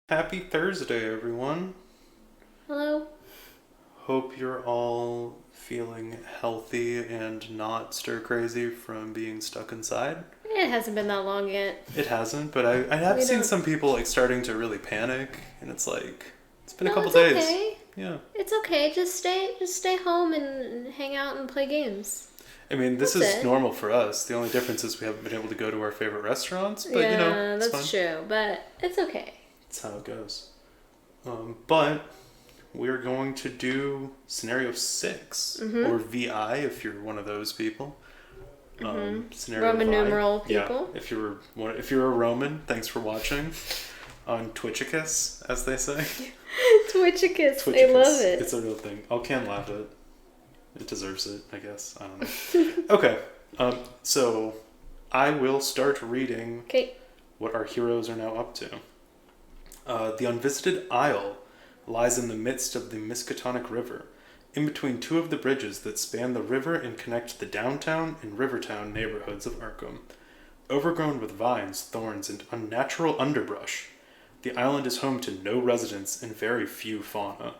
Happy Thursday, everyone. Hello. Hope you're all feeling healthy and not stir crazy from being stuck inside. It hasn't been that long yet. It hasn't, but I have We seen don't. some people starting to really panic, and it's been a No, couple it's days. okay. Yeah. It's okay. Just stay home and hang out and play games. I mean, this That's is it. normal for us. The only difference is we haven't been able to go to our favorite restaurants, but Yeah, it's fine. that's true. But it's okay. That's how it goes. But we're going to do scenario 6 or VI if you're one of those people. Scenario Roman Vi. numeral people. Yeah, if you're a Roman, thanks for watching on Twitchicus, as they say. Twitchicus. I Twitchicus. love it. It's a real thing. I'll can laugh at it. It deserves it, I guess. I don't know. Okay. So I will start reading Okay. what our heroes are now up to. The Unvisited Isle lies in the midst of the Miskatonic River, in between two of the bridges that span the river and connect the downtown and Rivertown neighborhoods of Arkham. Overgrown with vines, thorns, and unnatural underbrush, the island is home to no residents and very few fauna.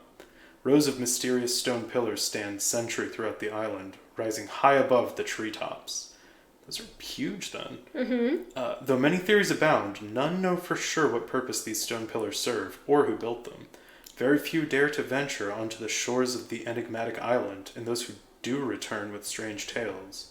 Rows of mysterious stone pillars stand sentry throughout the island, rising high above the treetops. Those are huge, then. Though many theories abound, none know for sure what purpose these stone pillars serve or who built them. Very few dare to venture onto the shores of the enigmatic island, and those who do return with strange tales.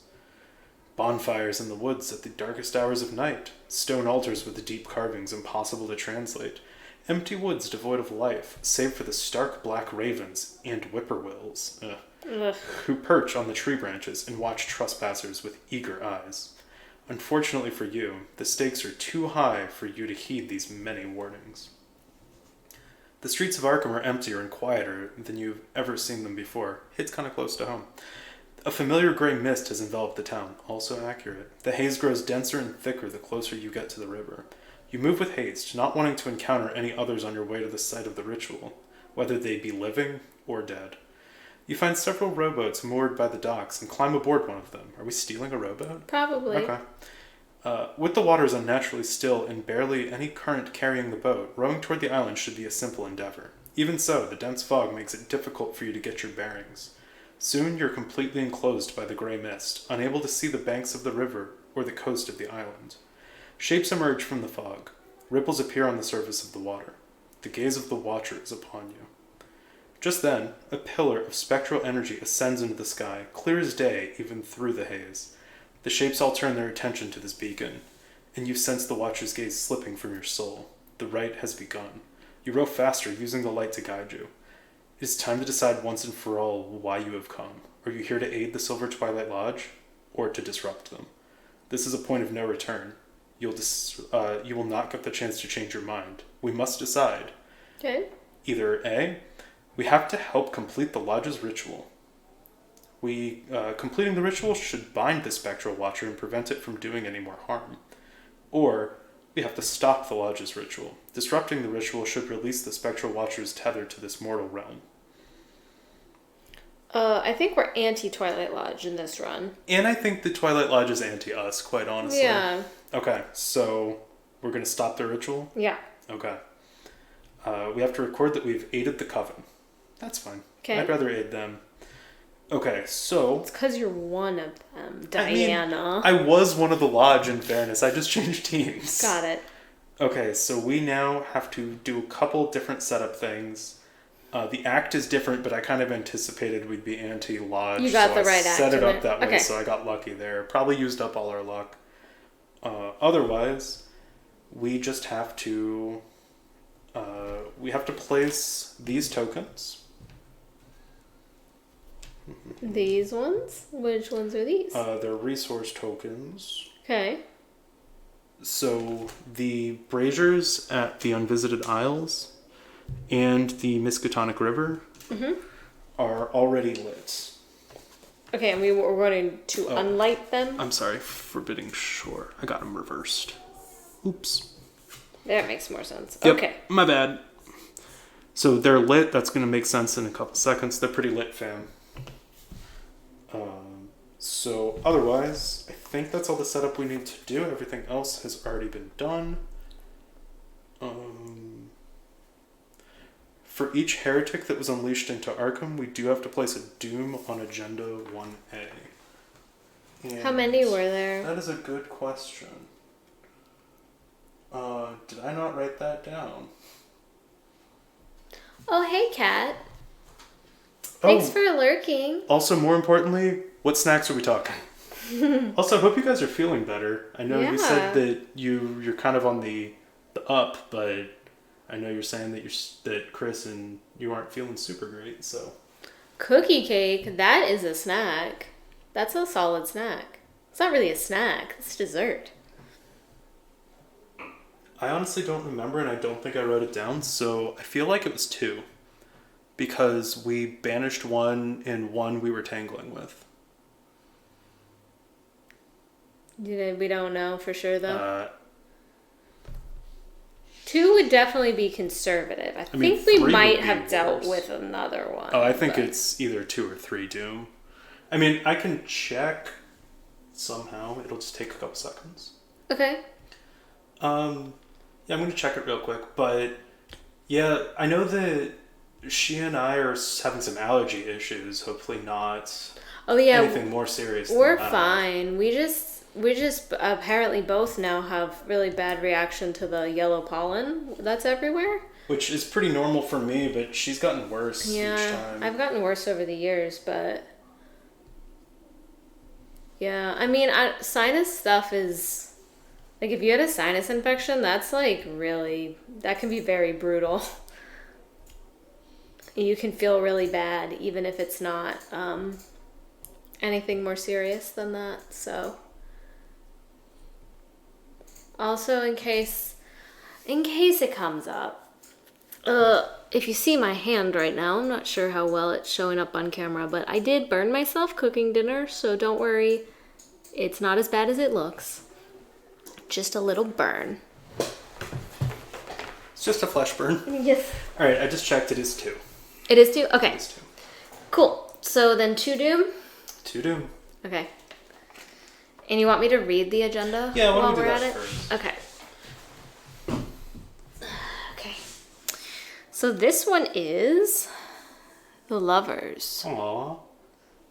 Bonfires in the woods at the darkest hours of night, stone altars with deep carvings impossible to translate, empty woods devoid of life, save for the stark black ravens and whippoorwills. Ugh. Who perch on the tree branches and watch trespassers with eager eyes. Unfortunately for you, the stakes are too high for you to heed these many warnings. The streets of Arkham are emptier and quieter than you've ever seen them before. Hits kind of close to home. A familiar gray mist has enveloped the town, also accurate. The haze grows denser and thicker the closer you get to the river. You move with haste, not wanting to encounter any others on your way to the site of the ritual, whether they be living or dead. You find several rowboats moored by the docks and climb aboard one of them. Are we stealing a rowboat? Probably. Okay. With the waters unnaturally still and barely any current carrying the boat, rowing toward the island should be a simple endeavor. Even so, the dense fog makes it difficult for you to get your bearings. Soon you're completely enclosed by the gray mist, unable to see the banks of the river or the coast of the island. Shapes emerge from the fog. Ripples appear on the surface of the water. The gaze of the watcher is upon you. Just then, a pillar of spectral energy ascends into the sky, clear as day even through the haze. The shapes all turn their attention to this beacon, and you sense the watcher's gaze slipping from your soul. The rite has begun. You row faster, using the light to guide you. It is time to decide once and for all why you have come. Are you here to aid the Silver Twilight Lodge, or to disrupt them? This is a point of no return. You will not get the chance to change your mind. We must decide. Okay. Either A, we have to help complete the lodge's ritual. Completing the ritual should bind the spectral watcher and prevent it from doing any more harm. Or, we have to stop the lodge's ritual. Disrupting the ritual should release the spectral watcher's tether to this mortal realm. I think we're anti-Twilight Lodge in this run. And I think the Twilight Lodge is anti-us, quite honestly. Yeah. Okay, so we're going to stop the ritual? Yeah. Okay. We have to record that we've aided the coven. That's fine. Okay. I'd rather aid them. Okay, so... It's because you're one of them, I mean, Diana. I was one of the lodge, in fairness. I just changed teams. Got it. Okay, so we now have to do a couple different setup things. The act is different, but I kind of anticipated we'd be anti-lodge. You got so the I right act set it in up it. that way, Okay. so I got lucky there. Probably used up all our luck. Otherwise, we just have to... we have to place these tokens. These ones? Which ones are these? They're resource tokens. Okay. So the braziers at the Unvisited Isles and the Miskatonic River are already lit. Okay, and we were going to unlight them. I'm sorry, Forbidding Shore. I got them reversed. Oops. That makes more sense. Yep, Okay. my bad. So they're lit. That's going to make sense in a couple seconds. They're pretty lit, fam. So otherwise, I think that's all the setup we need to do. Everything else has already been done. For each heretic that was unleashed into Arkham, we do have to place a doom on Agenda 1A. And How many were there? that is a good question. Did I not write that down? Oh, hey, Kat. Thanks for lurking. Also, more importantly, what snacks are we talking? Also, I hope you guys are feeling better. I know you said that you're kind of on the up, but I know you're saying that Chris and you aren't feeling super great. So, Cookie cake, that is a snack. That's a solid snack. It's not really a snack. It's dessert. I honestly don't remember, and I don't think I wrote it down. So I feel like it was 2, because we banished one and one we were tangling with. We don't know for sure, though. 2 would definitely be conservative. I think we might have dealt with another one. Oh, I think it's either 2 or 3 Doom. I mean, I can check somehow. It'll just take a couple seconds. Okay. Yeah, I'm going to check it real quick. But, yeah, I know that she and I are having some allergy issues. Hopefully not anything more serious than that. We're fine. We just apparently both now have really bad reaction to the yellow pollen that's everywhere. Which is pretty normal for me, but she's gotten worse each time. I've gotten worse over the years, but... Yeah, I mean, sinus stuff is... Like, if you had a sinus infection, that's, like, really... That can be very brutal. You can feel really bad, even if it's not anything more serious than that, so... Also, in case it comes up, if you see my hand right now, I'm not sure how well it's showing up on camera, but I did burn myself cooking dinner, so don't worry, it's not as bad as it looks. Just a little burn. It's just a flesh burn. Yes. All right, I just checked. It is 2. It is 2? Okay. It is 2. Cool. So then 2 Doom? 2 Doom. Okay. And you want me to read the agenda while we're do at that it? first. Okay. Okay. So this one is The Lovers. Aww.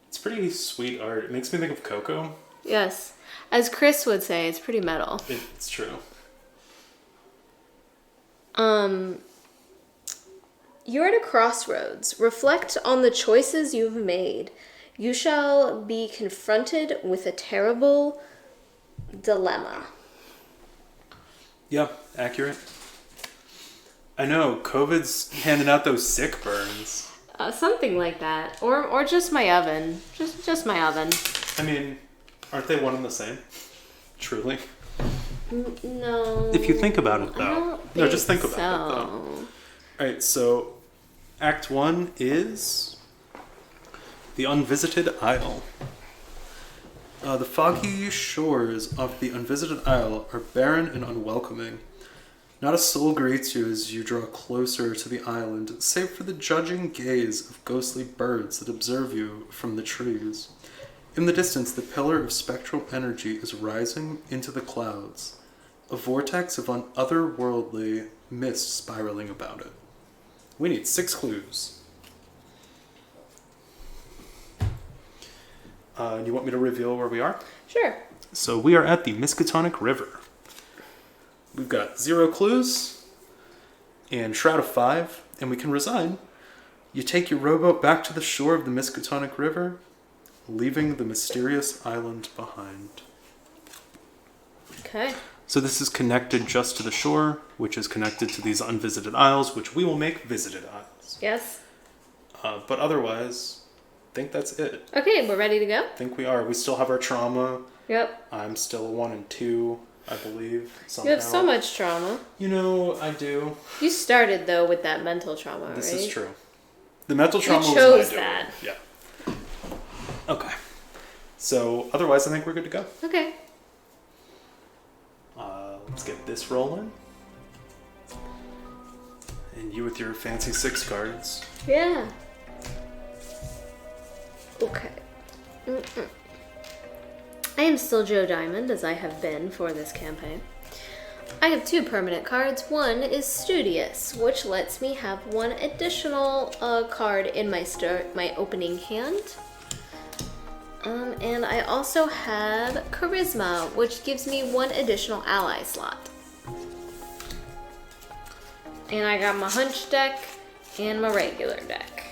It's pretty sweet art. It makes me think of Coco. Yes. As Chris would say, it's pretty metal. It's true. You're at a crossroads. Reflect on the choices you've made. You shall be confronted with a terrible dilemma. Yeah, accurate. I know, COVID's handing out those sick burns. Something like that. Or just my oven. Just my oven. I mean, aren't they one and the same? Truly. No. If you think about it, though. No, just think about it, though. Alright, so Act 1 is The Unvisited Isle. The foggy shores of the Unvisited Isle are barren and unwelcoming. Not a soul greets you as you draw closer to the island, save for the judging gaze of ghostly birds that observe you from the trees. In the distance, the pillar of spectral energy is rising into the clouds, a vortex of otherworldly mist spiraling about it. We need 6 clues. Do you want me to reveal where we are? Sure. So we are at the Miskatonic River. We've got 0 clues and Shroud of 5, and we can resign. You take your rowboat back to the shore of the Miskatonic River, leaving the mysterious island behind. Okay. So this is connected just to the shore, which is connected to these unvisited isles, which we will make visited isles. Yes. But otherwise, I think that's it. Okay, we're ready to go? I think we are. We still have our trauma. Yep. I'm still 1 and 2, I believe. Somehow. You have so much trauma. You know, I do. You started, though, with that mental trauma, right? This is true. The mental trauma you was chose my that. doing. Yeah. Okay. So, otherwise, I think we're good to go. Okay. Let's get this rolling. And you with your fancy 6 cards. Yeah. Okay. I am still Joe Diamond, as I have been for this campaign. I have 2 permanent cards. One is Studious, which lets me have 1 additional card in my opening hand. And I also have Charisma, which gives me 1 additional ally slot. And I got my Hunch deck and my regular deck.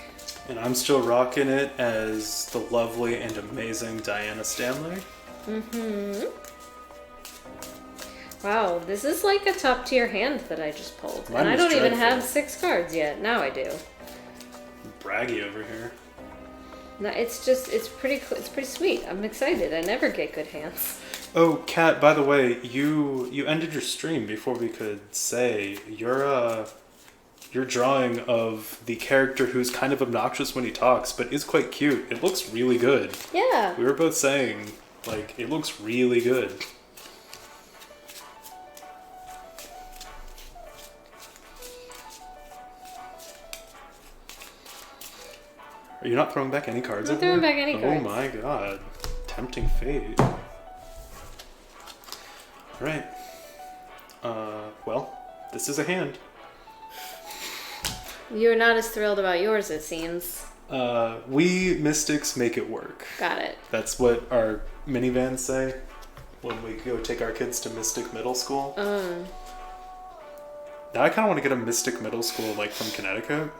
And I'm still rocking it as the lovely and amazing Diana Stanley. Mm-hmm. Wow, this is like a top tier hand that I just pulled. Mine and I was don't even dreadful. have 6 cards yet. Now I do. Braggy over here. No, it's pretty sweet. I'm excited. I never get good hands. Oh, Kat, by the way, you ended your stream before we could say your drawing of the character who's kind of obnoxious when he talks, but is quite cute. It looks really good. Yeah. We were both saying, like, it looks really good. Are you not throwing back any cards? I'm not throwing back any cards. Oh my god. Tempting fate. Alright. Well, this is a hand. You're not as thrilled about yours, it seems. We mystics make it work. Got it. That's what our minivans say when we go take our kids to Mystic Middle School. Now I kind of want to get a Mystic Middle School, like, from Connecticut.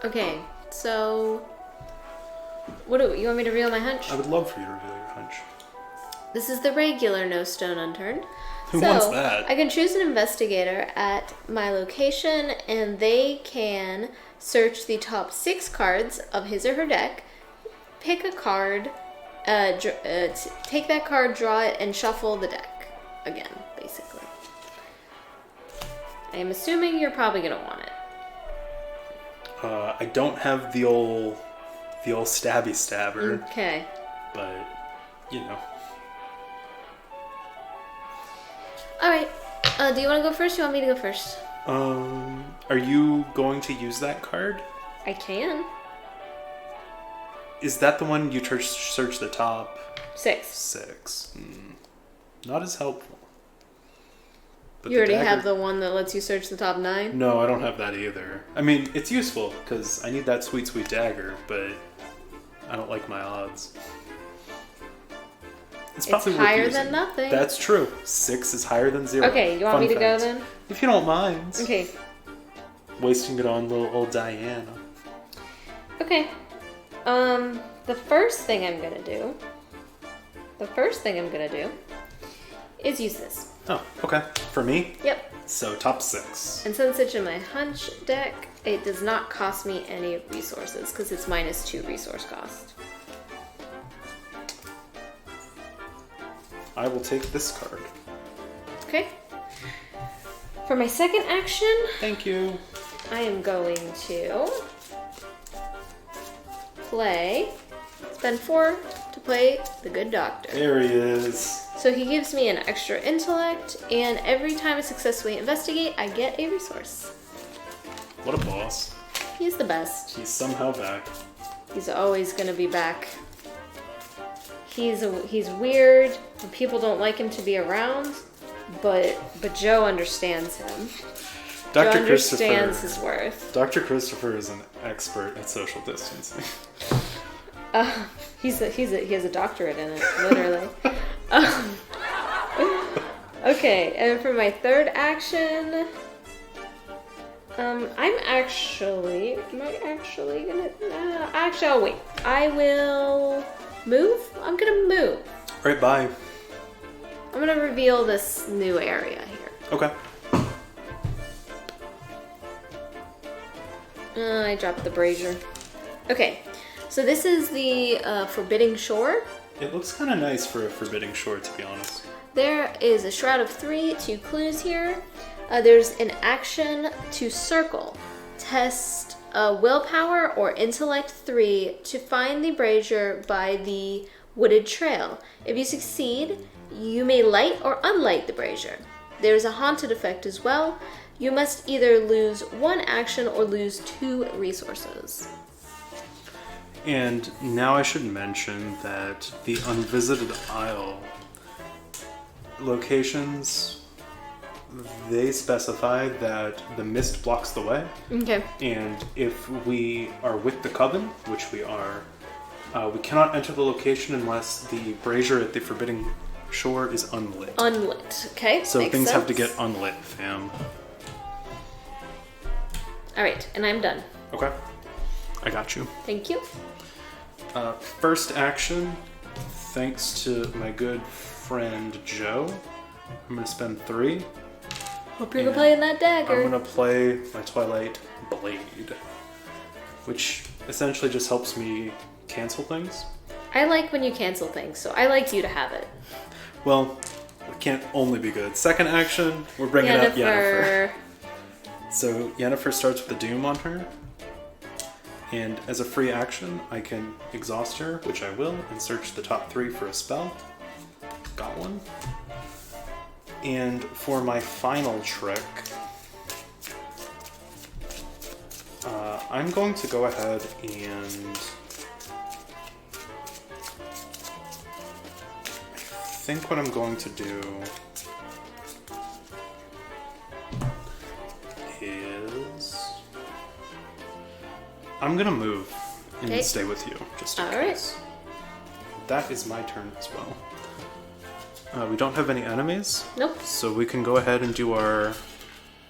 Okay, so what do you want me to reveal my hunch? I would love for you to reveal your hunch. This is the regular No Stone Unturned. Who wants that? I can choose an investigator at my location, and they can search the top 6 cards of his or her deck, pick a card, take that card, draw it, and shuffle the deck again, basically. I am assuming you're probably gonna want it. I don't have the old stabby stabber, Okay. but you know. All right. Do you want to go first? Or you want me to go first? Are you going to use that card? I can. Is that the one you search the top? 6. 6. Not as helpful. But You the already dagger- have the one that lets you search the top 9? No, I don't have that either. I mean, it's useful because I need that sweet, sweet dagger, but I don't like my odds. It's probably worth higher using. than nothing. That's true. 6 is higher than 0. Okay, you want me to go then? If you don't mind. Okay. Wasting it on little old Diana. Okay. The first thing I'm gonna do is use this. Oh, okay. For me? Yep. So, top 6. And since it's in my hunch deck, it does not cost me any resources because it's -2 resource cost. I will take this card. Okay. For my second action, Thank you. I am going to spend 4 to play the Good Doctor. There he is. So he gives me an extra intellect, and every time I successfully investigate, I get a resource. What a boss. He's the best. He's somehow back. He's always gonna be back. He's weird, and people don't like him to be around, but Joe understands him. Joe Dr. understands Christopher. his worth. Dr. Christopher is an expert at social distancing. He has a doctorate in it, literally. Okay, and for my third action, am I actually gonna? Actually, I'll wait. I will move. I'm gonna move. Alright, bye. I'm gonna reveal this new area here. Okay. I dropped the brazier. Okay, so this is the Forbidding Shore. It looks kind of nice for a forbidding shore, to be honest. There is a Shroud of 3, 2 clues here. There's an action to circle. Test willpower or intellect 3 to find the brazier by the wooded trail. If you succeed, you may light or unlight the brazier. There's a haunted effect as well. You must either lose 1 action or lose 2 resources. And now I should mention that the Unvisited Isle locations, they specify that the mist blocks the way. Okay. And if we are with the Coven, which we are, we cannot enter the location unless the brazier at the Forbidding Shore is unlit. Unlit. Okay. So makes things sense. have to get unlit, fam. All right, and I'm done. Okay. I got you. Thank you. First action, thanks to my good friend Joe, I'm going to spend 3. Hope you're playing that dagger. I'm going to play my Twilight Blade, which essentially just helps me cancel things. I like when you cancel things, so I like you to have it. Well, it can't only be good. Second action, we're bringing up Yennefer. So Yennefer starts with the Doom on her. And as a free action, I can exhaust her, which I will, and search the top 3 for a spell. Got one. And for my final trick, I'm going to go ahead and I think what I'm going to do is I'm going to move and stay with you, just in case. Right. That is my turn as well. We don't have any enemies. Nope. So we can go ahead and do our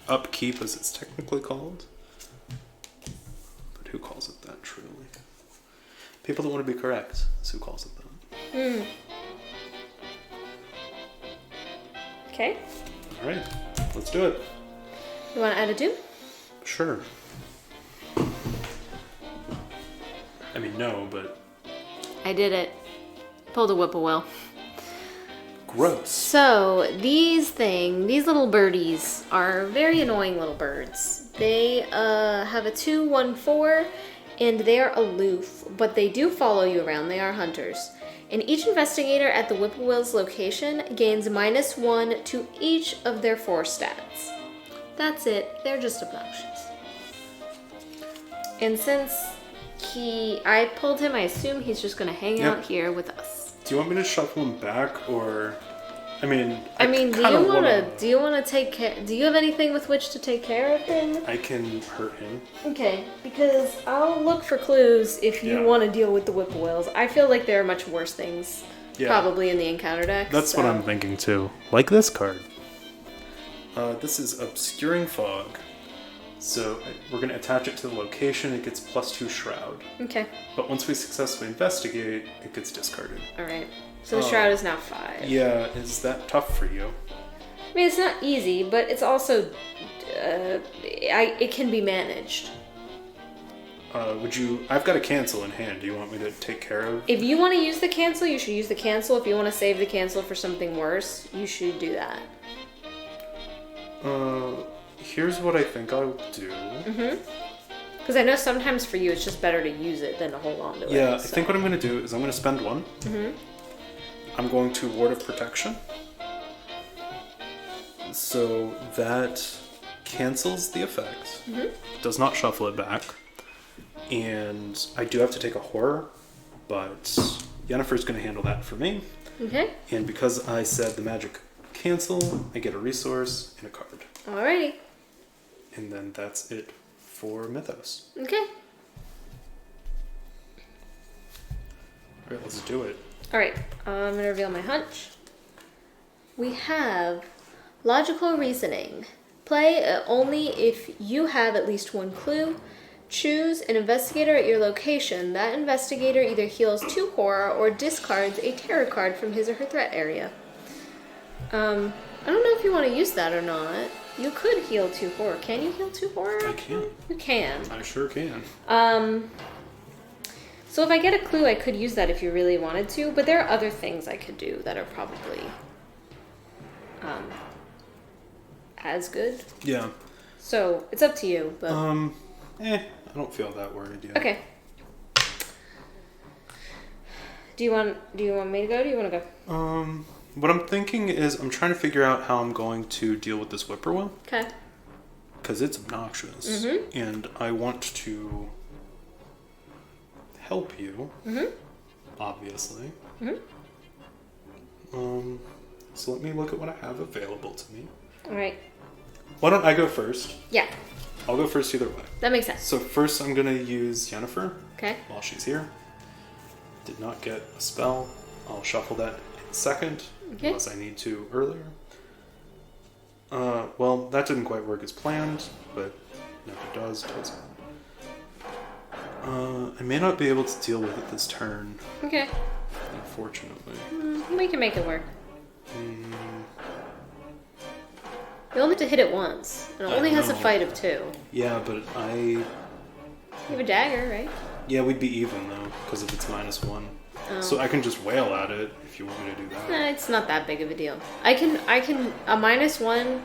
upkeep, as it's technically called. But who calls it that, truly? People that want to be correct is who calls it that. Okay. All right, let's do it. You want to add a doom? Sure. I mean, no, but... I did it. Pulled a whip-a-will. Gross. So, these little birdies are very annoying little birds. They have a 2/1/4, and they are aloof, but they do follow you around. They are hunters. And each investigator at the Whip-a-will's location gains -1 to each of their 4 stats. That's it. They're just obnoxious. And since I pulled him, I assume he's just going to hang out here with us. Do you want me to shuffle him back, or... I mean, do you want to take care? Do you have anything with which to take care of him? I can hurt him. Okay, because I'll look for clues if you want to deal with the Whip-a-wills. I feel like there are much worse things probably in the encounter deck. That's what I'm thinking too. Like this card. This is Obscuring Fog. So we're going to attach it to the location. It gets +2 Shroud. Okay. But once we successfully investigate, it gets discarded. All right. So the Shroud is now 5. Yeah, is that tough for you? I mean, it's not easy, but it's also... it can be managed. I've got a cancel in hand. Do you want me to take care of... If you want to use the cancel, you should use the cancel. If you want to save the cancel for something worse, you should do that. Here's what I think I'll do. Because I know sometimes for you it's just better to use it than to hold on to it. Yeah, I think what I'm going to do is I'm going to spend 1. I'm going to Ward of Protection. So that cancels the effect. Does not shuffle it back. And I do have to take a horror, but Yennefer's going to handle that for me. Okay. And because I said the magic cancel, I get a resource and a card. Alrighty. And then that's it for Mythos. Okay. Alright, let's do it. Alright, I'm going to reveal my hunch. We have Logical Reasoning. Play only if you have at least 1 clue. Choose an investigator at your location. That investigator either heals 2 horror or discards a tarot card from his or her threat area. I don't know if you want to use that or not. You could heal 2 horror. Can you heal 2 horror? I can. You can. I sure can. So if I get a clue, I could use that if you really wanted to, but there are other things I could do that are probably as good. Yeah. So it's up to you, but I don't feel that worried yet. Okay. Do you want me to go? Do you want to go? What I'm thinking is I'm trying to figure out how I'm going to deal with this whippoorwill. Okay. Because it's obnoxious. And I want to help you. Mm-hmm. Obviously. Mm-hmm. So let me look at what I have available to me. All right. Why don't I go first? Yeah. I'll go first either way. That makes sense. So first I'm going to use Yennefer. Okay. While she's here. Did not get a spell. I'll shuffle that in a second. Okay. Unless I need to earlier. Well, that didn't quite work as planned, but never does it? I may not be able to deal with it this turn. Okay. Unfortunately. We can make it work. You only have to hit it once. It only has a fight of 2. Yeah, but You have a dagger, right? Yeah, we'd be even though, because of its -1. Oh. So I can just wail at it if you want me to do that. It's not that big of a deal. I can a -1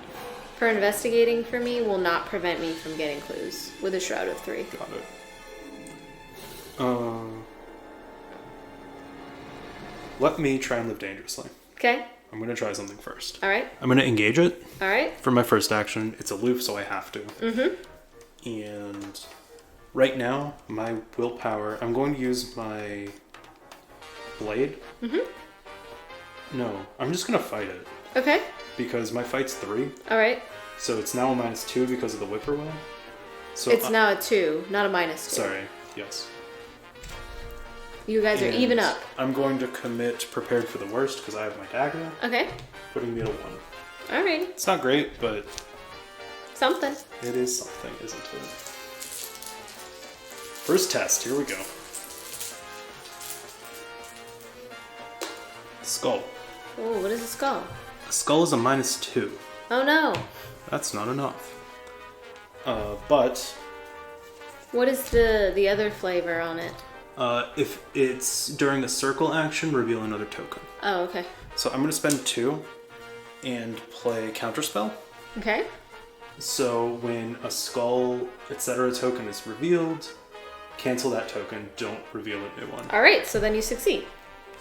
for investigating for me will not prevent me from getting clues with a shroud of 3. Got it. Let me try and live dangerously. Okay. I'm going to try something first. All right. I'm going to engage it. All right. For my first action. It's aloof, so I have to. Mm-hmm. And right now, my willpower, I'm going to use my blade. Mm-hmm. No, I'm just going to fight it. Okay. Because my fight's 3. All right. So it's now a -2 because of the whippoorwill. So it's now a 2, not a -2. Sorry. Yes. You guys are even up. I'm going to commit prepared for the worst because I have my dagger. Okay. Putting me at a 1. All right. It's not great, but something. It is something, isn't it? First test. Here we go. Skull. Oh, what is a skull? A skull is a -2. Oh no. That's not enough. But what is the other flavor on it? If it's during a circle action, reveal another token. Oh, okay. So I'm going to spend 2 and play Counterspell. Okay. So when a skull, etc. token is revealed, cancel that token, don't reveal a new one. All right, so then you succeed.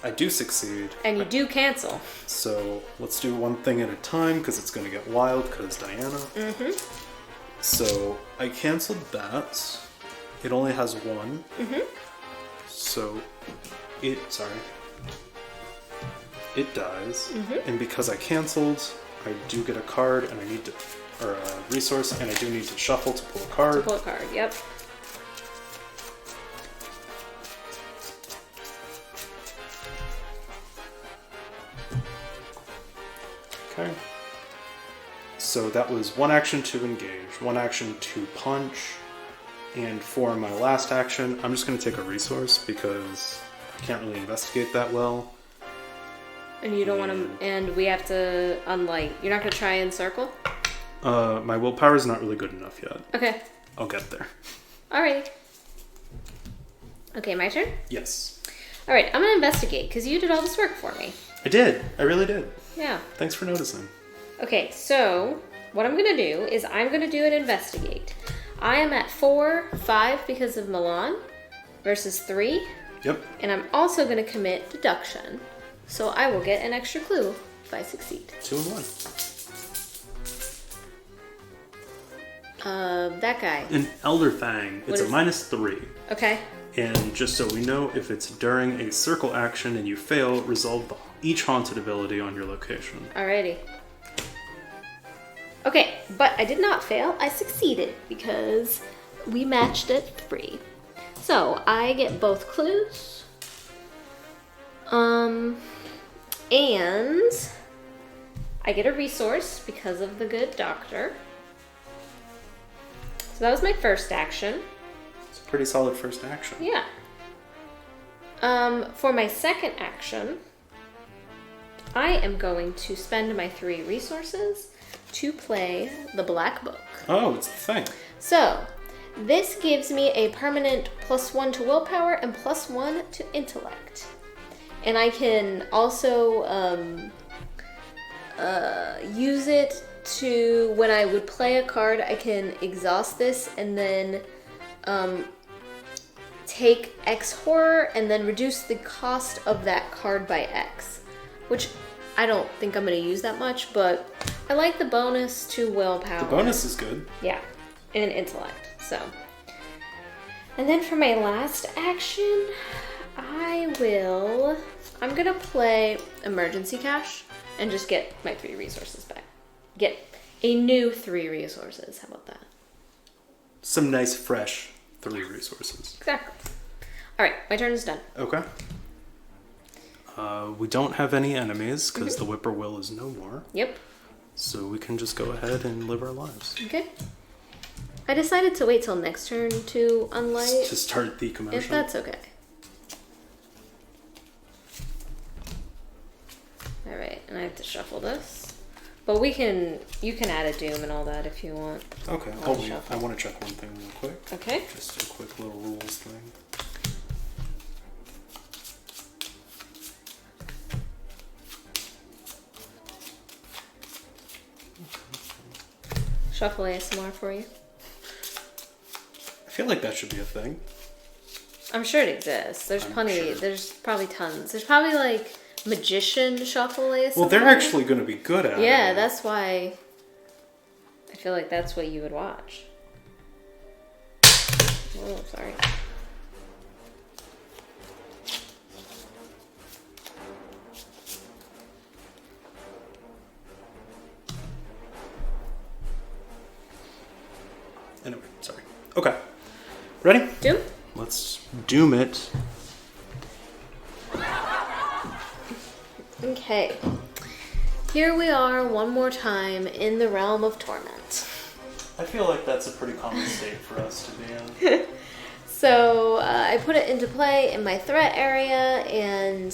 I do succeed. And you do cancel. So let's do one thing at a time because it's going to get wild because Diana. Mm-hmm. So I canceled that. It only has 1. Mm-hmm. So it dies. Mm-hmm. And because I canceled, I do get a card and I need to, or a resource, and I do need to shuffle to pull a card. To pull a card, yep. Okay. So that was 1 action to engage, 1 action to punch, and for my last action, I'm just going to take a resource because I can't really investigate that well. And you don't want to, and we have to unlight. You're not going to try and circle? My willpower is not really good enough yet. Okay. I'll get there. Alrighty. Okay, my turn? Yes. Alright, I'm going to investigate because you did all this work for me. I did. I really did. Yeah. Thanks for noticing. Okay, so what I'm going to do is I'm going to do an investigate. I am at 4, 5 because of Milan versus 3. Yep. And I'm also going to commit deduction. So I will get an extra clue if I succeed. 2 and 1. That guy. An Elder Fang. It's a -3. Okay. And just so we know, if it's during a circle action and you fail, resolve each haunted ability on your location. Alrighty. Okay, but I did not fail. I succeeded because we matched at 3. So I get both clues. And I get a resource because of the good doctor. So that was my first action. It's a pretty solid first action. Yeah. For my second action, I am going to spend my 3 resources to play the Black Book. Oh, it's the thing. So, this gives me a permanent +1 to willpower and +1 to intellect. And I can also use it to, when I would play a card, I can exhaust this and then take X horror and then reduce the cost of that card by X, which I don't think I'm going to use that much, but I like the bonus to willpower. The bonus is good. Yeah, and intellect, so. And then for my last action, I'm gonna play Emergency Cash and just get my 3 resources back. Get a new 3 resources. How about that? Some nice, fresh 3 resources. Exactly. All right, my turn is done. Okay. We don't have any enemies because the whippoorwill is no more. Yep. So we can just go ahead and live our lives. Okay. I decided to wait till next turn to unlight. To start the commotion. If that's okay. All right, and I have to shuffle this. But you can add a doom and all that if you want. Okay, hold on. I want to check one thing real quick. Okay. Just a quick little rules thing. Shuffle ASMR for you. I feel like that should be a thing. I'm sure it exists. There's plenty. Sure. There's probably tons. There's probably like magician shuffle ASMR. Well, they're actually going to be good at it. Yeah, that's why I feel like that's what you would watch. Oh, sorry. Anyway, sorry. Okay. Ready? Doom? Let's doom it. Okay. Here we are one more time in the realm of torment. I feel like that's a pretty common state for us to be in. So I put it into play in my threat area and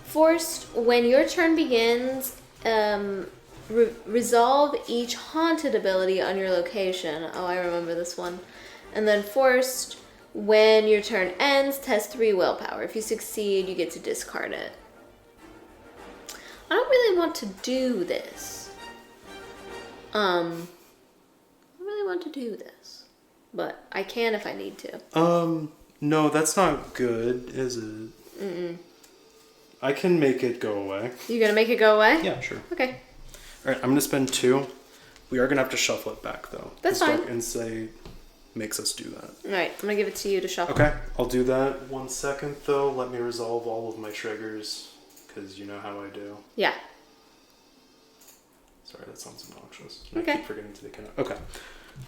forced when your turn begins, resolve each haunted ability on your location. Oh, I remember this one. And then forced, when your turn ends, test 3 willpower. If you succeed, you get to discard it. I don't really want to do this. I don't really want to do this. But I can if I need to. No, that's not good, is it? Mm-mm. I can make it go away. You gonna make it go away? Yeah, sure. Okay. Alright, I'm gonna spend 2. We are gonna have to shuffle it back, though. That's fine. Dark Insight makes us do that. Alright, I'm gonna give it to you to shuffle. Okay, I'll do that. 1 second, though. Let me resolve all of my triggers, because you know how I do. Yeah. Sorry, that sounds obnoxious. Okay. I keep forgetting to take it out. Okay.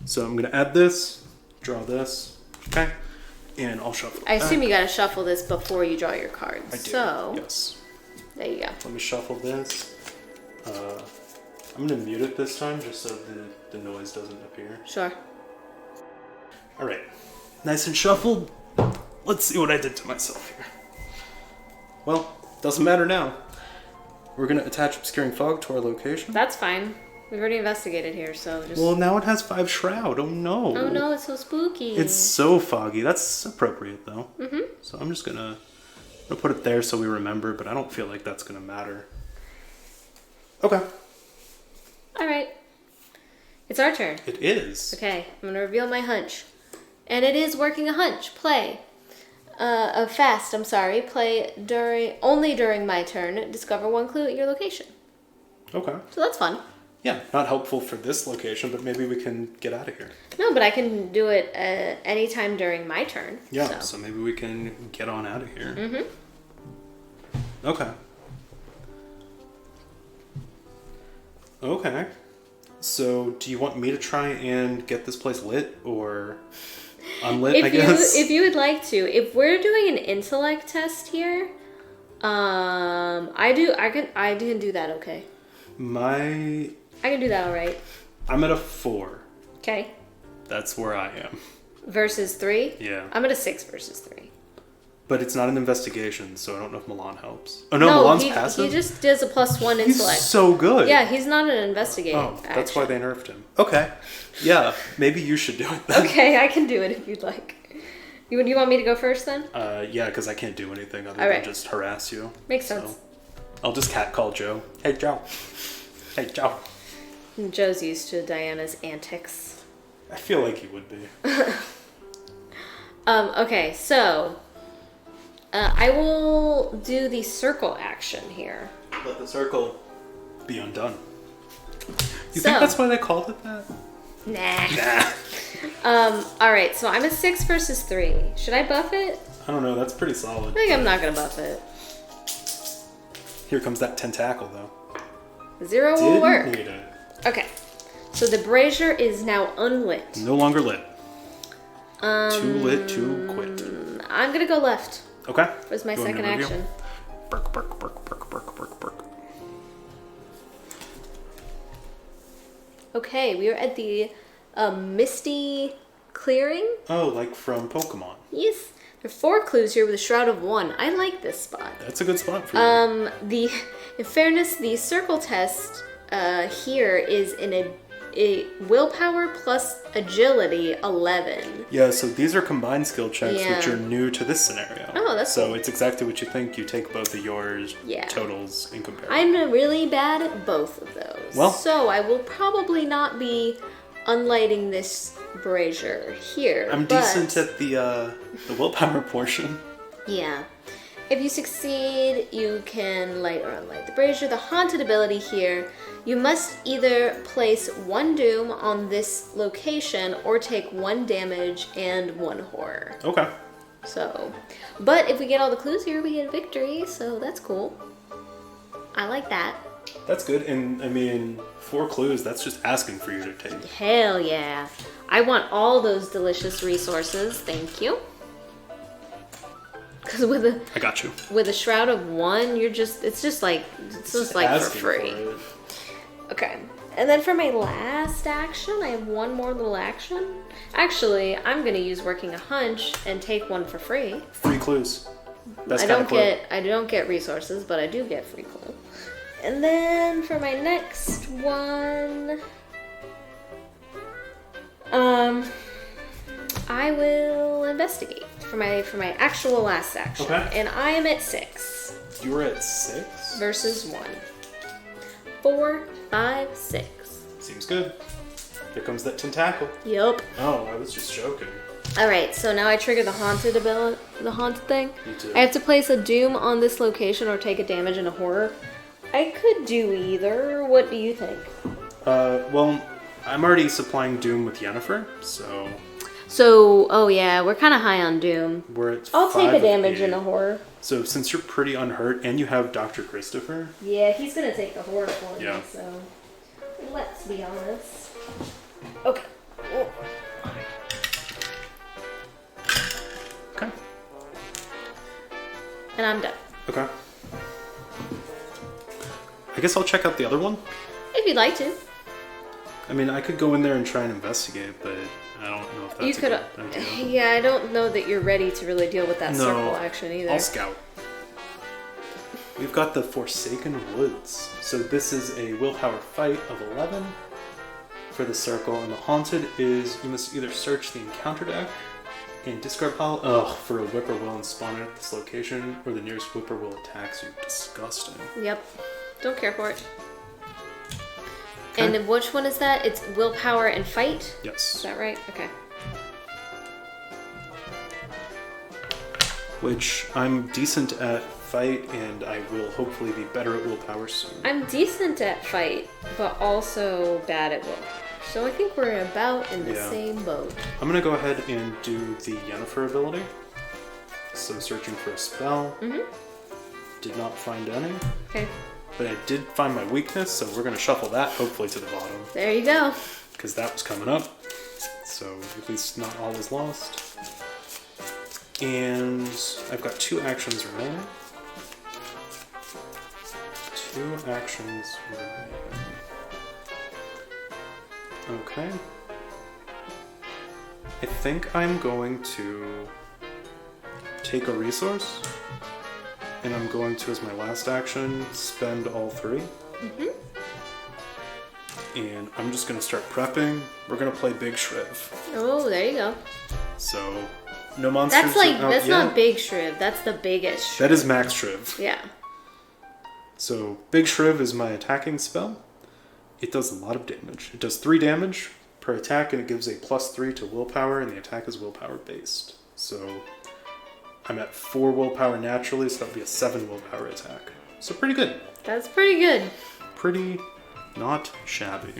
So I'm gonna add this, draw this, okay? And I'll shuffle it I assume back. you gotta shuffle this before you draw your cards. I do, So, yes. there you go. Let me shuffle this. I'm gonna mute it this time just so the noise doesn't appear. Sure. Alright, nice and shuffled. Let's see what I did to myself here. Well, doesn't matter now. We're gonna attach Obscuring Fog to our location. That's fine. We've already investigated here, so just... Well, now it has 5 Shroud. Oh no. Oh no, it's so spooky. It's so foggy. That's appropriate though. Mm-hmm. So I'm just gonna put it there so we remember, but I don't feel like that's gonna matter. Okay. Alright. It's our turn. It is. Okay, I'm gonna reveal my hunch. And it is working a hunch. Play. Play only during my turn. Discover 1 clue at your location. Okay. So that's fun. Yeah, not helpful for this location, but maybe we can get out of here. No, but I can do it anytime during my turn. Yeah, so maybe we can get on out of here. Mm-hmm. Okay. Okay. So, do you want me to try and get this place lit or unlit, I guess? If you would like to. If we're doing an intellect test here, I can do that okay. I can do that all right. I'm at a 4. Okay. That's where I am. Versus 3? Yeah. I'm at a 6 versus 3. But it's not an investigation, so I don't know if Milan helps. Oh no, Milan's passive? He just does a +1 intellect. He's so good. Yeah, he's not an investigator. Oh, that's why they nerfed him. Okay. Yeah, maybe you should do it then. Okay, I can do it if you'd like. You want me to go first then? Yeah, because I can't do anything other than just harass you. Makes sense. I'll just catcall Joe. Hey, Joe. Hey, Joe. Joe's used to Diana's antics. I feel like he would be. Okay, so I will do the circle action here. Let the circle be undone. You think that's why they called it that? Nah. Nah. Alright, so I'm a 6 versus 3. Should I buff it? I don't know, that's pretty solid. I think I'm not gonna buff it. Here comes that tentacle, though. 0 will Didn't work. need it. Okay. So the brazier is now unlit. No longer lit. Too lit to quit. I'm gonna go left. Okay. Was my You want me second to move you? action. Burk, burk, burk, burk, burk, burk, burk. Okay, we are at the misty clearing. Oh, like from Pokemon. Yes. There are 4 clues here with a shroud of 1. I like this spot. That's a good spot for you. In fairness, the circle test here is in a willpower plus agility 11. Yeah, so these are combined skill checks, which Yeah. are new to this scenario. Oh, that's So cool. it's exactly what you think. You take both of yours Yeah. totals in comparison. I'm really bad at both of those. Well- so I will probably not be unlighting this brazier here. I'm but- decent at the willpower portion. Yeah. If you succeed, you can light or unlight the brazier. The haunted ability here, you must either place 1 doom on this location or take 1 damage and 1 horror. Okay. So, but if we get all the clues here, we get a victory, so that's cool. I like that. That's good. And I mean, 4 clues, that's just asking for you to take. Hell yeah. I want all those delicious resources. Thank you. Because I got you. with a shroud of 1, it's just like for Asking free. it. Okay. And then for my last action, I have 1 more little action. Actually, I'm gonna use working a hunch and take 1 for free. Free clues. Best I kind of clue. don't get resources, but I do get free clue. And then for my next one, I will investigate for my actual last action. Okay. And I am at 6 You were at 6? versus 1. 4, 5, 6. Seems good. Here comes that tentacle. Yup. Oh, I was just joking. Alright, so now I trigger the haunted thing. Me too. I have to place a doom on this location or take a damage and a horror. I could do either. What do you think? Well, I'm already supplying Doom with Yennefer, so So, oh yeah, we're kind of high on doom. we're at I'll take 5 a of damage 8. and a horror. So since you're pretty unhurt and you have Dr. Christopher, Yeah, he's gonna take the horror for me, Yeah. so let's be honest. Okay. Oh. okay. And I'm done. Okay. I guess I'll check out the other one. If you'd like to. I mean, I could go in there and try and investigate, but I don't know if that's You could. a good idea. Yeah, I don't know that you're ready to really deal with that No, circle action either. I'll scout. We've got the Forsaken Woods. So this is a willpower fight of 11 for the circle, and the haunted is you must either search the encounter deck and discard pile for a whippoorwill and spawn it at this location, or the nearest whippoorwill attacks you. Disgusting. Yep. Don't care for it. Okay. And then which one is that? It's willpower and fight? Is Yes. that right? Okay. Which I'm decent at fight, and I will hopefully be better at willpower soon. I'm decent at fight, but also bad at will. So I think we're about in the Yeah. same boat. I'm gonna go ahead and do the Yennefer ability. So searching for a spell. Mhm. Did not find any, Okay. but I did find my weakness, so we're gonna shuffle that hopefully to the bottom, There you go. because that was coming up. So at least not all is lost. And I've got 2 actions remaining. 2 actions remaining. Okay. I think I'm going to take a resource, and I'm going to, as my last action, spend all 3. Mhm. And I'm just going to start prepping. We're going to play Big Shriv. Oh, there you go. So, no monsters That's like, are out that's yet. not Big Shriv. That's the biggest Shriv. That is Max Shriv. Yeah. So, Big Shriv is my attacking spell. It does a lot of damage. It does 3 damage per attack, and it gives a +3 to willpower, and the attack is willpower based. So, I'm at 4 willpower naturally, so that would be a 7 willpower attack. So, pretty good. That's pretty good. Pretty not shabby.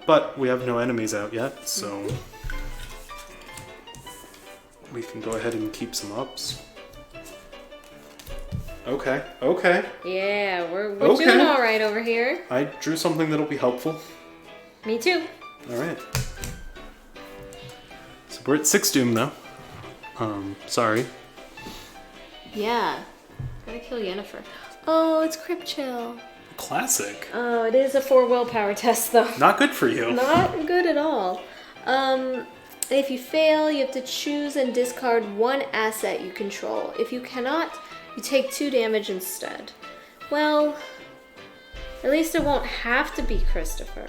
But we have no enemies out yet, so we can go ahead and keep some ups. Okay. Yeah, we're Okay. doing all right over here. I drew something that'll be helpful. Me too. All right. So we're at 6 doom now. Sorry. Yeah. Gotta kill Yennefer. Oh, it's Crypt Chill. Classic. Oh, it is a 4 willpower test though. Not good for you. Not good at all. If you fail, you have to choose and discard one asset you control. If you cannot, you take 2 damage instead. Well, at least it won't have to be Christopher.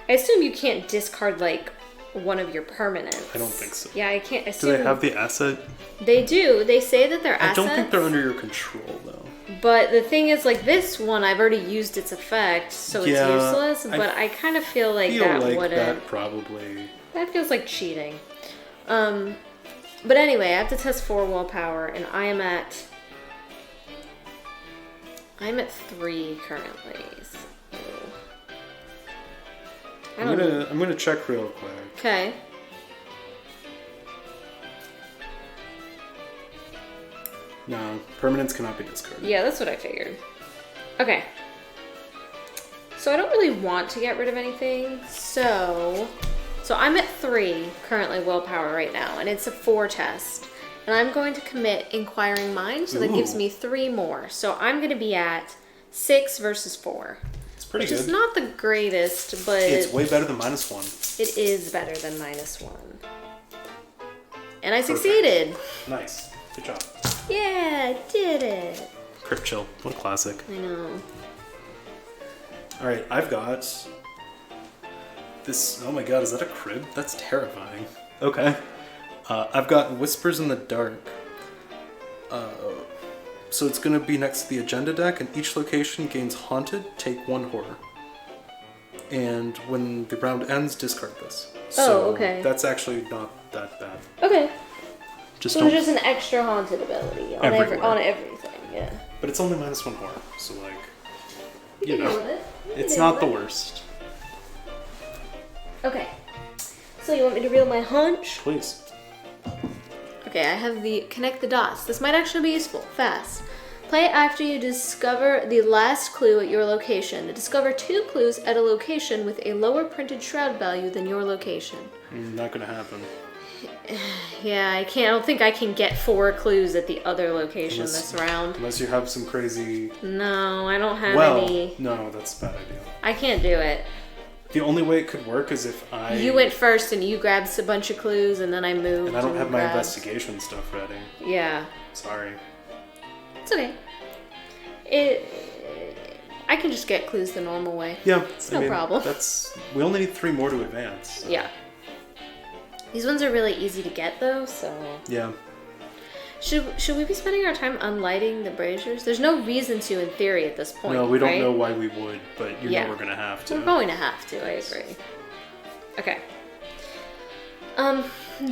I assume you can't discard like one of your permanents. I don't think so. Yeah, I can't assume. Do they have the asset? They do. They say that they're I assets. don't think they're under your control though. But the thing is, like this one, I've already used its effect, so it's Yeah, useless. But I kind of feel like that wouldn't. That probably. That feels like cheating. But anyway, I have to test 4 willpower, and I'm at 3 currently. So I'm gonna check real quick. Okay. No, permanents cannot be discarded. Yeah, that's what I figured. Okay. So I don't really want to get rid of anything. So I'm at 3 currently willpower right now, and it's a 4 test. And I'm going to commit Inquiring Mind, so that gives me 3 more. So I'm going to be at 6 versus 4. It's pretty Which good. is not the greatest, but It's way better than -1. it is better than -1. And I succeeded. Nice. Good job. Yeah, I did it. Crypt Chill. What a classic. I know. Alright, I've got this. Oh my god, is that a crib? That's terrifying. Okay. I've got Whispers in the Dark. So it's going to be next to the agenda deck, and each location gains Haunted, take 1 horror. And when the round ends, discard this. So okay. That's actually not that bad. Okay. Just So don't. just an extra haunted ability on Everywhere. on everything, yeah. But it's only -1 horror, so like, you can deal know, with it. You can it's deal not with the it. worst. Okay. So you want me to reel my hunch? Please. Okay, I have the connect the dots. This might actually be useful. Fast. Play after you discover the last clue at your location. Discover 2 clues at a location with a lower printed shroud value than your location. Not gonna happen. Yeah, I don't think I can get 4 clues at the other location this round. Unless you have some crazy. No, I don't have Well, any. no, that's a bad idea. I can't do it. The only way it could work is if You went first and you grabbed a bunch of clues and then I moved. And I don't have my grabbed- investigation stuff ready. Yeah. Sorry. It's okay. I can just get clues the normal way. Yeah, It's no problem. We only need 3 more to advance. So. Yeah. These ones are really easy to get though, so. Yeah. Should we be spending our time unlighting the braziers? There's no reason to in theory at this point. No, we don't right? know why we would, but you Yeah. know we're gonna have to. We're going to have to, I agree. Okay.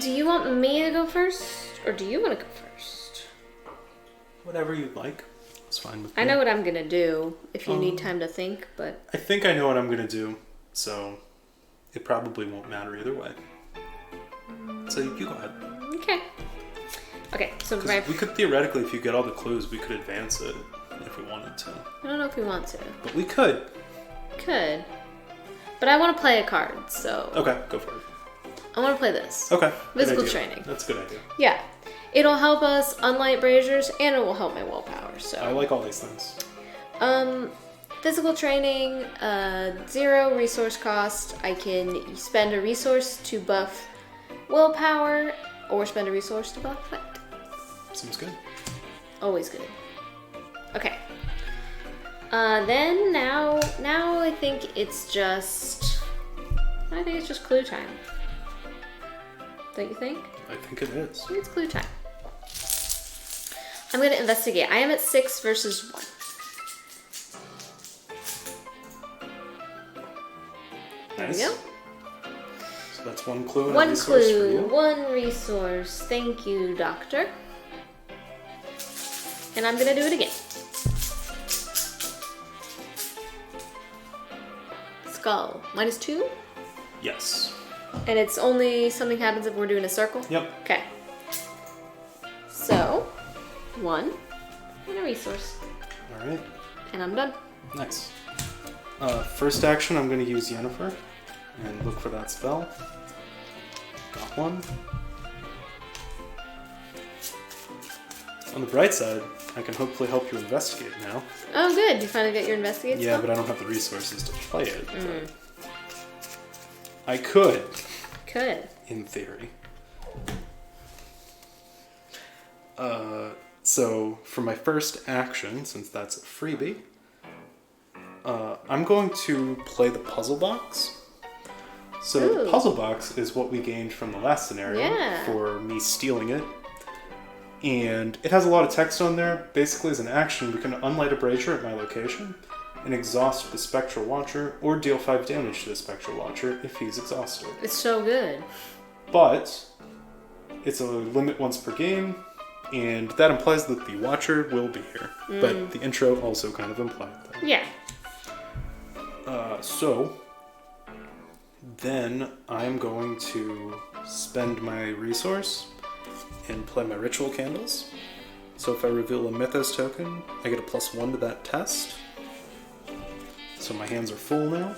Do you want me to go first? Or do you want to go first? Whatever you'd like. It's fine with me. I know what I'm gonna do if you need time to think, but I think I know what I'm gonna do, so it probably won't matter either way. So you go ahead. okay. Okay, so 'Cause right. we could theoretically, if you get all the clues, we could advance it if we wanted to. I don't know if we want to. But we could. Could. But I want to play a card, so Okay, go for it. I want to play this. Okay. good Physical idea. training. That's a good idea. Yeah. It'll help us unlight braziers and it will help my willpower, so. I like all these things. Physical training, 0 resource cost. I can spend a resource to buff willpower or spend a resource to buff fight. Seems good. Always good. Okay. Then now I think it's just clue time. Don't you think? I think it is. I think it's clue time. I'm gonna investigate. I am at 6 versus 1. Nice. There we go. So that's 1 clue and a 1 resource for clue, you. 1 resource. Thank you, Doctor. And I'm gonna do it again. It's skull. -2? Yes. And it's only something happens if we're doing a circle? Yep. Okay. So, 1 and a resource. Alright. And I'm done. Nice. First action, I'm going to use Yennefer and look for that spell. Got one. On the bright side, I can hopefully help you investigate now. Oh, good. You finally got your investigate Yeah, spell? but I don't have the resources to play it. But I could. Could. In theory. So, for my first action, since that's a freebie, I'm going to play the puzzle box. So, Ooh. the puzzle box is what we gained from the last scenario for me stealing it. And it has a lot of text on there. Basically, as an action, we can unlight a brazier at my location and exhaust the Spectral Watcher, or deal 5 damage to the Spectral Watcher if he's exhausted. It's so good. But it's a limit once per game, and that implies that the Watcher will be here. But the intro also kind of implied that. Yeah. So, then I'm going to spend my resource and play my Ritual Candles. So if I reveal a Mythos token, I get a +1 to that test. So my hands are full now.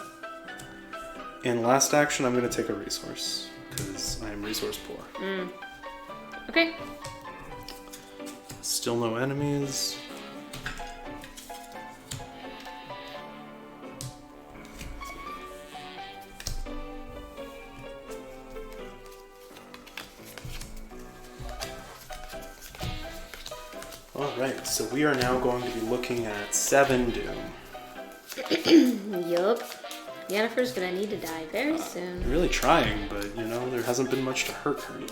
And last action, I'm going to take a resource, because I am resource poor. Okay. Still no enemies. Alright, so we are now going to be looking at 7 Doom. Yup. Yennefer's gonna need to die very soon. I'm really trying, but you know, there hasn't been much to hurt her yet.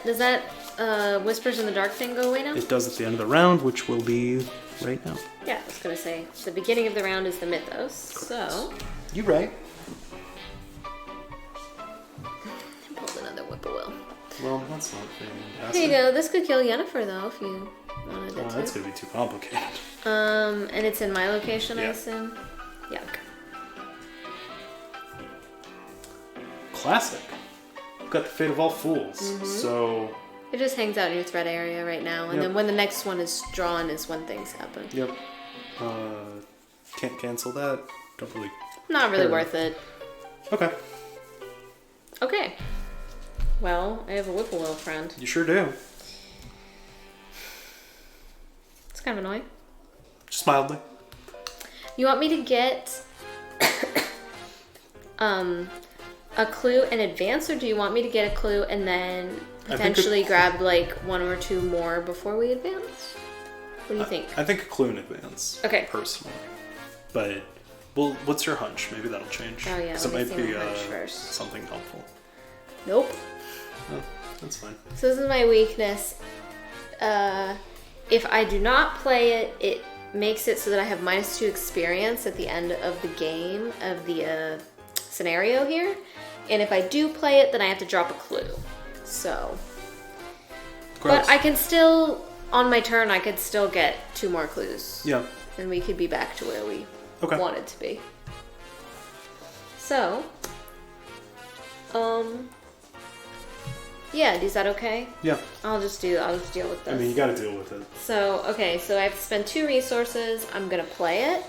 Does that Whispers in the Dark thing go away now? It does at the end of the round, which will be right now. Yeah, I was gonna say, the beginning of the round is the Mythos, so... You right. I pulled another Whippoorwill. Well, that's not very fantastic. Here you go, this could kill Yennefer though, if you wanted it to. That's gonna be too complicated. And it's in my location, I Yeah. assume? Yeah, okay. Classic. We've got the Fate of All Fools. So, It just hangs out in your threat area right now, and Yep. then when the next one is drawn is when things happen. yep. Can't cancel that. Don't really. Not really Fair. worth it. Okay. Okay. Well, I have a Whippoorwill friend. You sure do. It's kind of annoying. Just mildly. You want me to get a clue in advance, or do you want me to get a clue and then potentially grab like 1 or 2 more before we advance? What do you think? I think a clue in advance. Okay. Personally. But, well, what's your hunch? Maybe that'll change. Oh, yeah, 'Cause it let me might see be my hunch first. something helpful. Nope. Oh, that's fine. So this is my weakness. If I do not play it, it makes it so that I have -2 experience at the end of the game, of the scenario here. And if I do play it, then I have to drop a clue. So. Gross. But I can still, on my turn, I could still get 2 more clues. Yeah. And we could be back to where we Okay. wanted to be. So. Yeah, is that okay? Yeah. I'll just deal with this. I mean, you gotta deal with it. So, okay, so I have to spend 2 resources. I'm gonna play it.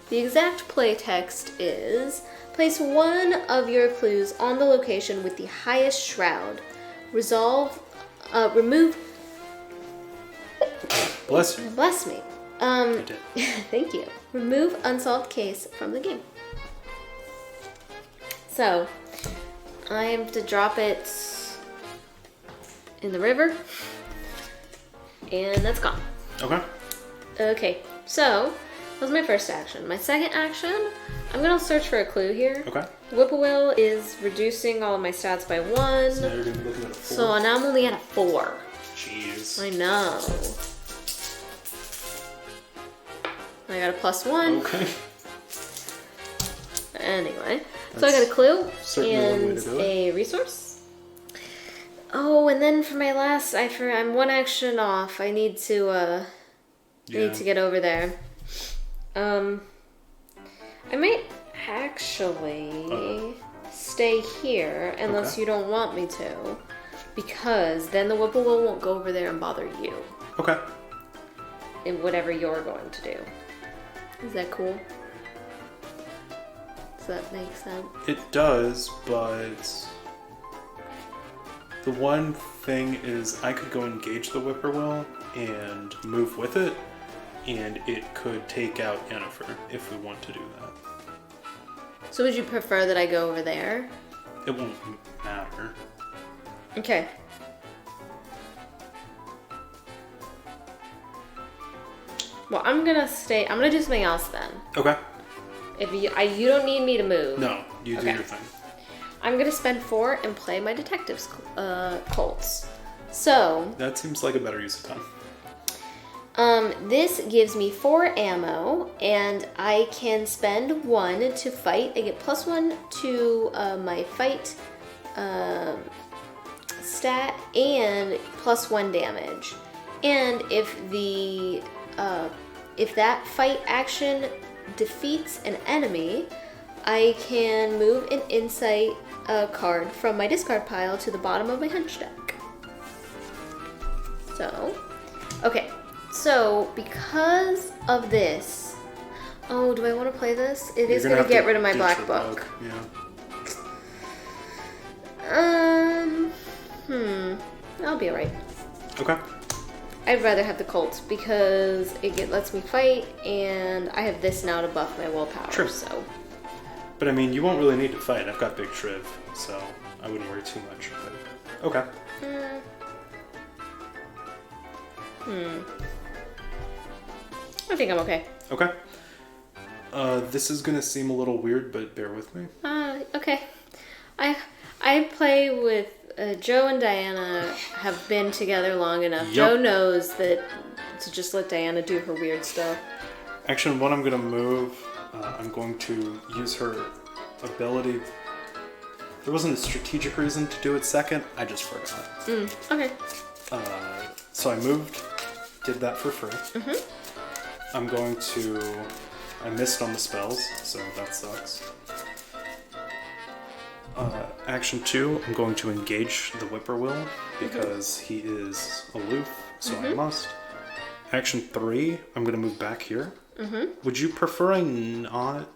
The exact play text is: place 1 of your clues on the location with the highest shroud. Remove. Bless you. Bless me. You did. Thank you. Remove unsolved case from the game. So, I have to drop it in the river, and that's gone. Okay. Okay, so that was my first action. My second action, I'm gonna search for a clue here. Okay. Whippoorwill is reducing all of my stats by 1. So now you're gonna be looking at a 4. So now I'm only at a 4. Jeez. I know. I got a +1. Okay. Anyway, so I got a clue certainly one way and to do a resource. Oh, and then for my last, I'm one action off. I need to get over there. I might actually stay here unless you don't want me to, because then the whippoorwill won't go over there and bother you. Okay. In whatever you're going to do. Is that cool? Does that make sense? It does, but the one thing is I could go engage the whippoorwill and move with it, and it could take out Yennefer if we want to do that. So would you prefer that I go over there? It won't matter. Okay. Well, I'm gonna do something else then. Okay. If you don't need me to move. No, you do your thing. I'm gonna spend 4 and play my detective's Colts. So that seems like a better use of time. This gives me 4 ammo, and I can spend 1 to fight. I get +1 to my fight stat and +1 damage. And if that fight action defeats an enemy, I can move an insight card from my discard pile to the bottom of my hunch deck. So, okay. So, because of this... Oh, do I want to play this? It is going to get rid of my black book. Yeah. I'll be alright. Okay. I'd rather have the Colt because it lets me fight, and I have this now to buff my willpower. Sure. So. But I mean, you won't really need to fight. I've got Big Shriv, so I wouldn't worry too much. But okay. I think I'm okay. Okay. This is gonna seem a little weird, but bear with me. Okay. I play with Joe and Diana have been together long enough. Yep. Joe knows that to just let Diana do her weird stuff. Action 1, I'm gonna move. I'm going to use her ability. There wasn't a strategic reason to do it second. I just forgot. Okay. So I moved. Did that for free. I'm going to... I missed on the spells, so that sucks. Action 2, I'm going to engage the whippoorwill because he is aloof, so I must. Action 3, I'm going to move back here. Would you prefer I not?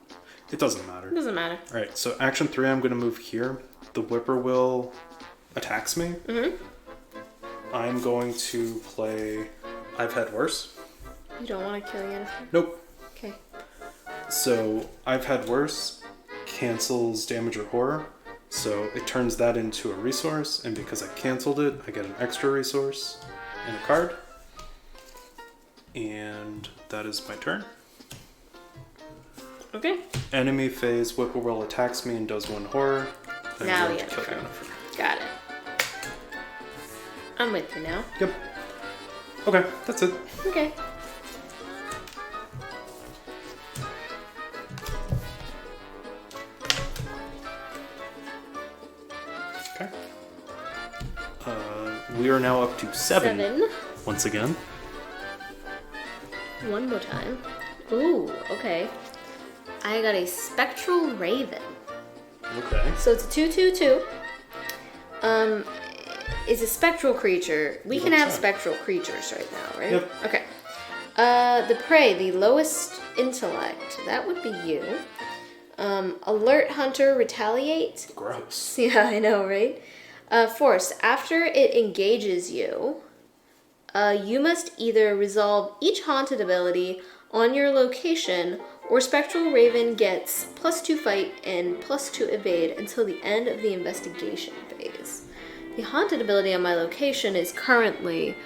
It doesn't matter. It doesn't matter. Alright, so action 3, I'm going to move here. The whippoorwill attacks me. I'm going to play I've Had Worse. You don't want to kill Yennefer? Nope. Okay. So I've Had Worse cancels damage or horror. So it turns that into a resource, and because I canceled it, I get an extra resource and a card. And that is my turn. Okay. Enemy phase, whippoorwill attacks me and does 1 horror. I'm Now going to kill Yennefer. Got it. I'm with you now. Yep. Okay, that's it. Okay. Okay. We are now up to 7. Once again. One more time. Ooh, okay. I got a Spectral Raven. Okay. So it's a 2/2/2. It's a spectral creature. We can have spectral creatures right now, right? Yep. Okay. The prey, the lowest intellect. That would be you. Alert hunter, retaliate. Gross. Yeah, I know, right? Force. After it engages you, you must either resolve each haunted ability on your location, or Spectral Raven gets +2 fight and +2 evade until the end of the investigation phase. The haunted ability on my location is currently,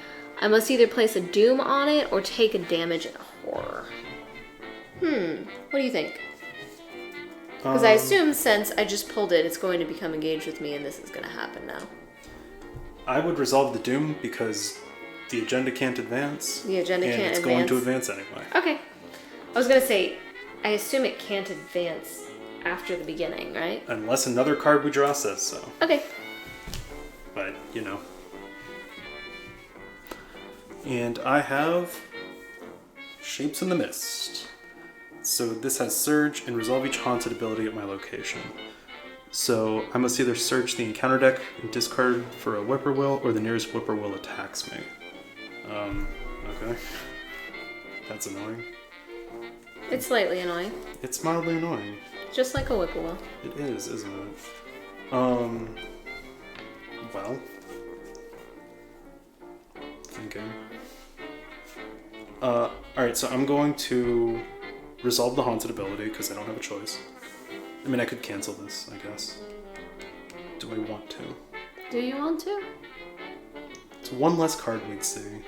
I must either place a doom on it or take a damage and a horror. What do you think? Because I assume since I just pulled it, it's going to become engaged with me and this is going to happen now. I would resolve the doom because the agenda can't advance. The agenda can't advance. And it's going to advance anyway. Okay. I was going to say, I assume it can't advance after the beginning, right? Unless another card we draw says so. Okay. But you know. And I have Shapes in the Mist. So this has Surge and resolve each haunted ability at my location. So I must either search the encounter deck and discard for a Whippoorwill, or the nearest Whippoorwill attacks me. Okay. That's annoying. It's slightly annoying. It's mildly annoying. Just like a whippoorwill. It is, isn't it? Well. Thinking. Alright, so I'm going to resolve the haunted ability because I don't have a choice. I mean, I could cancel this, I guess. Do I want to? Do you want to? It's one less card we'd see.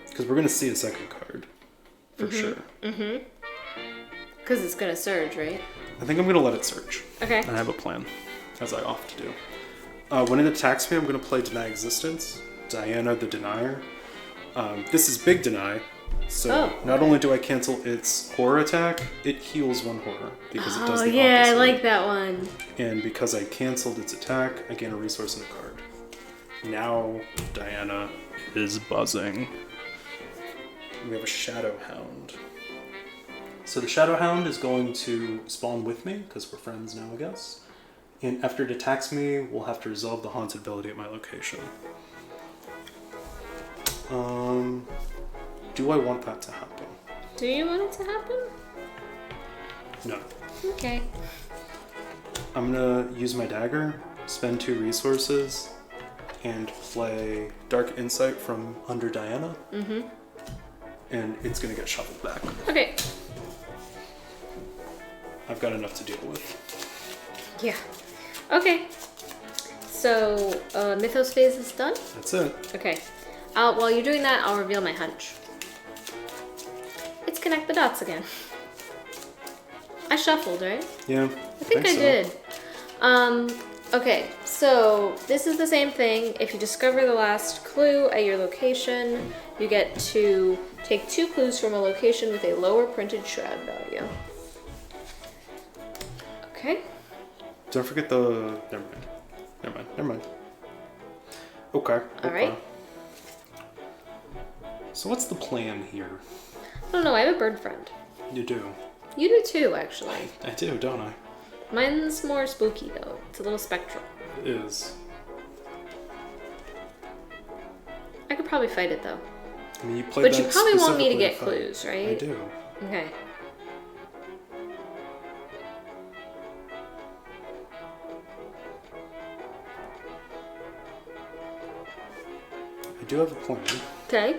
Because we're going to see a second card. For sure. Mm-hmm. Because it's going to surge, right? I think I'm going to let it surge. Okay. And I have a plan, as I often do. When it attacks me, I'm going to play Deny Existence. Diana the Denier. This is Big Deny. So not only do I cancel its horror attack, it heals one horror because it does the opposite. I like that one. And because I canceled its attack, I gain a resource and a card. Now Diana is buzzing. We have a Shadow Hound. So the Shadow Hound is going to spawn with me because we're friends now, I guess. And after it attacks me, we'll have to resolve the haunted ability at my location. Do I want that to happen? Do you want it to happen? No. Okay. I'm gonna use my dagger, spend 2 resources, and play Dark Insight from Under Diana. Mm-hmm. And it's gonna get shuffled back. Okay. I've got enough to deal with. Yeah. Okay. So, Mythos phase is done? That's it. Okay. While you're doing that, I'll reveal my hunch. It's connect the dots again. I shuffled, right? Yeah. I think I did. Okay, so this is the same thing. If you discover the last clue at your location, you get to take 2 clues from a location with a lower printed shroud value. Okay. Don't forget the... Never mind. Okay. Alright. So what's the plan here? I don't know, I have a bird friend. You do. You do too, actually. I do, don't I? Mine's more spooky, though. It's a little spectral. It is. I could probably fight it, though. I mean, you played But that you probably want me to specifically get fight. clues, right? I do. Okay. I do have a plan. Okay.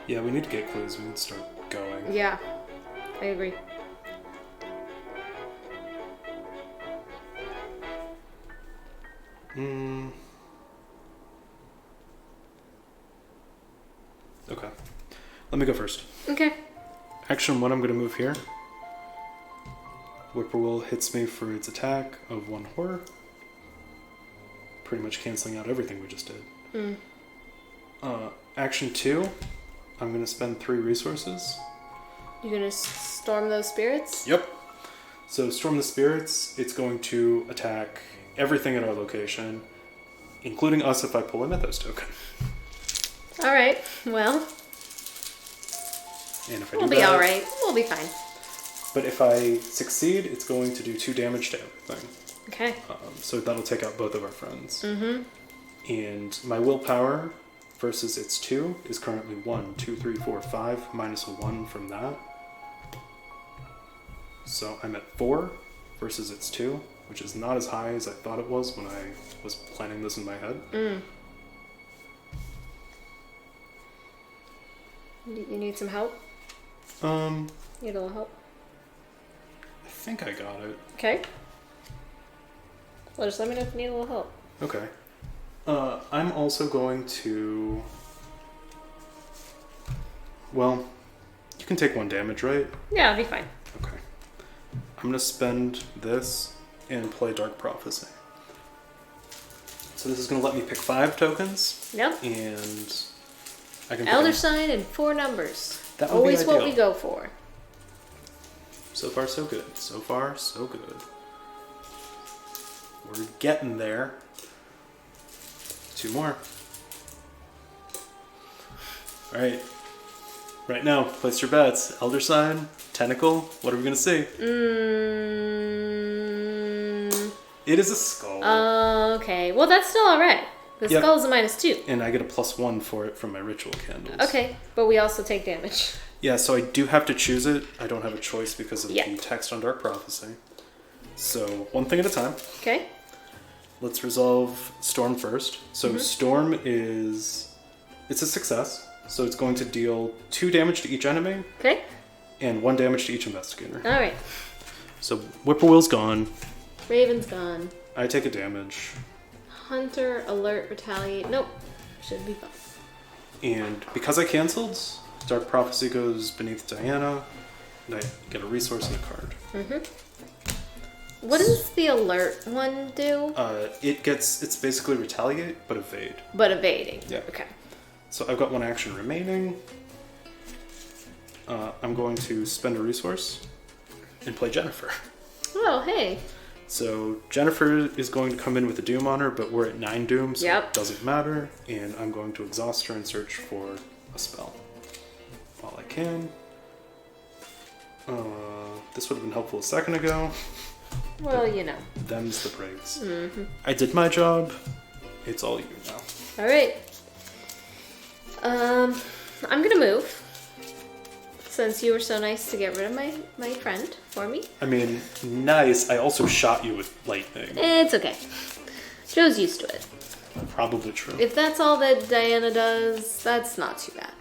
Yeah, we need to get clues. We need to start going. Yeah, I agree. Okay. Let me go first. Okay. Action 1, I'm going to move here. Whippoorwill hits me for its attack of 1 horror. Pretty much canceling out everything we just did. Action 2, I'm going to spend 3 resources. You gonna storm those spirits? Yep. So Storm the Spirits, it's going to attack everything at our location, including us if I pull a Mythos token. Alright, well. And if I We'll do be that, alright. We'll be fine. But if I succeed, it's going to do 2 damage to everything. Okay. So that'll take out both of our friends. Mm-hmm. And my willpower versus its 2 is currently 1, 2, 3, 4, 5, minus 1 from that. So I'm at 4 versus its 2, which is not as high as I thought it was when I was planning this in my head. You need some help? Um, Need a little help? I think I got it. Okay. Well, just let me know if you need a little help. Okay. I'm also going to... Well, you can take 1 damage, right? Yeah, I'll be fine. Okay. I'm going to spend this and play Dark Prophecy. So this is going to let me pick 5 tokens. Yep. And I can pick Elder them. sign and 4 numbers. That would Always be ideal. what we go for. So far, so good. So far, so good. We're getting there. 2 more. Alright. Right now, place your bets. Elder Sign, Tentacle, what are we going to see? It is a skull. Okay. Well, that's still alright. The skull's a -2. And I get a +1 for it from my ritual candles. Okay, but we also take damage. Yeah, so I do have to choose it. I don't have a choice because of the Yeah. text on Dark Prophecy. So, one thing at a time. Okay. Let's resolve Storm first. So Storm is... It's a success. So it's going to deal 2 damage to each enemy Okay. and 1 damage to each investigator. Alright. So Whippoorwill's gone. Raven's gone. I take a damage. Hunter, alert, retaliate. Nope. Should be fine. And because I canceled, Dark Prophecy goes beneath Diana. And I get a resource and a card. What does the alert one do? It's basically retaliate, but evade. But evading. Yeah. Okay. So I've got 1 action remaining. I'm going to spend a resource and play Jennifer. Oh, hey. So Jennifer is going to come in with a doom on her, but we're at 9 doom, so Yep. it doesn't matter. And I'm going to exhaust her and search for a spell while I can. This would have been helpful a second ago. Well, you know. Them's the breaks. I did my job. It's all you now. Alright. I'm gonna move. Since you were so nice to get rid of my friend for me. I mean, nice. I also shot you with lightning. It's okay. Joe's used to it. Probably true. If that's all that Diana does, that's not too bad.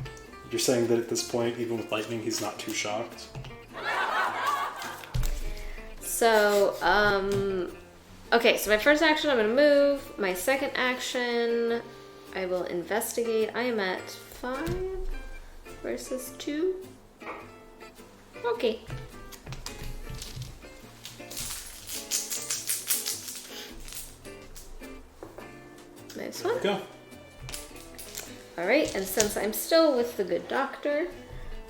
You're saying that at this point, even with lightning, he's not too shocked? So, okay, so my first action, I'm gonna move. My second action, I will investigate. I am at 5 versus 2. Okay. Nice one. Go. Alright, and since I'm still with the good doctor,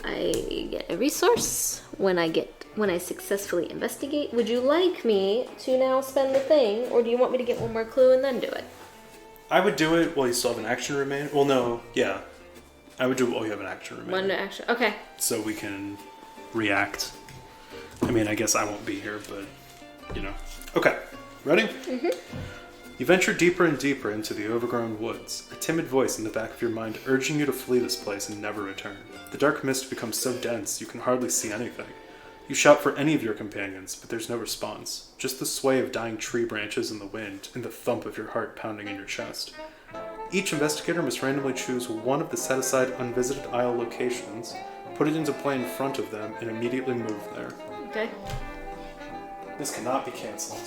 I get a resource when I successfully investigate. Would you like me to now spend the thing, or do you want me to get one more clue and then do it? I would do it while you still have an action remaining. Well, no, yeah. I would do it while you have an action remaining. One action. Okay. So we can react. I mean, I guess I won't be here, but, you know. Okay, ready? Mm-hmm. You venture deeper and deeper into the overgrown woods, a timid voice in the back of your mind urging you to flee this place and never return. The dark mist becomes so dense you can hardly see anything. You shout for any of your companions, but there's no response. Just the sway of dying tree branches in the wind and the thump of your heart pounding in your chest. Each investigator must randomly choose one of the set-aside Unvisited Isle locations, put it into play in front of them, and immediately move there. Okay. This cannot be cancelled.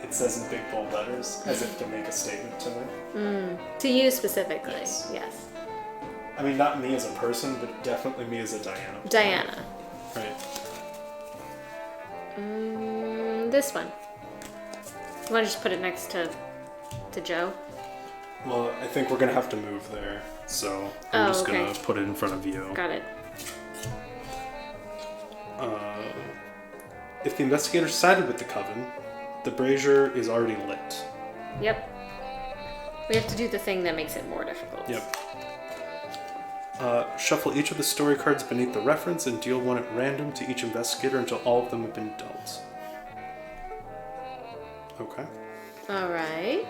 It says in big bold letters, as if to make a statement to me. To you specifically. Yes. I mean, not me as a person, but definitely me as a Diana. Diana. Right. This one. You want to just put it next to Joe? Well, I think we're going to have to move there, so I'm just going to put it in front of you. Got it. If the investigator sided with the coven, the brazier is already lit. Yep. We have to do the thing that makes it more difficult. Yep. Shuffle each of the story cards beneath the reference and deal 1 at random to each investigator until all of them have been dealt. Okay. Alright.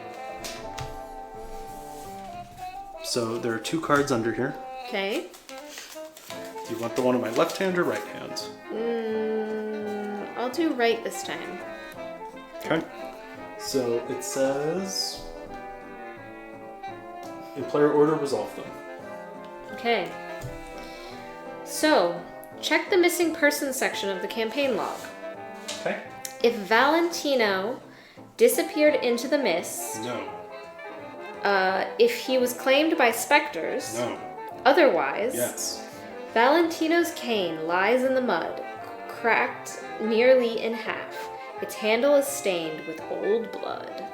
So there are 2 cards under here. Okay. Do you want the one on my left hand or right hand? I'll do right this time. Okay. So it says, in player order, resolve them. Okay. So, check the missing persons section of the campaign log. Okay. If Valentino disappeared into the mist, No. If he was claimed by specters, No. otherwise, Yes. Valentino's cane lies in the mud, cracked nearly in half. Its handle is stained with old blood.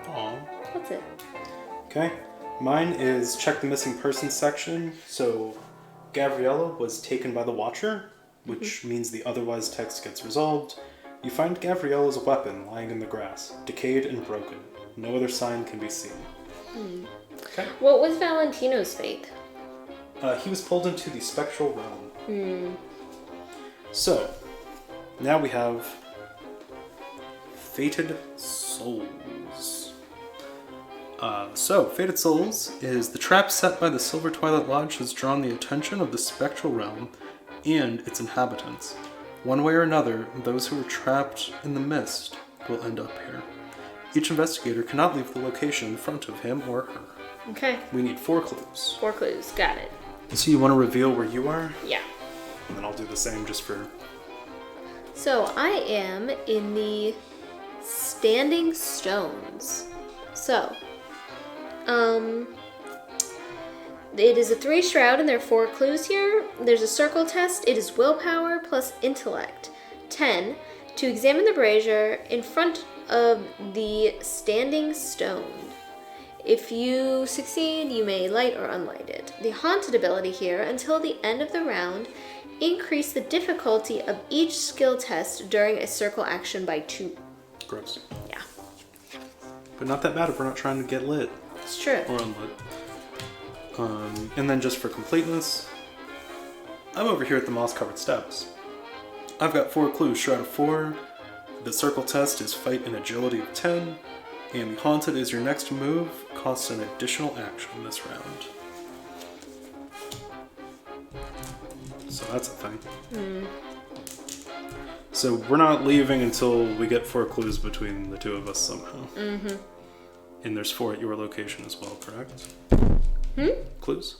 Aw. That's it. Okay. Mine is check the missing persons section. So Gabriella was taken by the Watcher, which means the otherwise text gets resolved. You find Gabriella's weapon lying in the grass, decayed and broken. No other sign can be seen. Okay. What was Valentino's fate? He was pulled into the spectral realm. So, now we have Fated Souls. Fated Souls is the trap set by the Silver Twilight Lodge has drawn the attention of the spectral realm and its inhabitants. One way or another, those who are trapped in the mist will end up here. Each investigator cannot leave the location in front of him or her. Okay. We need 4 clues. 4 clues. Got it. So you want to reveal where you are? Yeah. And then I'll do the same just for... So I am in the Standing Stones. So, it is a 3 shroud and there are 4 clues here. There's a circle test. It is willpower plus intellect. 10. To examine the brazier in front of the standing stone. If you succeed, you may light or unlight it. The haunted ability here, until the end of the round, increase the difficulty of each skill test during a circle action by 2. Gross. Yeah. But not that bad if we're not trying to get lit. It's true. Or unlit. And then just for completeness, I'm over here at the moss-covered steps. I've got 4 clues, shroud of 4. The circle test is fight and agility of 10. And the haunted is your next move, costs an additional action this round. So that's a thing. So we're not leaving until we get 4 clues between the 2 of us somehow. And there's 4 at your location as well, correct? Clues?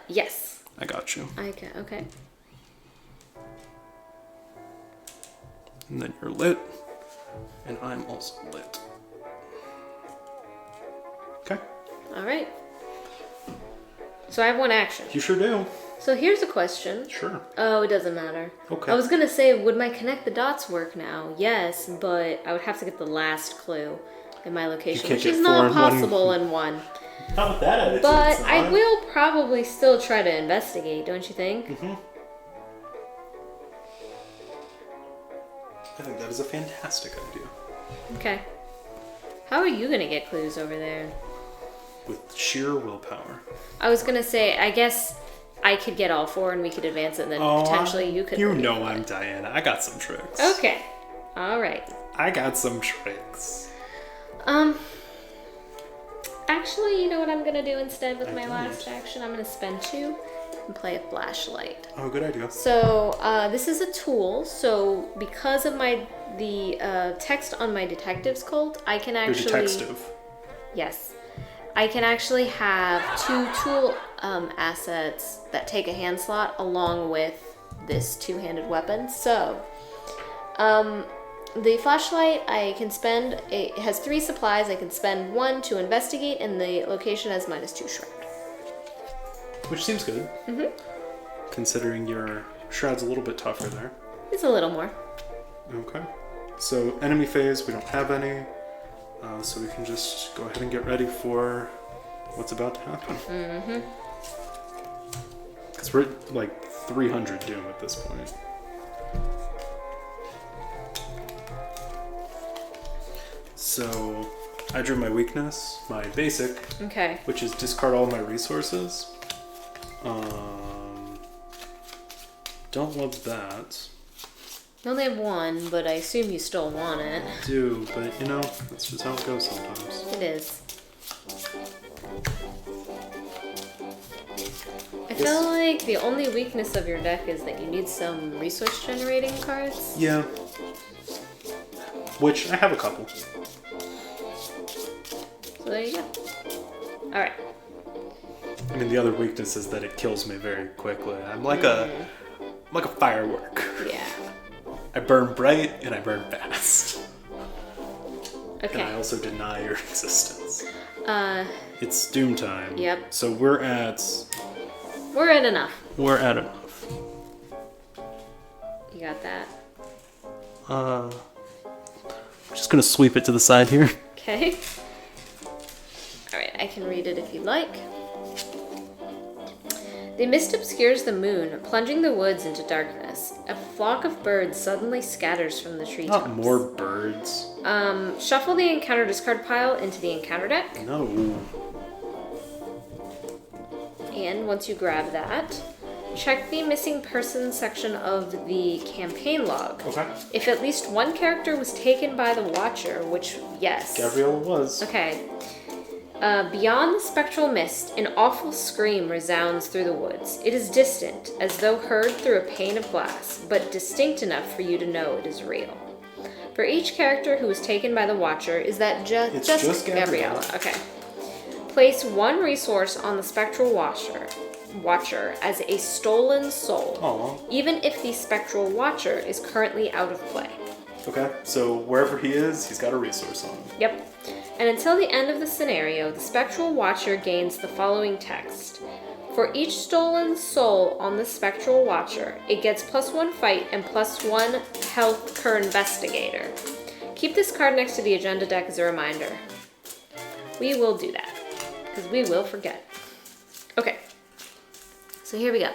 Yes. I got you. Okay. And then you're lit. And I'm also lit. Okay. All right. So I have 1 action. You sure do. So here's a question. Sure. Oh, it doesn't matter. Okay. I was gonna say, would my connect the dots work now? Yes, but I would have to get the last clue in my location, can't which get is 4 not in possible in 1. Not with that attitude. But I will probably still try to investigate, don't you think? I think that is a fantastic idea. Okay. How are you gonna get clues over there? With sheer willpower. I was gonna say, I guess I could get all 4 and we could advance it, and then potentially you could. You know I'm Diana. I got some tricks. Okay. All right. I got some tricks. Actually, you know what I'm gonna do instead with my last action? I'm gonna spend 2 and play a flashlight. Oh, good idea. So this is a tool. So because of the text on my detective's cult, I can actually. Your detective. Yes, I can actually have 2 tool assets that take a hand slot along with this 2-handed weapon. So the flashlight I can spend. It has 3 supplies. I can spend 1 to investigate, and the location has -2 shroud. Which seems good. Considering your shroud's a little bit tougher there. It's a little more. Okay. So enemy phase, we don't have any. So we can just go ahead and get ready for what's about to happen. Because we're at like 300 doom at this point. So I drew my weakness, my basic, Okay. which is discard all my resources. Don't love that. I only have 1, but I assume you still want it. I do, but you know, that's just how it goes sometimes. It is. I feel like the only weakness of your deck is that you need some resource generating cards. Yeah. Which I have a couple. So there you go. Alright. I mean, the other weakness is that it kills me very quickly. I'm like a firework. Yeah. I burn bright and I burn fast. Okay. And I also deny your existence. Uh, It's doom time. Yep. So we're at enough. enough. You got that. I'm just gonna sweep it to the side here. Okay. Alright, I can read it if you like. The mist obscures the moon, plunging the woods into darkness. A flock of birds suddenly scatters from the treetops. Not more birds. Shuffle the encounter discard pile into the encounter deck. No. And once you grab that, check the missing persons section of the campaign log. Okay. If at least one character was taken by the Watcher, which, yes. Gabriella was. Okay. Beyond the spectral mist, an awful scream resounds through the woods. It is distant, as though heard through a pane of glass, but distinct enough for you to know it is real. For each character who was taken by the Watcher, is that just Gabriella? Okay. Place one resource on the spectral Watcher as a stolen soul, Aww. even if the spectral Watcher is currently out of play. Okay, so wherever he is, he's got a resource on him. Yep. And until the end of the scenario, the spectral Watcher gains the following text. For each stolen soul on the spectral Watcher, it gets +1 fight and +1 health per investigator. Keep this card next to the agenda deck as a reminder. We will do that, because we will forget. Okay. So here we go.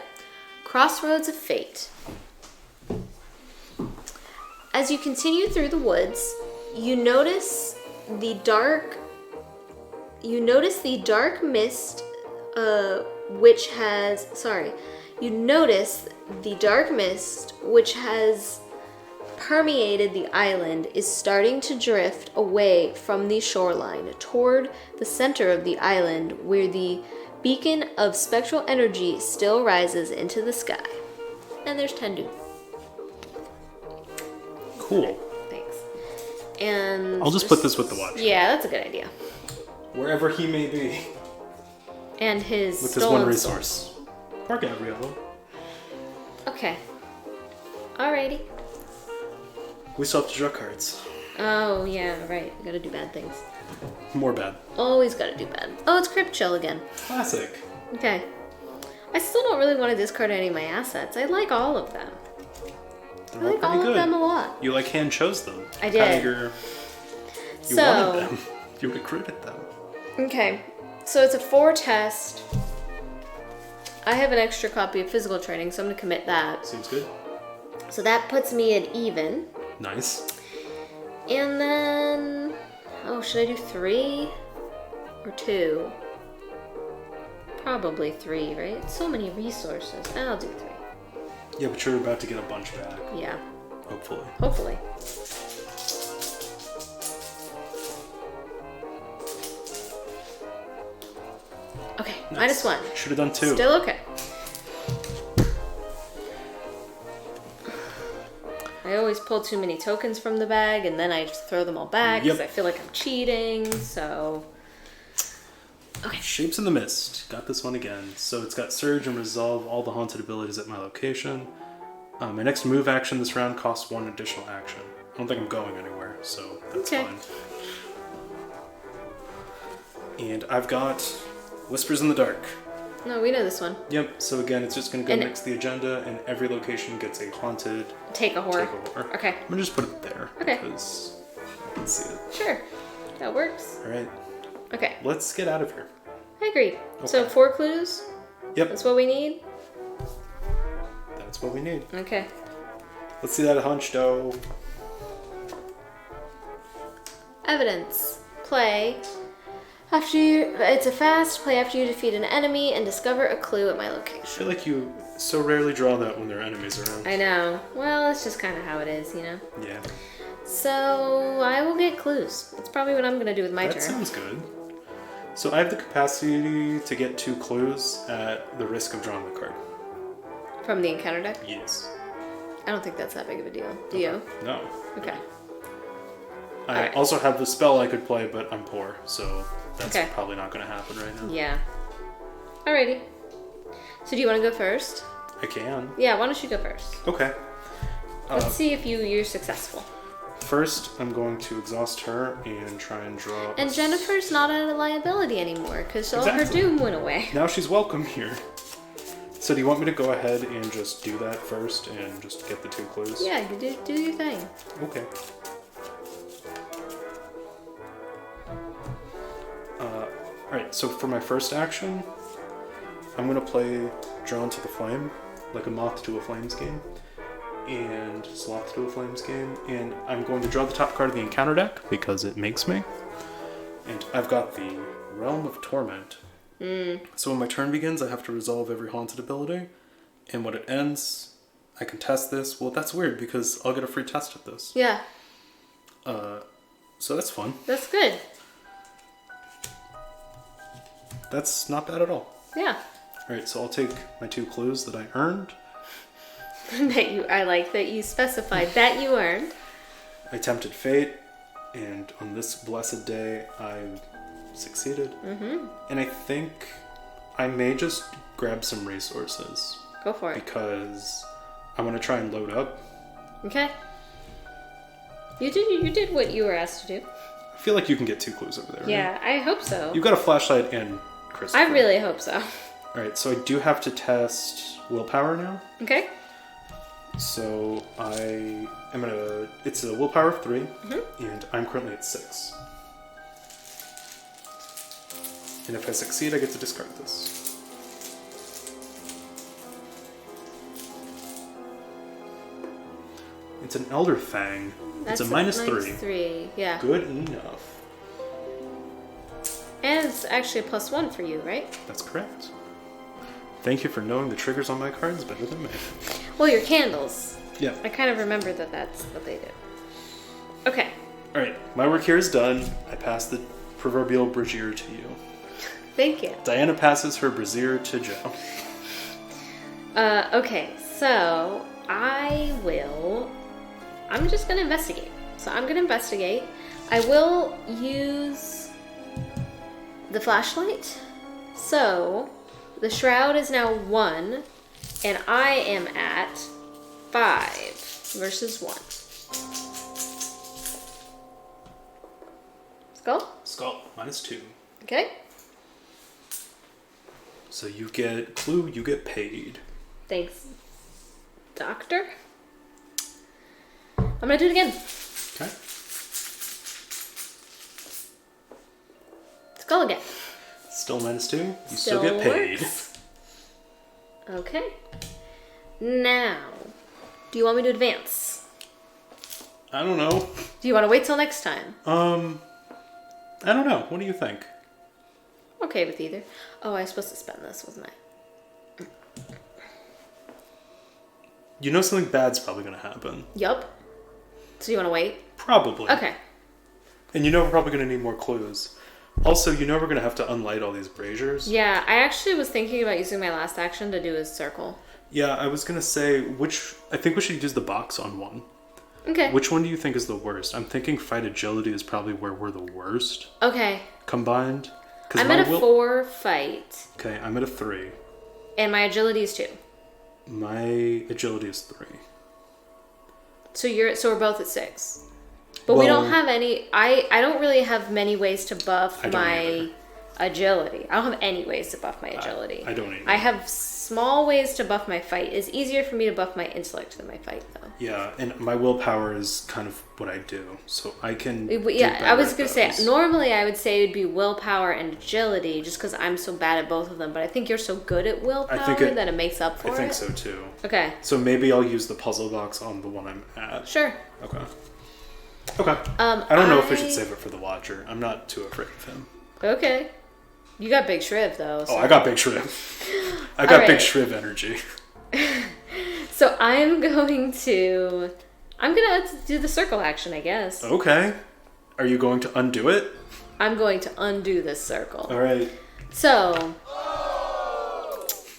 Crossroads of Fate. As you continue through the woods, you notice the dark mist which has permeated the island is starting to drift away from the shoreline toward the center of the island, where the beacon of spectral energy still rises into the sky. And there's Tendu. Cool. Thanks. And I'll just put this with the Watcher. yeah, that's a good idea. Wherever he may be. And his With his stolen one resource. Poor Gabriella. Okay. Alrighty. We still have to draw cards. Oh, yeah, right. Gotta do bad things. More bad. Always gotta do bad. Oh, it's Crypt Chill again. Classic. Okay. I still don't really want to discard any of my assets. I like all of them. They're I like all pretty of them a lot. You like hand chose them. I did. You wanted them. You recruited them. Okay. So it's a 4 test. I have an extra copy of physical training, so I'm gonna commit that. Seems good. So that puts me at even. Nice. And then, oh, should I do 3 or 2? Probably 3, right? So many resources. I'll do 3. Yeah, but you're about to get a bunch back. Yeah, Hopefully. hopefully. Okay, Nice. -1. Should have done 2. Still okay. I always pull too many tokens from the bag, and then I just throw them all back because Yep. I feel like I'm cheating, so... Okay. Shapes in the Mist. Got this one again. So it's got Surge and Resolve all the haunted abilities at my location. My next move action this round costs 1 additional action. I don't think I'm going anywhere, so that's Okay. fine. And I've got Whispers in the Dark. No, we know this one. Yep, so again, it's just going to go And- next to the agenda, and every location gets a haunted Take a horror. take a horror. Okay. I'm going to just put it there. Okay. Because I can see it. Sure. That works. Alright, Okay. let's get out of here. I agree. So Okay. 4 clues? Yep, That's what we need? that's what we need. Okay. Let's see that hunch, though. Evidence. Play. It's a fast play after you defeat an enemy and discover a clue at my I location. feel like you so rarely draw that when there are enemies around. I know. Well, it's just kind of how it is, you know? Yeah. So, I will get clues. That's probably what I'm going to do with my That turn. sounds good. So I have the capacity to get 2 clues at the risk of drawing the card. From the encounter deck? Yes. I don't think that's that big of a deal. Do you? No. Okay. I Alright. also have the spell I could play, but I'm poor, so that's Okay. probably not going to happen right now. Yeah. Alrighty. So do you want to go first? I can. Yeah, why don't you go first? Okay. Let's see if you're successful. First, I'm going to exhaust her and try and draw. And Jennifer's not a liability anymore because all her Exactly. doom went away. Now she's welcome here. So do you want me to go ahead and just do that first and just get the 2 clues? Yeah, you do your thing. Okay. Alright, so for my first action, I'm gonna play Drawn to the Flame, like a Moth to a Flames game, and Sloth to a Flames game, and I'm going to draw the top card of the encounter deck because it makes me. And I've got the Realm of Torment. So when my turn begins, I have to resolve every haunted ability, and when it ends, I can test this. Well, that's weird because I'll get a free test of this. Yeah. So that's fun. That's good. That's not bad at all. Yeah. Alright, so I'll take my 2 clues that I earned. I like that you specified that you earned. I tempted fate, and on this blessed day, I succeeded. And I think I may just grab some resources. Go for it. Because I want to try and load up. Okay. You did what you were asked to do. I feel like you can get 2 clues over there, right? Yeah, I hope so. You've got a flashlight and Christopher. I really hope so. Alright, so I do have to test willpower now. Okay. So I am gonna... It's a willpower of 3, and I'm currently at 6. And if I succeed, I get to discard this. It's an Elder Fang. That's it's a -3. -3, yeah. Good enough. And it's actually a +1 for you, right? That's correct. Thank you for knowing the triggers on my cards better than me. Well, your candles. Yeah. I kind of remember that that's what they do. Okay. Alright, my work here is done. I pass the proverbial brazier to you. Thank you. Diana passes her brazier to Joe. Okay, so I'm just gonna investigate. So I'm gonna investigate. I will use the flashlight. So the shroud is now 1, and I am at 5 versus 1. Skull? Skull, -2. Okay. So you get clue, you get paid. Thanks, Doctor. I'm gonna do it again. Okay. Skull again. Still -2. You still get paid. Works. Okay. Now, do you want me to advance? I don't know. Do you want to wait till next time? I don't know. What do you think? Okay with either. Oh, I was supposed to spend this, wasn't I? You know something bad's probably going to happen. Yup. So you want to wait? Probably. Okay. And you know we're probably going to need more clues. Also, you know we're going to have to unlight all these braziers. Yeah, I actually was thinking about using my last action to do a circle. Yeah, I was going to say, I think we should use the box on one. Okay. Which one do you think is the worst? I'm thinking fight agility is probably where we're the worst. Okay. Combined. I'm at a 4 fight. Okay, I'm at a 3. And my agility is 2. My agility is 3. So we're both at 6. But we don't have any. I don't really have many ways to buff my agility. I don't have any ways to buff my agility. I don't either. I have small ways to buff my fight. It's easier for me to buff my intellect than my fight, though. Yeah, and my willpower is kind of what I do, so I can. Yeah, I was gonna say normally I would say it would be willpower and agility, just because I'm so bad at both of them. But I think you're so good at willpower that it makes up for it. I think so too. Okay. So maybe I'll use the puzzle box on the one I'm at. Sure. Okay. I don't know if I should save it for the Watcher. I'm not too afraid of him. Okay. You got Big Shriv though. So. Oh, I got Big Shriv. I got Big Shriv energy. So I'm gonna do the circle action, I guess. Okay. Are you going to undo it? I'm going to undo this circle. All right. So,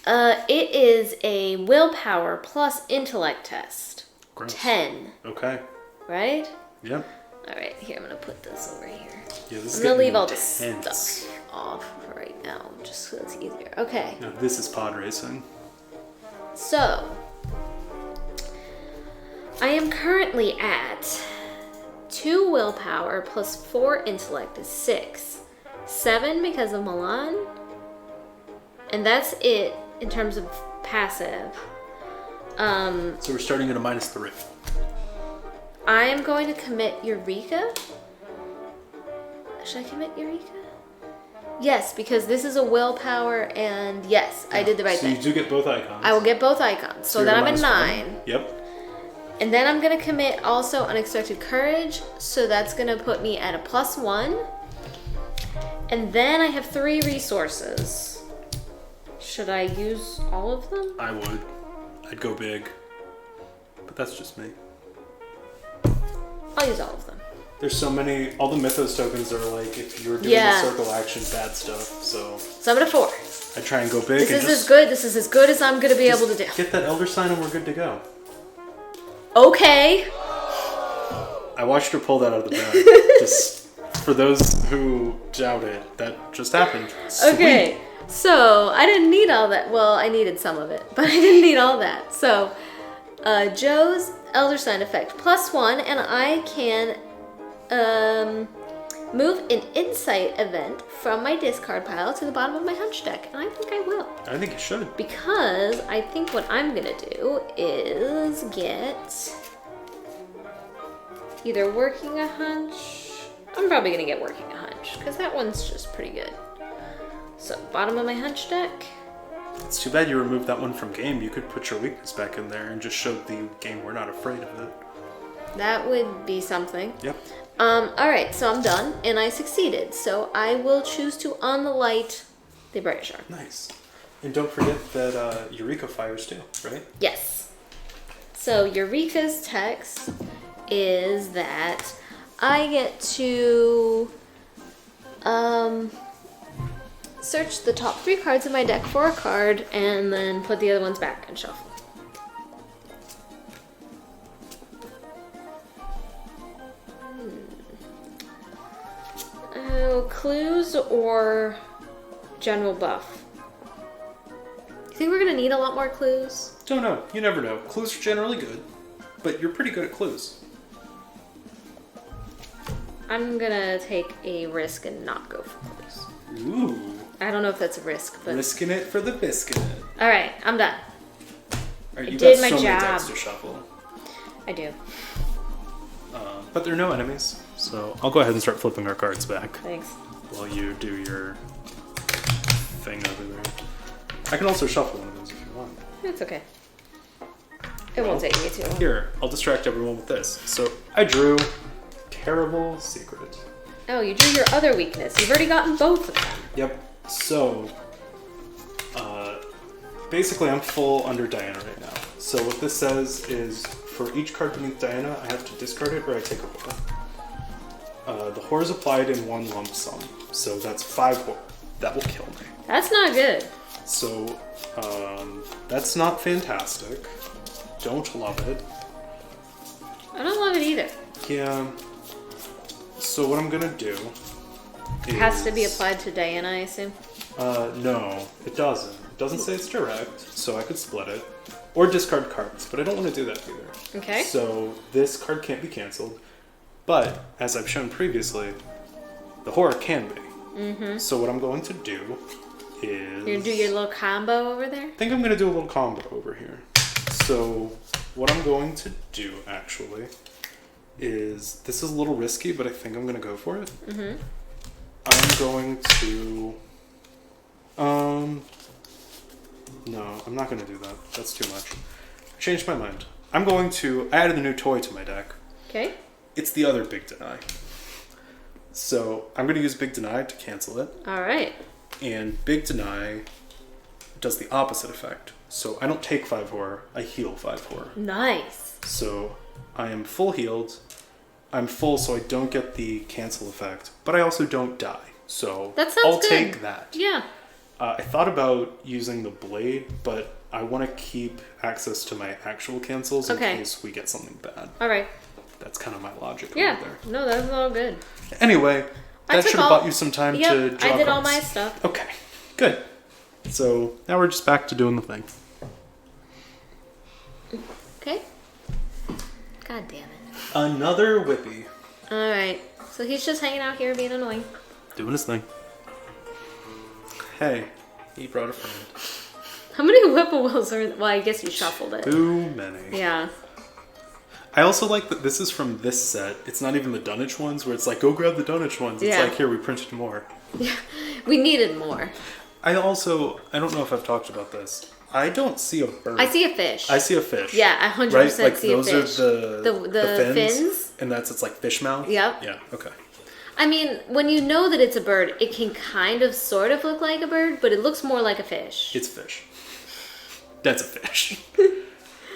it is a willpower plus intellect test. Gross. 10. Okay. Right? Yep. All right, here, I'm going to put this over here. Yeah, this I'm going to leave all this stuff off for right now, just so it's easier. Okay. Now, this is pod racing. So, I am currently at 2 willpower plus 4 intellect is 6. 7 because of Milan. And that's it in terms of passive. So we're starting at a -3. I am going to commit Eureka. Should I commit Eureka? Yes, because this is a willpower, and yes, I did the right thing. So you do get both icons. I will get both icons, so then I'm at 9. Yep. And then I'm going to commit also unexpected courage, so that's going to put me at a +1. And then I have 3 resources. Should I use all of them? I would. I'd go big. But that's just me. I'll use all of them. There's so many, all the Mythos tokens are like, if you're doing a circle action, bad stuff, so I'm at a 4. I try and go big. This is as good as I'm going to be able to do. Get that Elder Sign and we're good to go. Okay. I watched her pull that out of the bag. Just for those who doubted, that just happened. Sweet. Okay, so I didn't need all that. Well, I needed some of it, but I didn't need all that. So, Joe's Elder Sign effect +1, and I can move an insight event from my discard pile to the bottom of my hunch deck, and I think I will. I think you should. Because I think what I'm gonna do is get either working a hunch. I'm probably gonna get working a hunch, because that one's just pretty good. So, bottom of my hunch deck. It's too bad you removed that one from game. You could put your weakness back in there and just show the game we're not afraid of it. That would be something. Yep. Alright, so I'm done, and I succeeded. So I will choose to unlight the British Ark. Nice. And don't forget that Eureka fires too, right? Yes. So Eureka's text is that I get to search the top 3 cards of my deck for a card, and then put the other ones back and shuffle. Clues or general buff? You think we're gonna need a lot more clues? Don't know. You never know. Clues are generally good, but you're pretty good at clues. I'm gonna take a risk and not go for clues. Ooh. I don't know if that's a risk, but... Risking it for the biscuit. Alright, I'm done. Right, you did got my so many job. decks to shuffle. I do. But there are no enemies, so I'll go ahead and start flipping our cards back. Thanks. While you do your thing over there. I can also shuffle one of those if you want. It's okay. It won't take me too long. Here, I'll distract everyone with this. So I drew Terrible Secret. Oh, you drew your other weakness. You've already gotten both of them. Yep. So, basically I'm full under Diana right now. So what this says is, for each card beneath Diana, I have to discard it or I take a horror. The horror is applied in 1 lump sum. So that's 5 horror. That will kill me. That's not good. So, that's not fantastic. Don't love it. I don't love it either. Yeah. So what I'm gonna do It has to be applied to Diana, I assume? No, it doesn't. It doesn't say it's direct, so I could split it. Or discard cards, but I don't want to do that either. Okay. So this card can't be canceled, but as I've shown previously, the horror can be. Mm-hmm. So what I'm going to do is... You're gonna do your little combo over there? I think I'm gonna do a little combo over here. So what I'm going to do, actually, is... This is a little risky, but I think I'm gonna go for it. Mm-hmm. I'm going to... No, I'm not going to do that. That's too much. I changed my mind. I'm going to... I added a new toy to my deck. Okay. It's the other Big Deny. So I'm going to use Big Deny to cancel it. Alright. And Big Deny does the opposite effect. So I don't take 5 horror, I heal 5 horror. Nice. So I am full healed. I'm full, so I don't get the cancel effect. But I also don't die. So that sounds I'll good. take that. Yeah. I thought about using the blade, but I want to keep access to my actual cancels in case we get something bad. Alright. That's kind of my logic yeah. over there. No, that's all good. Anyway, that should have bought you some time to draw I did cards. all my stuff. Okay, good. So now we're just back to doing the thing. Okay. God damn it. Another Whippy. Alright. So he's just hanging out here being annoying. Doing his thing. Hey, he brought a friend. How many Whippoorwills are... Well, I guess you shuffled it. Too many. Yeah. I also like that this is from this set. It's not even the Dunwich ones where it's like, go grab the Dunwich ones. It's like, here, we printed more. Yeah. We needed more. I don't know if I've talked about this. I don't see a bird. I see a fish. I see a fish. Yeah, I 100% right? Like see a fish. Those are the fins. And it's like fish mouth? Yep. Yeah, okay. I mean, when you know that it's a bird, it can kind of sort of look like a bird, but it looks more like a fish. It's a fish. That's a fish.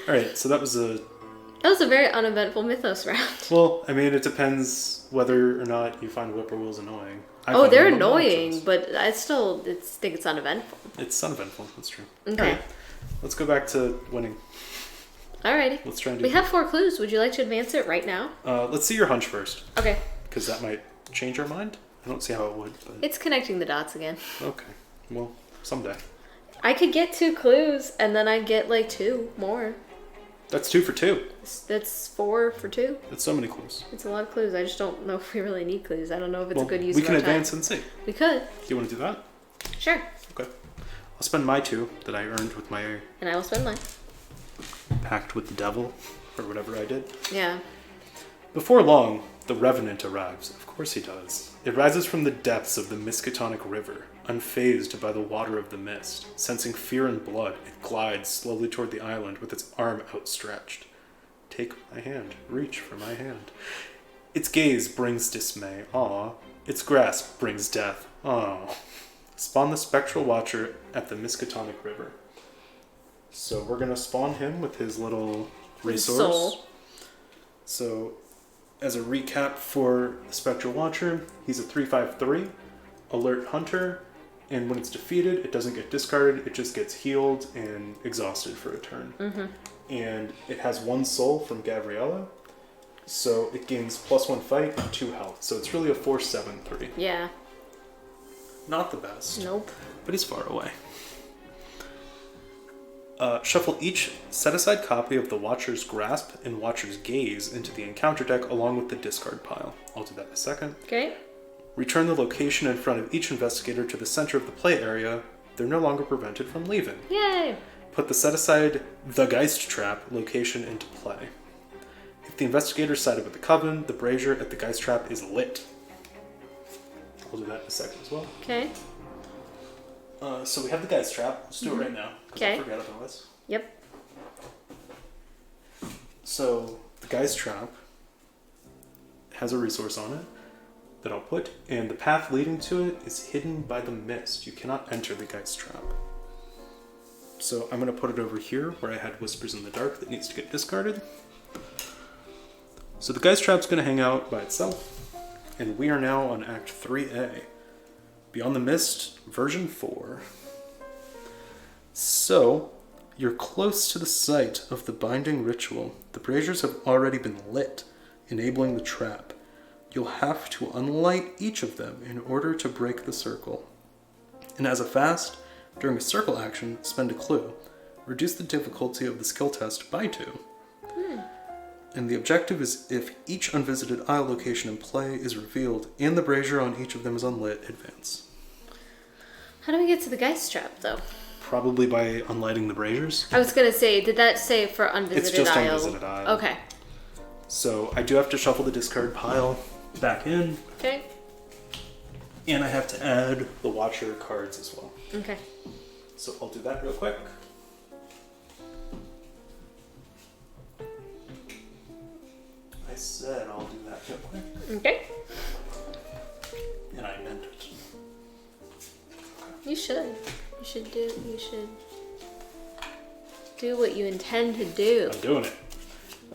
Alright, so that was a very uneventful Mythos round. Well, I mean, it depends whether or not you find whippoorwills annoying. They're annoying, but I still think it's uneventful. It's uneventful, that's true. Okay. All right, let's go back to winning. Alrighty. Let's try and do We have 4 clues. Would you like to advance it right now? Let's see your hunch first. Okay. Because that might change our mind. I don't see how it would, but... It's connecting the dots again. Okay. Well, someday. I could get 2 clues, and then I'd get like 2 more. That's 2 for 2. That's 4 for 2. That's so many clues. It's a lot of clues. I just don't know if we really need clues. I don't know if it's a good use we of can our advance time. and see. We could. Do you want to do that? Sure. Okay. I'll spend my 2 that I earned with my And I will spend mine. pact with the devil, or whatever I did. Yeah. Before long, the Revenant arrives. Of course he does. It rises from the depths of the Miskatonic River, unfazed by the water of the mist. Sensing fear and blood, it glides slowly toward the island with its arm outstretched. Take my hand. Reach for my hand. Its gaze brings dismay. Aw. Its grasp brings death. Aw. Spawn the Spectral Watcher at the Miskatonic River. So we're going to spawn him with his little resource. Soul. So, as a recap for the Spectral Watcher, he's a 3/5/3, alert hunter, and when it's defeated, it doesn't get discarded, it just gets healed and exhausted for a turn. Mm-hmm. And it has 1 soul from Gabriella, so it gains +1 fight and 2 health. So it's really a 4/7/3. Yeah. Not the best. Nope. But he's far away. Shuffle each set-aside copy of the Watcher's Grasp and Watcher's Gaze into the encounter deck along with the discard pile. I'll do that in a second. Okay. Return the location in front of each investigator to the center of the play area. They're no longer prevented from leaving. Yay! Put the set-aside The Geist Trap location into play. If the investigator sided with the Coven, the brazier at the Geist Trap is lit. I'll do that in a second as well. Okay. So we have the Geist Trap. Let's do it right now, because I Okay. forgot about this. Yep. So the Geist Trap has a resource on it that I'll put, and the path leading to it is hidden by the mist. You cannot enter the Geist Trap. So I'm going to put it over here where I had Whispers in the Dark that needs to get discarded. So the Geist Trap's going to hang out by itself, and we are now on Act 3A. Beyond the Mist, version 4. So, you're close to the site of the binding ritual. The braziers have already been lit, enabling the trap. You'll have to unlight each of them in order to break the circle. And as a fast, during a circle action, spend a clue. Reduce the difficulty of the skill test by 2. And the objective is if each unvisited isle location in play is revealed and the brazier on each of them is unlit, advance. How do we get to the Geist Trap, though? Probably by unlighting the braziers. I was going to say, did that say for unvisited It's just isle? unvisited isle. Okay. So I do have to shuffle the discard pile back in, Okay. and I have to add the Watcher cards as well. Okay. So I'll do that real quick. I said I'll do that real quick, Okay. and I meant it. You should. You should do what you intend to do. I'm doing it.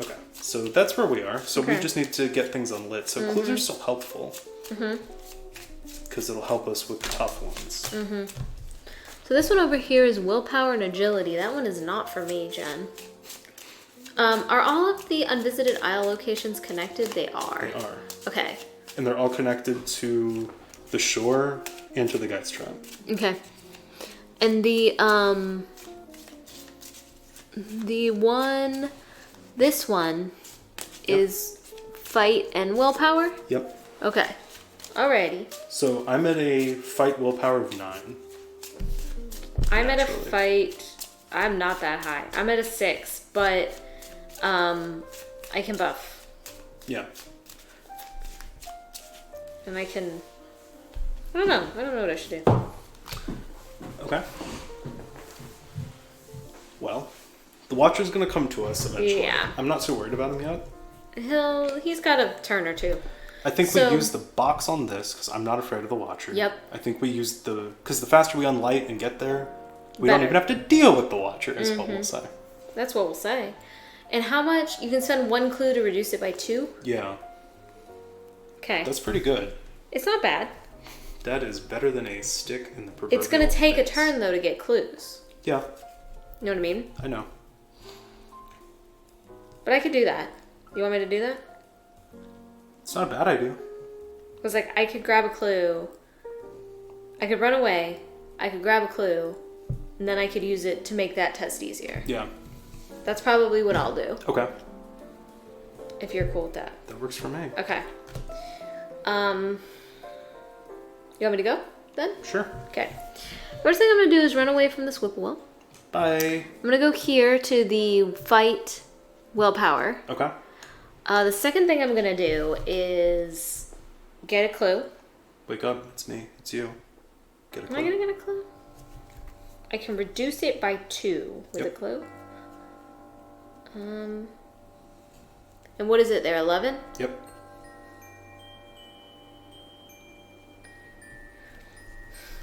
Okay, so that's where we are. So we Okay. just need to get things unlit. So clues are so helpful. Because it'll help us with the tough ones. So this one over here is willpower and agility. That one is not for me, Jen. Are all of the unvisited isle locations connected? They are. They are. Okay. And they're all connected to the shore and to the Geist Trap. Okay. And this one is fight and willpower? Yep. Okay. Alrighty. So I'm at a fight willpower of 9. I'm at a Naturally. fight. I'm not that high. I'm at a 6, but I can buff. Yeah. And I can I don't know. I don't know what I should do. Okay. Well, the Watcher's gonna come to us eventually. Yeah. I'm not so worried about him yet. He's got a turn or two. I think we use the box on this because I'm not afraid of the Watcher. Yep. I think we use because the faster we unlight and get there, we don't even have to deal with the Watcher, is what we'll say. That's what we'll say. And how much? You can spend 1 clue to reduce it by 2? Yeah. Okay. That's pretty good. It's not bad. That is better than a stick in the proverbial It's going to take face. a turn, though, to get clues. Yeah. You know what I mean? I know. But I could do that. You want me to do that? It's not a bad idea. Because, like, I could grab a clue. I could run away. I could grab a clue. And then I could use it to make that test easier. Yeah. That's probably what I'll do. Okay. If you're cool with that. That works for me. Okay. You want me to go then? Sure. Okay. First thing I'm going to do is run away from this whippoorwill. Bye. I'm going to go here to the fight willpower. Okay. The second thing I'm going to do is get a clue. Wake up. It's me. It's you. Get a clue. Am I going to get a clue? I can reduce it by 2 with a clue. And what is it there, 11? Yep.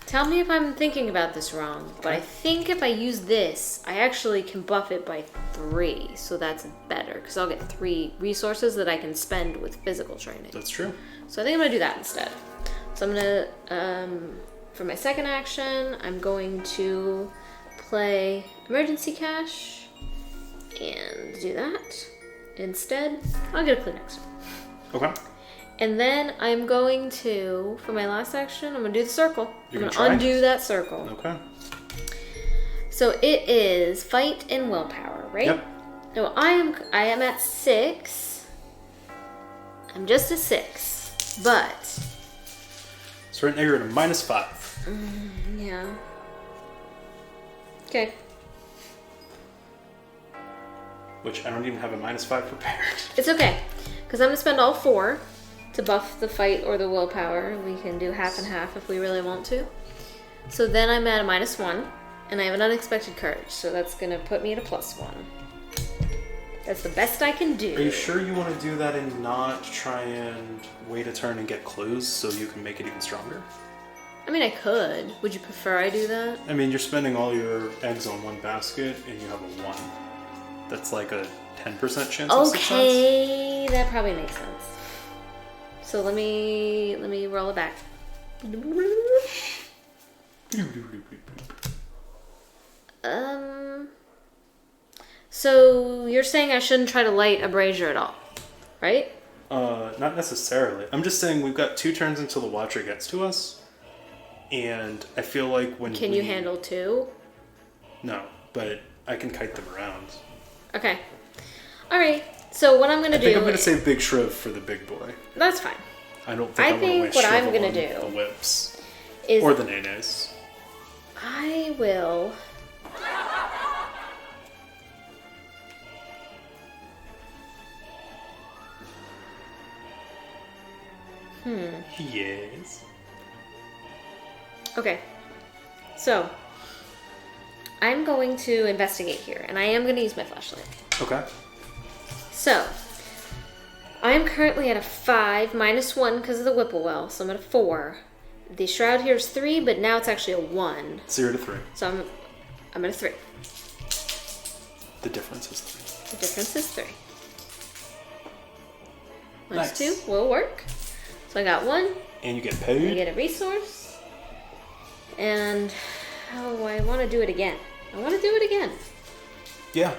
Tell me if I'm thinking about this wrong, but I think if I use this, I actually can buff it by 3, so that's better, because I'll get 3 resources that I can spend with physical training. That's true. So I think I'm going to do that instead. So I'm going to, for my second action, I'm going to play Emergency Cash, and do that. Instead, I'll get a clue next time. Okay. And then I'm going to, for my last action, I'm going to do the circle. You're I'm gonna going try? to undo that circle. Okay. So it is fight and willpower, right? Yep. No, I am at 6. I'm just a 6. But So right now you're at a -5. yeah. Okay. Which I don't even have a -5 prepared. It's okay. Because I'm going to spend all 4 to buff the fight or the willpower. We can do half and half if we really want to. So then I'm at a -1. And I have an unexpected courage. So that's going to put me at a +1. That's the best I can do. Are you sure you want to do that and not try and wait a turn and get clues so you can make it even stronger? I mean, I could. Would you prefer I do that? I mean, you're spending all your eggs on one basket and you have a 1. That's like a 10% chance of success. Okay, that probably makes sense. So let me roll it back. So you're saying I shouldn't try to light a brazier at all, right? Not necessarily. I'm just saying we've got 2 turns until the Watcher gets to us. And I feel like when Can you handle 2? No, but I can kite them around. Okay. Alright, so what I'm going to do... I think I'm going to save Big Shriv for the big boy. That's fine. I don't think I want to waste what Shrivel I'm gonna on do the whips. is Or the nays. I will... Yes. Okay. So, I'm going to investigate here, and I am going to use my flashlight. Okay. So, I am currently at a 5, -1 because of the whippoorwill, so I'm at a 4. The shroud here is 3, but now it's actually a 1. 0 to 3. So I'm at a 3. The difference is 3. The difference is 3. Nice. 2 will work. So I got 1. And you get I paid. get a resource. And I want to do it again. I want to do it again. Yeah.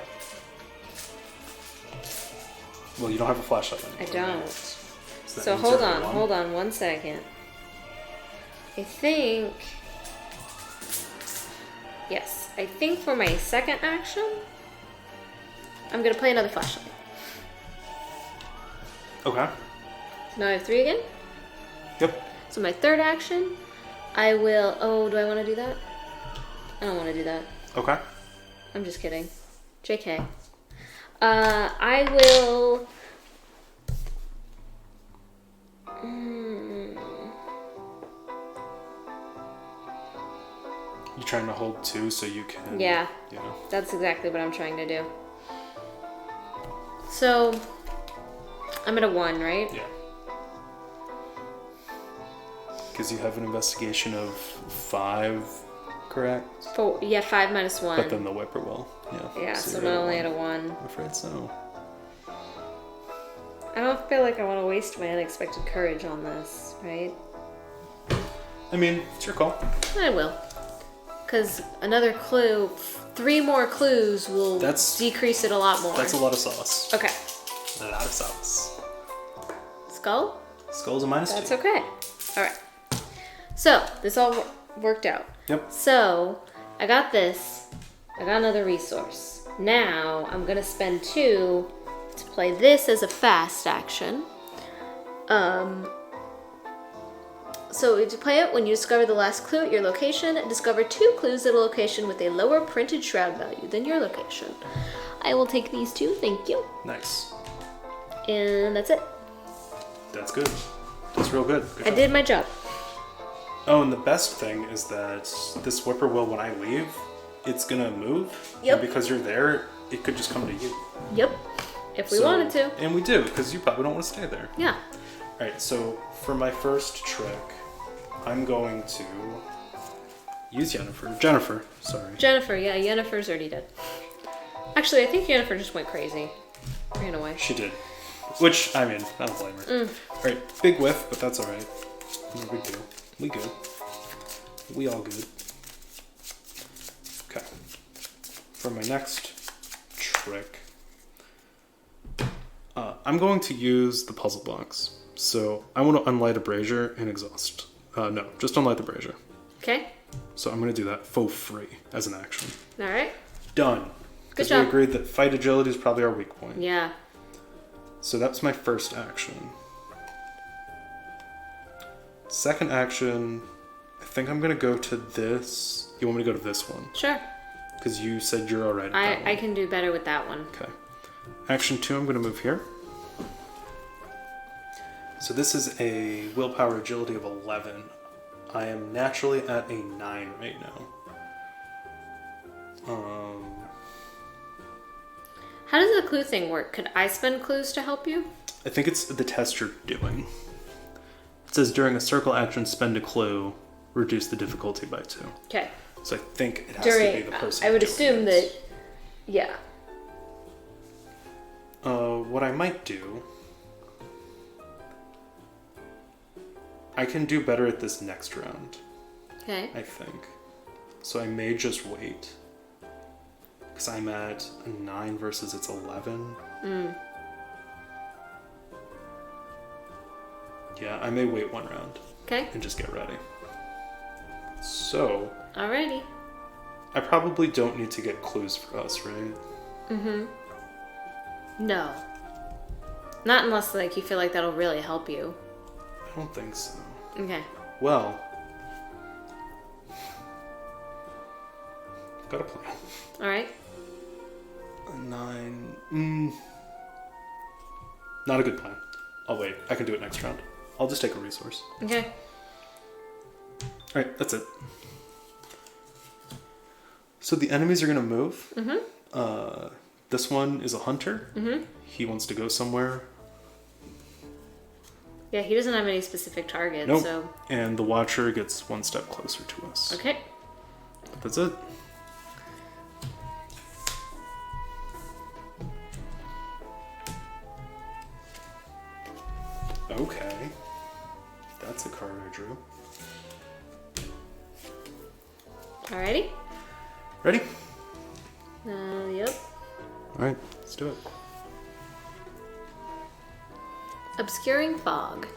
Well, you don't have a flashlight anymore. I don't. Right? that So means hold you're on, at 1. hold on 1 second. I think... Yes, I think for my second action, I'm going to play another flashlight. Okay. Now I have 3 again. Yep. So my third action, I will... Oh, do I want to do that? I don't want to do that. Okay. I'm just kidding. JK. I will... You trying to hold 2 so you can... Yeah. Yeah. That's exactly what I'm trying to do. So, I'm at a 1, right? Yeah. Because you have an investigation of 5, correct? 4, yeah, 5 minus 1. But then the whippoorwill. Yeah. Yeah, so you're I'm only at a 1. I'm afraid so. I don't feel like I want to waste my unexpected courage on this, right? I mean, it's your call. I will. Because another clue, 3 more clues will decrease it a lot more. That's a lot of sauce. Okay. A lot of sauce. Skull? Skull's a -2. That's okay. All right. So, this all worked out. Yep. So, I got this. I got another resource. Now, I'm going to spend 2 to play this as a fast action. So to play it, when you discover the last clue at your location, discover 2 clues at a location with a lower printed shroud value than your location. I will take these 2, thank you. Nice. And that's it. That's good. That's real good. Good I job. did my job. Oh, and the best thing is that this whippoorwill, when I leave, it's gonna move. Yep. And because you're there, it could just come to you. Yep. If we wanted to. And we do, because you probably don't want to stay there. Yeah. Alright, so for my first trick, I'm going to use Jennifer. Jennifer, yeah, Jennifer's already dead. Actually, I think Jennifer just went crazy. Ran away. She did. Which, I mean, I don't blame her. Alright, big whiff, but that's alright. No big deal. We good. We all good. Okay. For my next trick, I'm going to use the puzzle box. So I want to unlight a brazier and exhaust. No, just unlight the brazier. Okay. So I'm going to do that for free as an action. All right. Done. Good Because job. we agreed that fight agility is probably our weak point. Yeah. So that's my first action. Second action, I think I'm going to go to this. You want me to go to this one? Sure. Because you said you're alright at that one. I can do better with that one. Okay. Action 2, I'm going to move here. So this is a willpower agility of 11. I am naturally at a 9 right now. How does the clue thing work? Could I spend clues to help you? I think it's the test you're doing. It says during a circle action, spend a clue, reduce the difficulty by 2. Okay. So I think it has to be the person. I would doing assume this. that, yeah. What I might do, I can do better at this next round, Okay. I think. So I may just wait. Because I'm at a 9 versus it's 11. Yeah, I may wait 1 round. Okay. And just get ready. So, Alrighty. I probably don't need to get clues for us, right? No. Not unless, like, you feel like that'll really help you. I don't think so. Okay. Well, got a plan. Alright. A 9. Not a good plan. I'll wait. I can do it next round. I'll just take a resource. Okay. Alright, that's it. So the enemies are going to move. This one is a hunter. He wants to go somewhere. Yeah, he doesn't have any specific target, Nope. so... And the watcher gets 1 step closer to us. Okay. That's it. Okay. That's a card I drew. Alrighty. Ready? Yep. Alright, let's do it. Obscuring fog.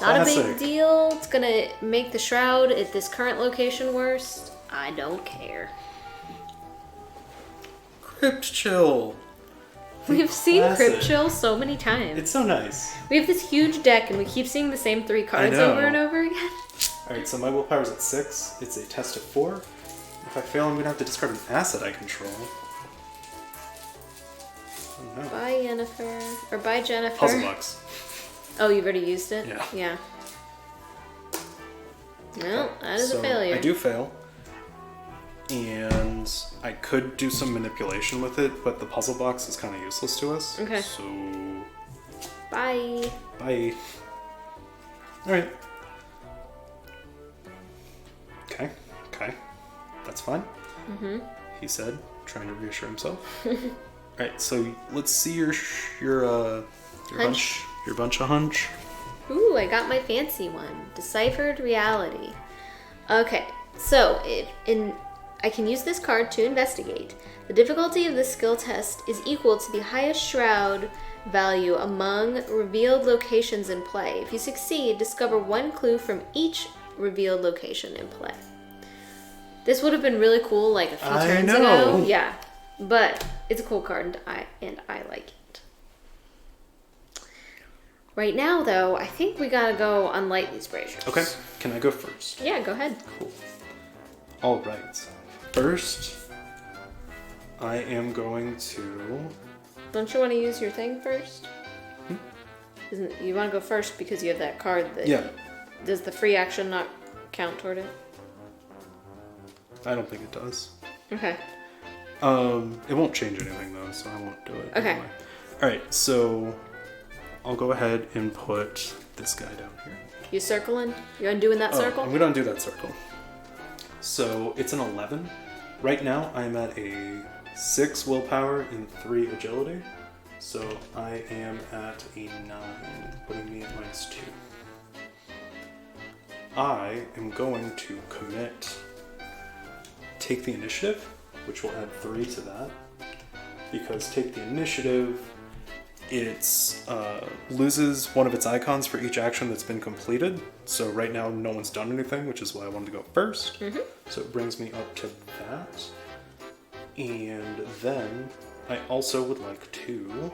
Not a big Classic. deal. It's gonna make the shroud at this current location worse. I don't care. Crypt Chill. We've seen Classic. Crypt Chill so many times. It's so nice. We have this huge deck and we keep seeing the same 3 cards know. over and over again. Alright, so my willpower's at 6. It's a test of 4. If I fail, I'm gonna have to discard an asset I control. Oh no. Bye, Jennifer. Or bye, Jennifer. Puzzle box. Oh, you've already used it? Yeah. Yeah. No, that is So a failure. I do fail. And I could do some manipulation with it, but the puzzle box is kind of useless to us. Okay. So... Bye. Bye. Alright. Okay. That's fine. He said, trying to reassure himself. Alright, so let's see your Hunch. Your bunch of hunch. Ooh, I got my fancy one. Deciphered reality. Okay, so I can use this card to investigate. The difficulty of this skill test is equal to the highest shroud value among revealed locations in play. If you succeed, discover one clue from each revealed location in play. This would have been really cool like a few turns ago. Yeah, but it's a cool card and I like it. Right now, though, I think we gotta go unlight these braziers. Okay, can I go first? Yeah, go ahead. Cool. All right. First, I am going to... Don't you want to use your thing first? You want to go first because you have that card that... Yeah. Does the free action not count toward it? I don't think it does. Okay. It won't change anything, though, so I won't do it. Okay. Anyway. Alright, so... I'll go ahead and put this guy down here. You circling? You undoing that circle? I'm going to undo that circle. So it's an 11. Right now I'm at a 6 willpower and 3 agility. So I am at a 9, putting me at -2. I am going to commit Take the Initiative, which will add 3 to that. Because Take the Initiative, it loses one of its icons for each action that's been completed. So right now no one's done anything, which is why I wanted to go first. So it brings me up to that. And then I also would like to...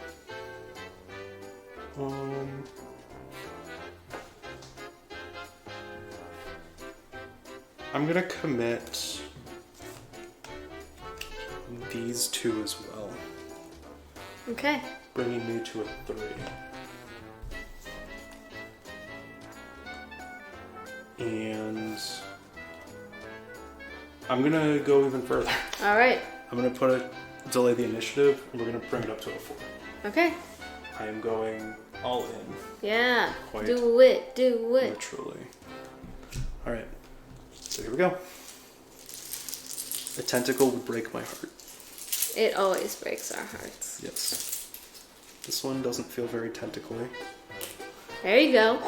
I'm gonna commit these 2 as well. Okay. Bringing me to a 3. And I'm gonna go even further. All right. I'm gonna delay the initiative, and we're gonna bring it up to a 4. Okay. I am going all in. Yeah. Quite do it. Literally. All right. So here we go. A tentacle would break my heart. It always breaks our hearts. Yes. This one doesn't feel very tentacly. There you go.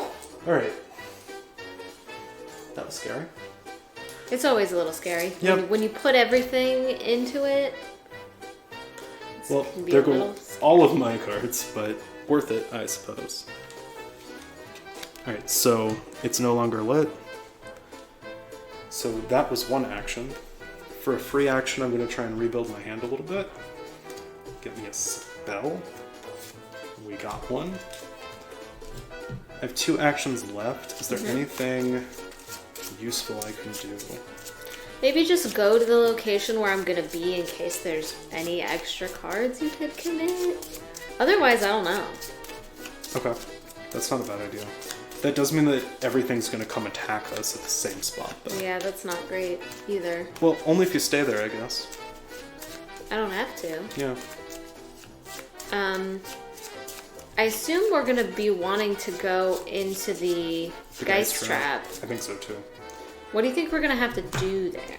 All right. That was scary. It's always a little scary. Yep. When you put everything into it. Well, can be there a go little all of my cards, but worth it, I suppose. All right, so it's no longer lit. So that was one action. For a free action, I'm going to try and rebuild my hand a little bit. Get me a spell. We got one. I have 2 actions left. Is there anything useful I can do? Maybe just go to the location where I'm going to be in case there's any extra cards you could commit. Otherwise, I don't know. Okay, that's not a bad idea. That does mean that everything's going to come attack us at the same spot, though. Yeah, that's not great either. Well, only if you stay there, I guess. I don't have to. Yeah. I assume we're going to be wanting to go into the Geist Trap. I think so, too. What do you think we're going to have to do there?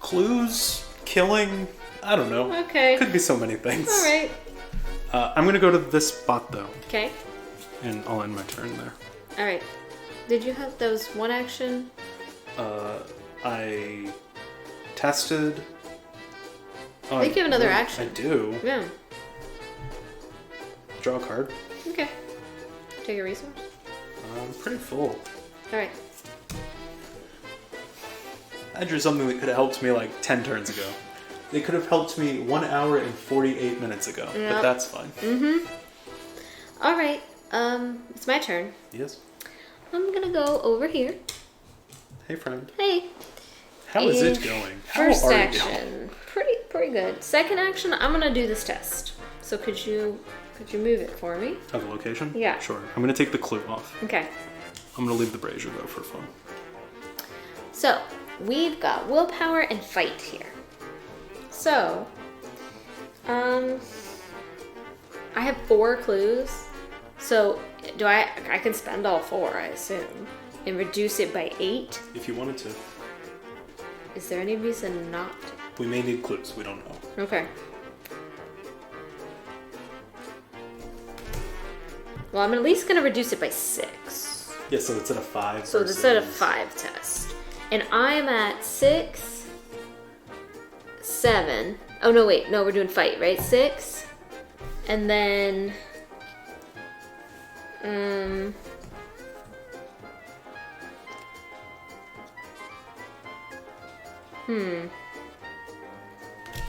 Clues? Killing? I don't know. Okay. Could be so many things. All right. I'm going to go to this spot, though. Okay. And I'll end my turn there. All right. Did you have those one action? I tested... I think you have another action. I do. Yeah. Draw a card. Okay. Take a resource. I'm pretty full. All right. I drew something that could have helped me like 10 turns ago. They could have helped me 1 hour and 48 minutes ago, Yep. but that's fine. All right. It's my turn. Yes. I'm gonna go over here. Hey, friend. Hey. How is it going? How First are action, pretty good. Second action, I'm gonna do this test. So could you move it for me? Of the location? Yeah. Sure. I'm gonna take the clue off. Okay. I'm gonna leave the brazier though for fun. So we've got willpower and fight here. So, I have 4 clues. So, I can spend all 4, I assume, and reduce it by 8? If you wanted to. Is there any reason not to? We may need clues. We don't know. Okay. Well, I'm at least going to reduce it by 6. Yeah, so it's at a 5. So it's at a 5 test. And I'm at 6, 7. Oh, no, wait. No, we're doing fight, right? 6. And then...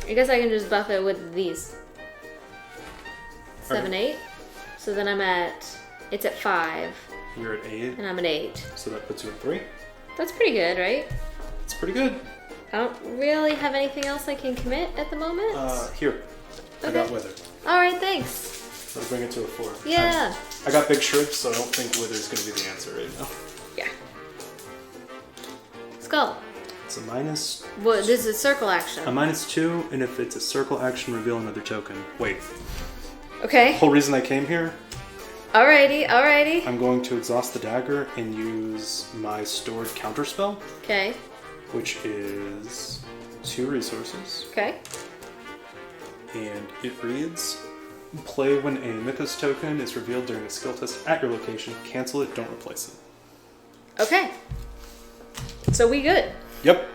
I guess I can just buff it with these. 7, 8. So then it's at 5. You're at 8. And I'm at 8. So that puts you at 3. That's pretty good, right? It's pretty good. I don't really have anything else I can commit at the moment. Here. I got Wither. Alright, thanks. So bring it to a 4. Yeah. I got Big Shrimp, so I don't think Wither's going to be the answer right now. Yeah. Let's go. It's a minus... Well, this is a circle action. A -2, and if it's a circle action, reveal another token. Wait. Okay. The whole reason I came here, Alrighty, alrighty. I'm going to exhaust the dagger and use my stored counterspell, Okay. which is 2 resources. Okay. And it reads, play when a Mythos token is revealed during a skill test at your location. Cancel it, don't replace it. Okay. So we good. Yep.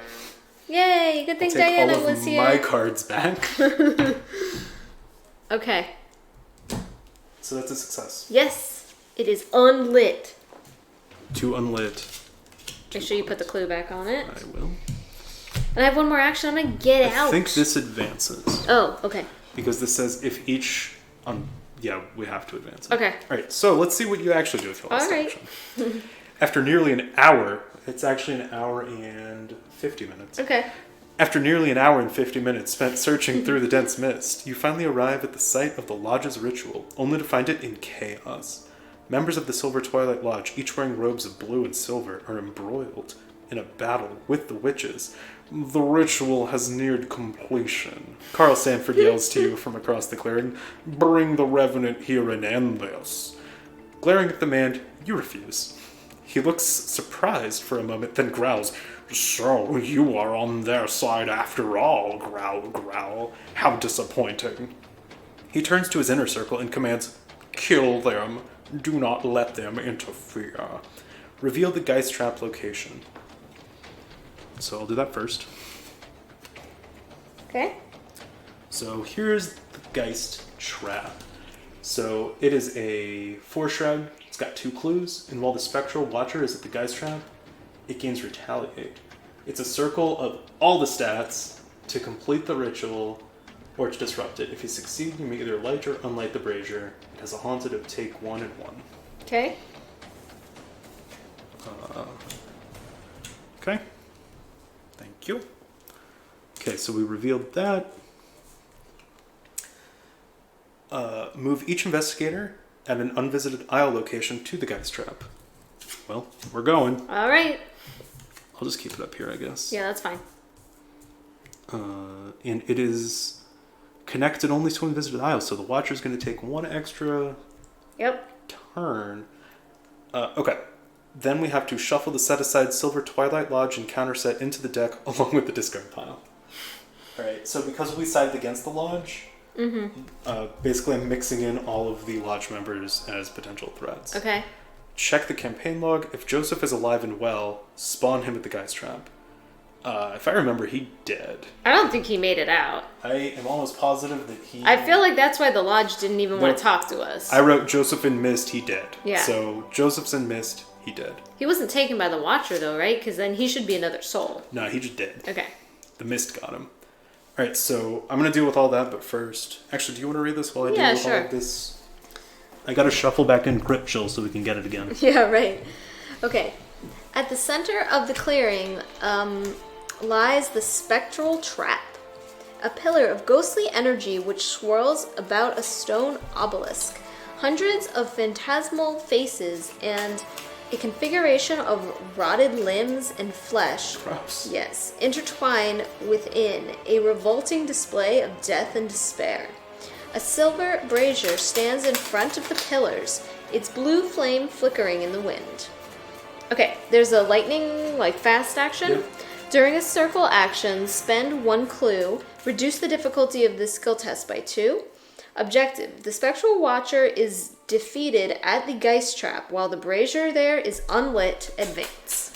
Yay! Good thing Take Diana all of was here. my cards back. Okay. So that's a success. Yes, it is unlit. 2 unlit. Make sure you put the clue back on it. I will. And I have one more action. I'm gonna get out. I think this advances. Oh, okay. Because this says if each... yeah, we have to advance it. Okay. Alright, so let's see what you actually do with your last All right. action. After nearly an hour, it's actually an hour and 50 minutes. Okay. After nearly an hour and 50 minutes spent searching through the dense mist, you finally arrive at the site of the Lodge's ritual, only to find it in chaos. Members of the Silver Twilight Lodge, each wearing robes of blue and silver, are embroiled in a battle with the witches. The ritual has neared completion. Carl Sanford yells to you from across the clearing, bring the Revenant here and end this. Glaring at the man, you refuse. He looks surprised for a moment, then growls, so you are on their side after all, growl, growl. How disappointing. He turns to his inner circle and commands, kill them. Do not let them interfere. Reveal the Geist Trap location. So I'll do that first. Okay. So here's the Geist Trap. So it is a 4-shroud. It's got 2 clues, and while the Spectral Watcher is at the Geist Trap, it gains Retaliate. It's a circle of all the stats to complete the ritual or to disrupt it. If you succeed, you may either light or unlight the brazier. It has a haunted of take 1 and 1. Okay. Okay. Thank you. Okay, so we revealed that. Move each investigator at an unvisited aisle location to the Geist Trap. Well, we're going. All right. I'll just keep it up here, I guess. Yeah, that's fine. And it is connected only to unvisited aisles, so the Watcher's going to take 1 extra turn. Okay. Then we have to shuffle the set-aside Silver Twilight Lodge encounter set into the deck along with the discard pile. Alright, so because we sided against the Lodge, basically I'm mixing in all of the Lodge members as potential threats. Okay. Check the campaign log. If Joseph is alive and well, spawn him at the Geist Trap. If I remember, he dead. I don't think he made it out. I am almost positive that he... I feel like that's why the Lodge didn't even want to talk to us. I wrote Joseph in Mist, he dead. Yeah. So Joseph's in Mist, he dead. He wasn't taken by the Watcher, though, right? Because then he should be another soul. No, he just dead. Okay. The Mist got him. Alright, so I'm going to deal with all that, but first... Actually, do you want to read this while I deal with all of this? I gotta shuffle back in Crypt Chill so we can get it again. Yeah, right. Okay. At the center of the clearing lies the Spectral Trap, a pillar of ghostly energy which swirls about a stone obelisk. Hundreds of phantasmal faces and A configuration of rotted limbs and flesh. Gross. Yes, intertwine within a revolting display of death and despair. A silver brazier stands in front of the pillars, its blue flame flickering in the wind. Okay, there's a lightning, fast action. Yep. During a circle action, spend 1 clue. Reduce the difficulty of this skill test by 2. Objective: the Spectral Watcher is defeated at the Geist Trap while the brazier there is unlit. Advance.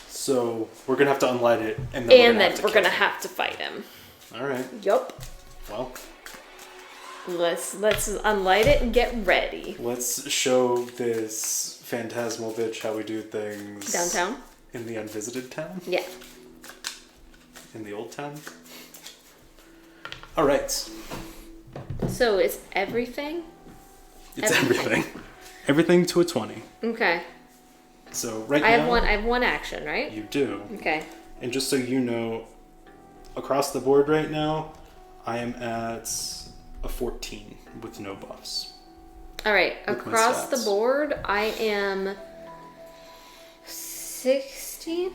So we're gonna have to unlight it, and then we're gonna have to fight him. All right. Yup. Well, let's unlight it and get ready. let's show this phantasmal bitch how we do things Downtown? in the unvisited town, Yeah. in the old town. All right. So it's everything? It's everything. Everything to a 20. Okay. So right I now have one action, right? you do. Okay. And just so you know, across the board right now, I am at a 14 with no buffs. All right. With my Across the stats. board, I am 16?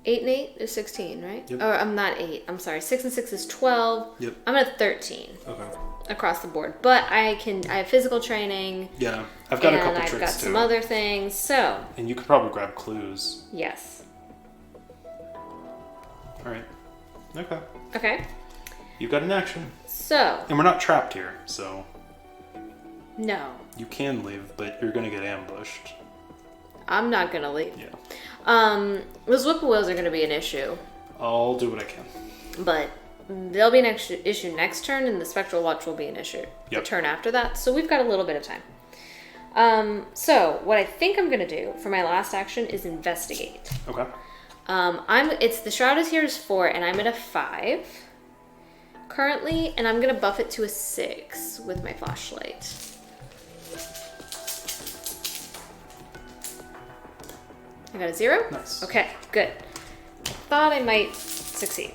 8 and 8 is 16, right? Yep. Or I'm not 8. I'm sorry. 6 and 6 is 12. Yep. I'm at 13 Okay. across the board. But I have physical training. Yeah, I've got a couple I've tricks got too. some other things. So, And you could probably grab clues. yes. All right. Okay. Okay. You've got an action. So, And we're not trapped here, so no. you can leave, but you're gonna get ambushed. I'm not going to leave. Yeah. Those whippoorwills are going to be an issue. I'll do what I can. But there'll be an issue next turn, and the Spectral Watch will be an issue the Yep. turn after that. So we've got a little bit of time. So what I think I'm gonna do for my last action is investigate. Okay. It's the Shroud is here is 4, and I'm at a 5 currently, and I'm gonna buff it to a 6 with my flashlight. I got a 0? Nice. Okay, good. Thought I might succeed.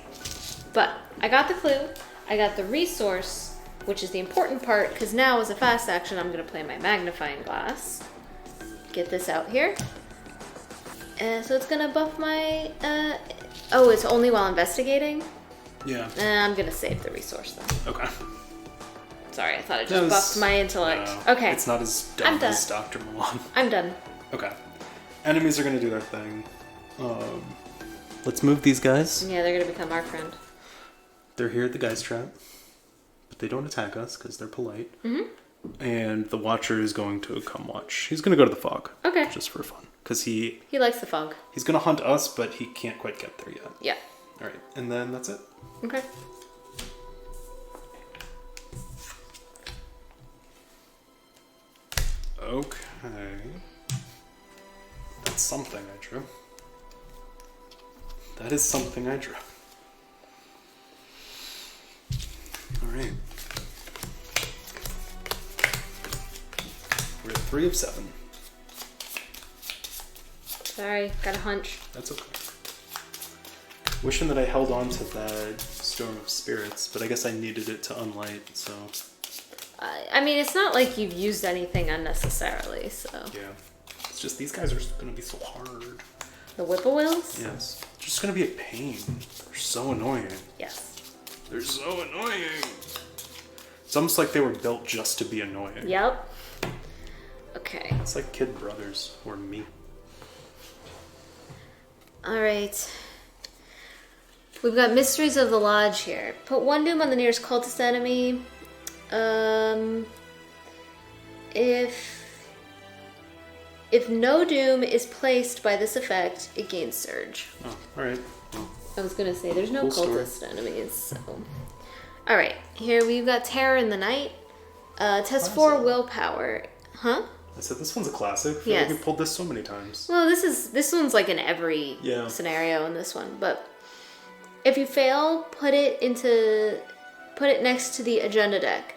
But I got the clue, I got the resource, which is the important part, because now as a fast action, I'm going to play my magnifying glass. Get this out here. So it's going to buff my... oh, it's only while investigating? Yeah. I'm going to save the resource then. Okay. Sorry, I thought it No, just buffed my intellect. No, Okay, It's not as I'm dumb done. as Dr. Milan. I'm done. Okay. Enemies are gonna do their thing. Let's move these guys. Yeah, they're going to become our friend. They're here at the Geist Trap, but they don't attack us because they're polite. Mm-hmm. And the Watcher is going to come watch. He's gonna go to the fog. Okay. Just for fun, because he's likes the fog. gonna hunt us, but he can't quite get there yet. Yeah. All right, and then that's it. Okay. Okay. That's something I drew. That is something I drew. Alright. We're at 3 of 7. Sorry, got a hunch. That's okay. Wishing that I held on to that Storm of Spirits, but I guess I needed it to unlight, so... I mean, it's not like you've used anything unnecessarily, so... Yeah. It's just these guys are gonna be so hard. The whippoorwills? Yes. They're just gonna be a pain. They're so annoying. Yes. They're so annoying. It's almost like they were built just to be annoying. Yep. Okay. It's like Kid Brothers or me. Alright. We've got Mysteries of the Lodge here. Put 1 doom on the nearest cultist enemy. If no doom is placed by this effect, it gains surge. Oh, alright. Well, I was gonna say, there's no Cool story. cultist enemies, so... Alright, here we've got Terror in the Night. Test 4 willpower. Huh? I said this one's a classic. I feel like Yes. we pulled this so many times. Well, this one's like in every Yeah. scenario in this one, but if you fail, put it next to the agenda deck.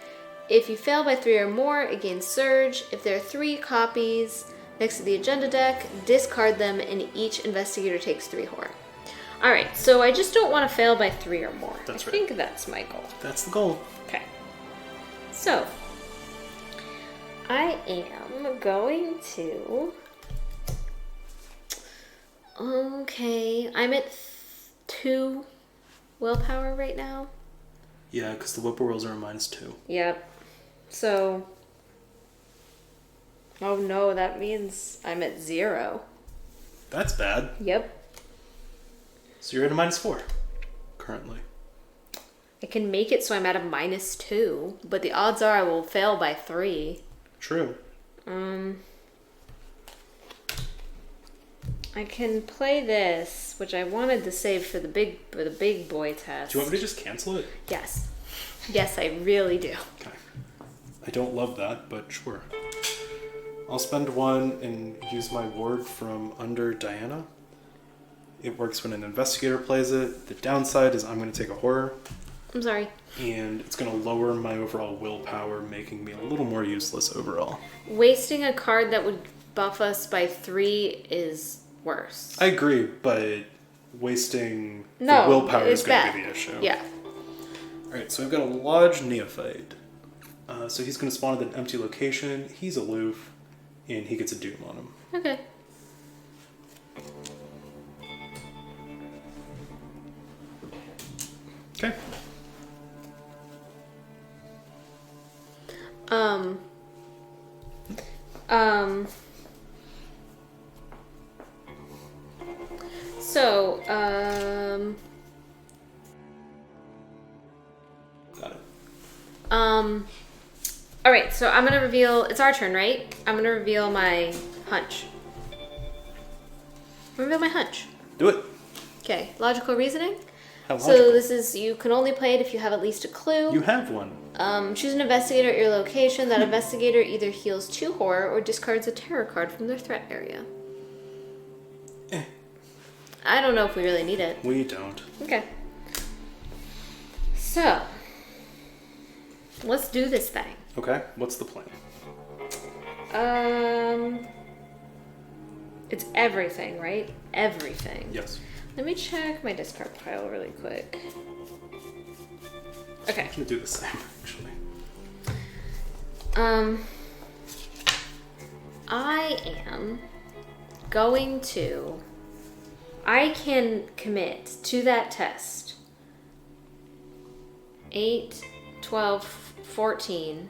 If you fail by 3 or more, it gains surge. If there are 3 copies next to the agenda deck, discard them, and each investigator takes 3 horror. Alright, so I just don't want to fail by 3 or more. That's I right. think that's my goal. That's the goal. Okay. So, I am going to Okay, I'm at 2 willpower right now. Yeah, because the whippoorwills are a -2. Yep. So... Oh no, that means I'm at 0. That's bad. Yep. So you're at a -4 currently. I can make it so I'm at a -2, but the odds are I will fail by 3. True. I can play this, which I wanted to save for the big boy test. Do you want me to just cancel it? Yes. Yes, I really do. Okay. I don't love that, but sure. I'll spend 1 and use my ward from Under Diana. It works when an investigator plays it. The downside is I'm going to take a horror. I'm sorry. And it's going to lower my overall willpower, making me a little more useless overall. Wasting a card that would buff us by 3 is worse. I agree, but wasting the willpower is going to be the issue. Yeah. Alright, so I've got a Lodge Neophyte. So he's going to spawn at an empty location. He's aloof, and he gets a Doom on him. Okay. Okay. So, Got it. alright, so I'm gonna reveal, it's our turn, right? I'm gonna reveal my hunch. Reveal my hunch. Do it. Okay, logical reasoning. How So logical. this is, you can only play it if you have at least a clue. You have one. Choose an investigator at your location. That investigator either heals 2 horror or discards a terror card from their threat area. I don't know if we really need it. We don't. Okay. So, let's do this thing. Okay, what's the plan? It's everything, right? Everything. Yes. Let me check my discard pile really quick. Okay. I'm gonna do the same, actually. I am going to... I can commit to that test. 8, 12, 14.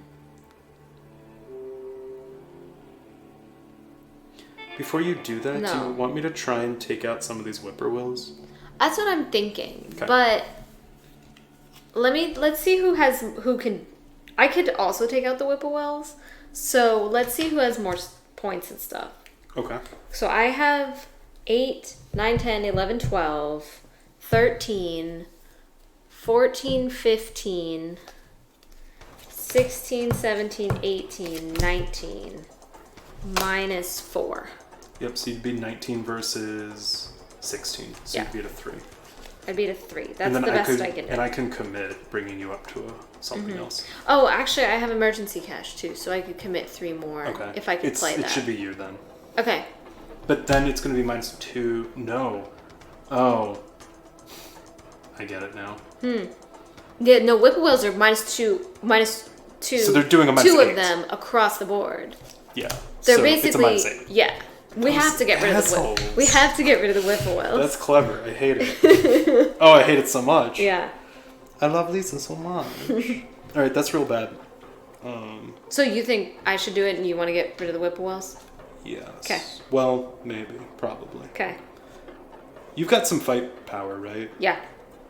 Before you do that, do No. you want me to try and take out some of these whippoorwills? That's what I'm thinking. Okay. But let's see who can. I could also take out the whippoorwills. So let's see who has more points and stuff. Okay. So I have 8, 9, 10, 11, 12, 13, 14, 15, 16, 17, 18, 19, -4. Yep, so you'd be 19 versus 16. So Yeah. you'd be at a 3. I'd be at a 3. That's And the then best could, I can do. And I can commit bringing you up to something else. Oh, actually, I have emergency cash too, so I could commit 3 more Okay. if I could play that. It should be you then. Okay. But then it's going to be -2. No. Oh. I get it now. Yeah, no, whippoorwills are -2. So they're doing a two -8. of them across the board. Yeah. They're so basically it's a -8. yeah. We have to get rid of the assholes. we have to get rid of the whippoorwills. That's clever. I hate it. Oh, I hate it so much. Yeah. I love Lisa so much. All right, that's real bad. So you think I should do it, and you want to get rid of the whippoorwills? Yes. Okay. Well, maybe, probably. Okay. You've got some fight power, right? Yeah.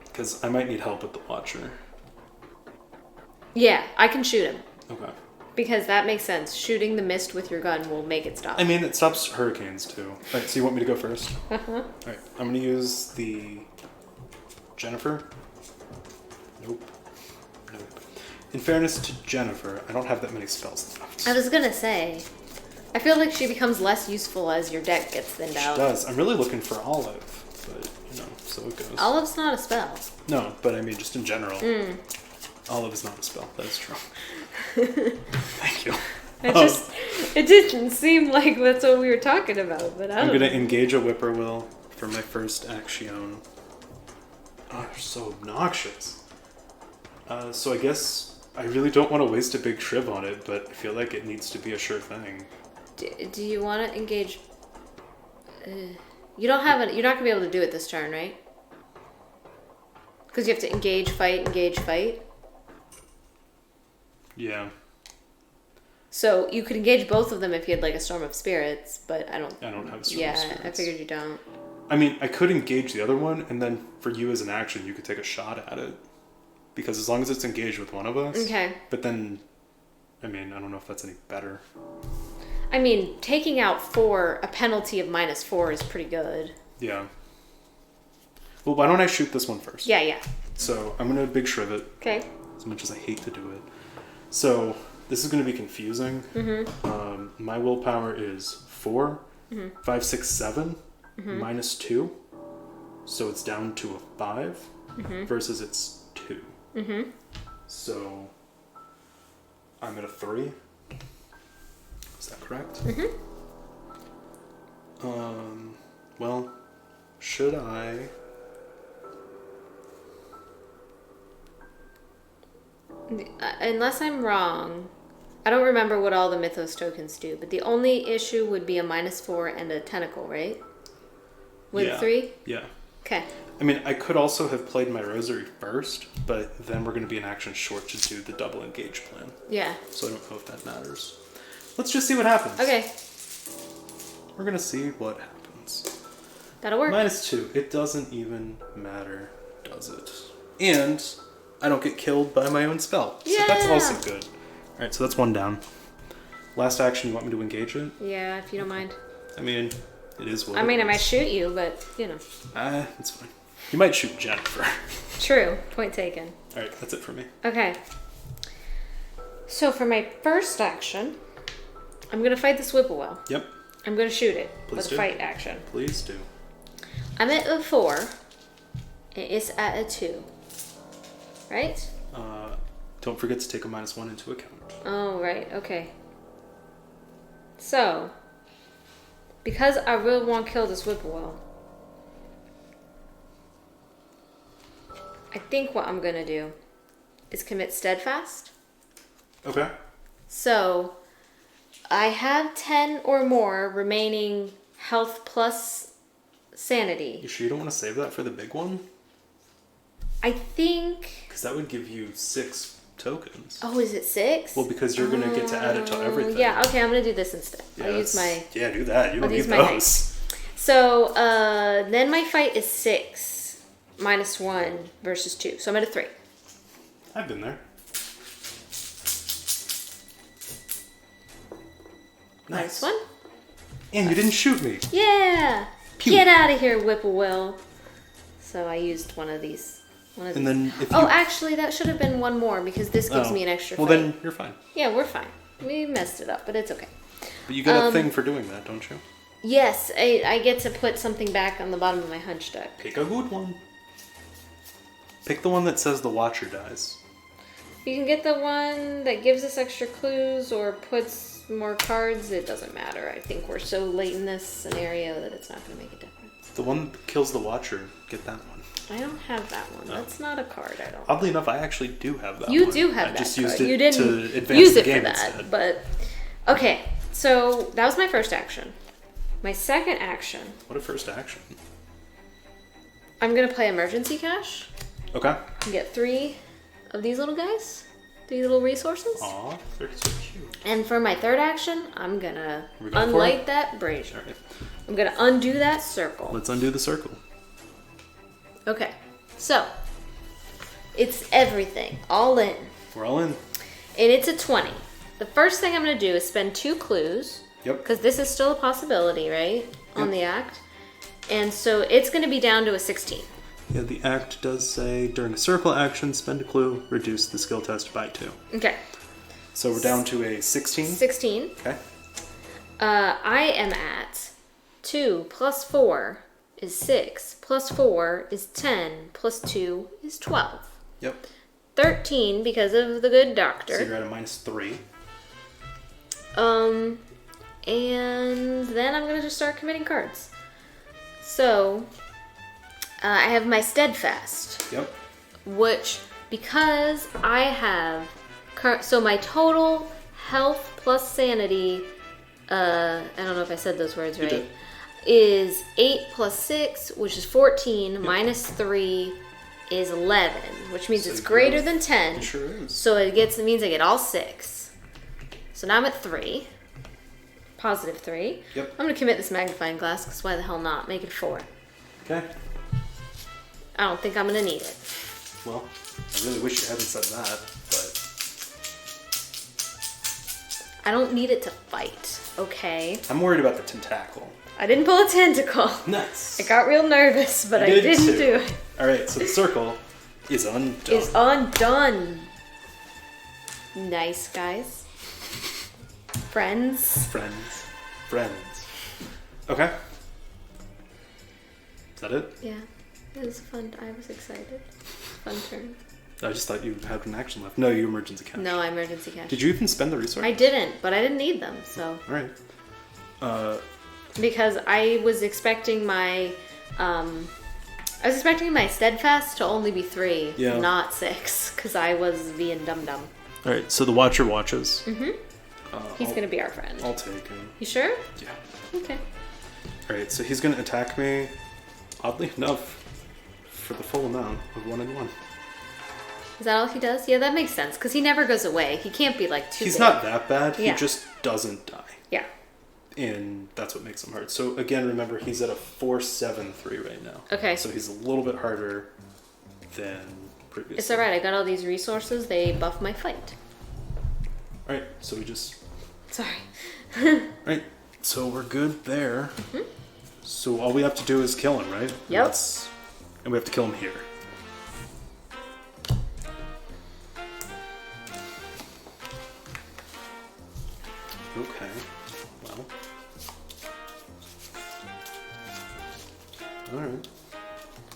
Because I might need help with the Watcher. Yeah, I can shoot him Okay. because that makes sense. Shooting the mist with your gun will make it stop. I mean, it stops hurricanes too. All right, so you want me to go first? Uh-huh. All right, I'm going to use the Jennifer. Nope. In fairness to Jennifer, I don't have that many spells left. I was gonna say, I feel like she becomes less useful as your deck gets thinned out. She does. I'm really looking for Olive, but, so it goes. Olive's not a spell. No, but I mean, just in general. Olive is not a spell. That is true. Thank you. It didn't seem like that's what we were talking about, but I'm going to engage a Whippoorwill for my first action. Oh, they're so obnoxious. So I guess I really don't want to waste a big Shriv on it, but I feel like it needs to be a sure thing. Do you want to engage? You don't have it. You're not gonna be able to do it this turn, right? Because you have to engage, fight, engage, fight. Yeah. So you could engage both of them if you had like a Storm of Spirits, but I don't have a Storm of Spirits. Yeah, I figured you don't. I mean, I could engage the other one, and then for you as an action, you could take a shot at it. Because as long as it's engaged with one of us. Okay. But then, I mean, I don't know if that's any better. I mean, taking out a penalty of -4 is pretty good. Yeah. Well, why don't I shoot this one first? Yeah. So I'm going to big shriv it. Okay. As much as I hate to do it. So this is going to be confusing. Mm-hmm. My willpower is 4, mm-hmm. 5, 6, 7, mm-hmm. -2. So it's down to a 5 mm-hmm. versus it's 2. Mm-hmm. So I'm at a 3. Is that correct? Mm-hmm. Well, should I... Unless I'm wrong, I don't remember what all the Mythos tokens do, but the only issue would be a -4 and a tentacle, right? With yeah. 3? Yeah. Okay. I mean, I could also have played my Rosary first, but then we're going to be an action short to do the double engage plan. Yeah. So I don't know if that matters. Let's just see what happens. Okay. We're going to see what happens. That'll work. -2. It doesn't even matter, does it? And I don't get killed by my own spell. So yeah. that's also good. Alright, so that's one down. Last action, you want me to engage it? Yeah, if you don't mind. I mean, it is what I mean, it I might is. shoot you, but, you know. It's fine. You might shoot Jennifer. True. Point taken. Alright, that's it for me. Okay. So for my first action, I'm going to fight this Whippoorwill. Yep. I'm going to shoot it Please with do. a fight action. Please do. I'm at a 4. It is at a 2. Right? Don't forget to take a -1 into account. Oh, right. Okay. So, because I really want to kill this Whippoorwill, I think what I'm going to do is commit Steadfast. Okay. So, I have 10 or more remaining health plus sanity. You sure you don't want to save that for the big one? I think... Because that would give you 6 tokens. Oh, is it 6? Well, because you're going to get to add it to everything. Yeah, okay, I'm going to do this instead. Yeah, I'll use my... Yeah, do that. You don't need my those. So, then my fight is 6 -1 versus 2. So I'm at a 3. I've been there. Nice. -1. And you didn't shoot me. Yeah! Pew. Get out of here, Whippoorwill. So I used one of these. And then if you... Oh, actually, that should have been one more because this gives me an extra Well, fight. then you're fine. Yeah, we're fine. We messed it up, but it's okay. But you got a thing for doing that, don't you? Yes, I get to put something back on the bottom of my hunch deck. Pick a good one. Pick the one that says the Watcher dies. You can get the one that gives us extra clues or puts more cards. It doesn't matter. I think we're so late in this scenario that it's not going to make a difference. The one that kills the Watcher, get that one. I don't have that one. Oh. That's not a card, I don't. Oddly enough, I actually do have that one. You do have that I just card. used it You didn't to advance use the it for game that. instead. But, okay. So, that was my first action. My second action, What a first action. I'm going to play Emergency Cash. Okay. And get 3 of these little guys. 3 little resources. Aw, they're so cute. And for my third action, I'm going to We're going for unlight it? that brazier. All right. I'm going to undo that circle. Let's undo the circle. Okay. So, it's everything. All in. We're all in. And it's a 20. The first thing I'm going to do is spend 2 clues. Yep. Because this is still a possibility, right? On the act. And so it's going to be down to a 16. Yeah, the act does say, during a circle action, spend a clue, reduce the skill test by 2. Okay. So we're down to a 16? 16. Okay. I am at 2 plus 4 is 6, plus 4 is 10, plus 2 is 12. Yep. 13 because of the good doctor. So you're at a -3. And then I'm going to just start committing cards. So, I have my Steadfast. Yep. Which, because I have... So my total health plus sanity... I don't know if I said those words right. did. is 8 plus 6, which is 14, minus 3 is 11, which means it's greater than 10. It sure is. So it means I get all 6. So now I'm at 3. Positive 3. Yep. I'm going to commit this magnifying glass, because why the hell not? Make it 4. Okay. I don't think I'm going to need it. Well, I really wish you hadn't said that, but... I don't need it to fight, okay? I'm worried about the tentacle. I didn't pull a tentacle. Nice. I got real nervous, but I didn't do it. Alright, so the circle is undone. Is undone. Nice, guys. Friends. Friends. Okay. Is that it? Yeah. It was fun. I was excited. Fun turn. I just thought you had an action left. No, you emergency cash. No, I emergency cash. Did you even spend the resource? I didn't, but I didn't need them, so. Alright. Because I was expecting my steadfast to only be 3, not 6, because I was being dum-dum. Alright, so the Watcher watches. Mm-hmm. He's going to be our friend. I'll take him. You sure? Yeah. Okay. Alright, so he's going to attack me, oddly enough, for the full amount of 1 and 1. Is that all he does? Yeah, that makes sense, because he never goes away. He can't be, like, too He's big. not that bad. Yeah. He just doesn't die. Yeah. And that's what makes him hard. So, again, remember, he's at a 4-7-3 right now. Okay. So he's a little bit harder than previously. It's alright, I got all these resources. They buff my fight. Alright, so we just... Sorry. Right, so we're good there. Mm-hmm. So all we have to do is kill him, right? Yep. And we have to kill him here. Okay. Well. Alright.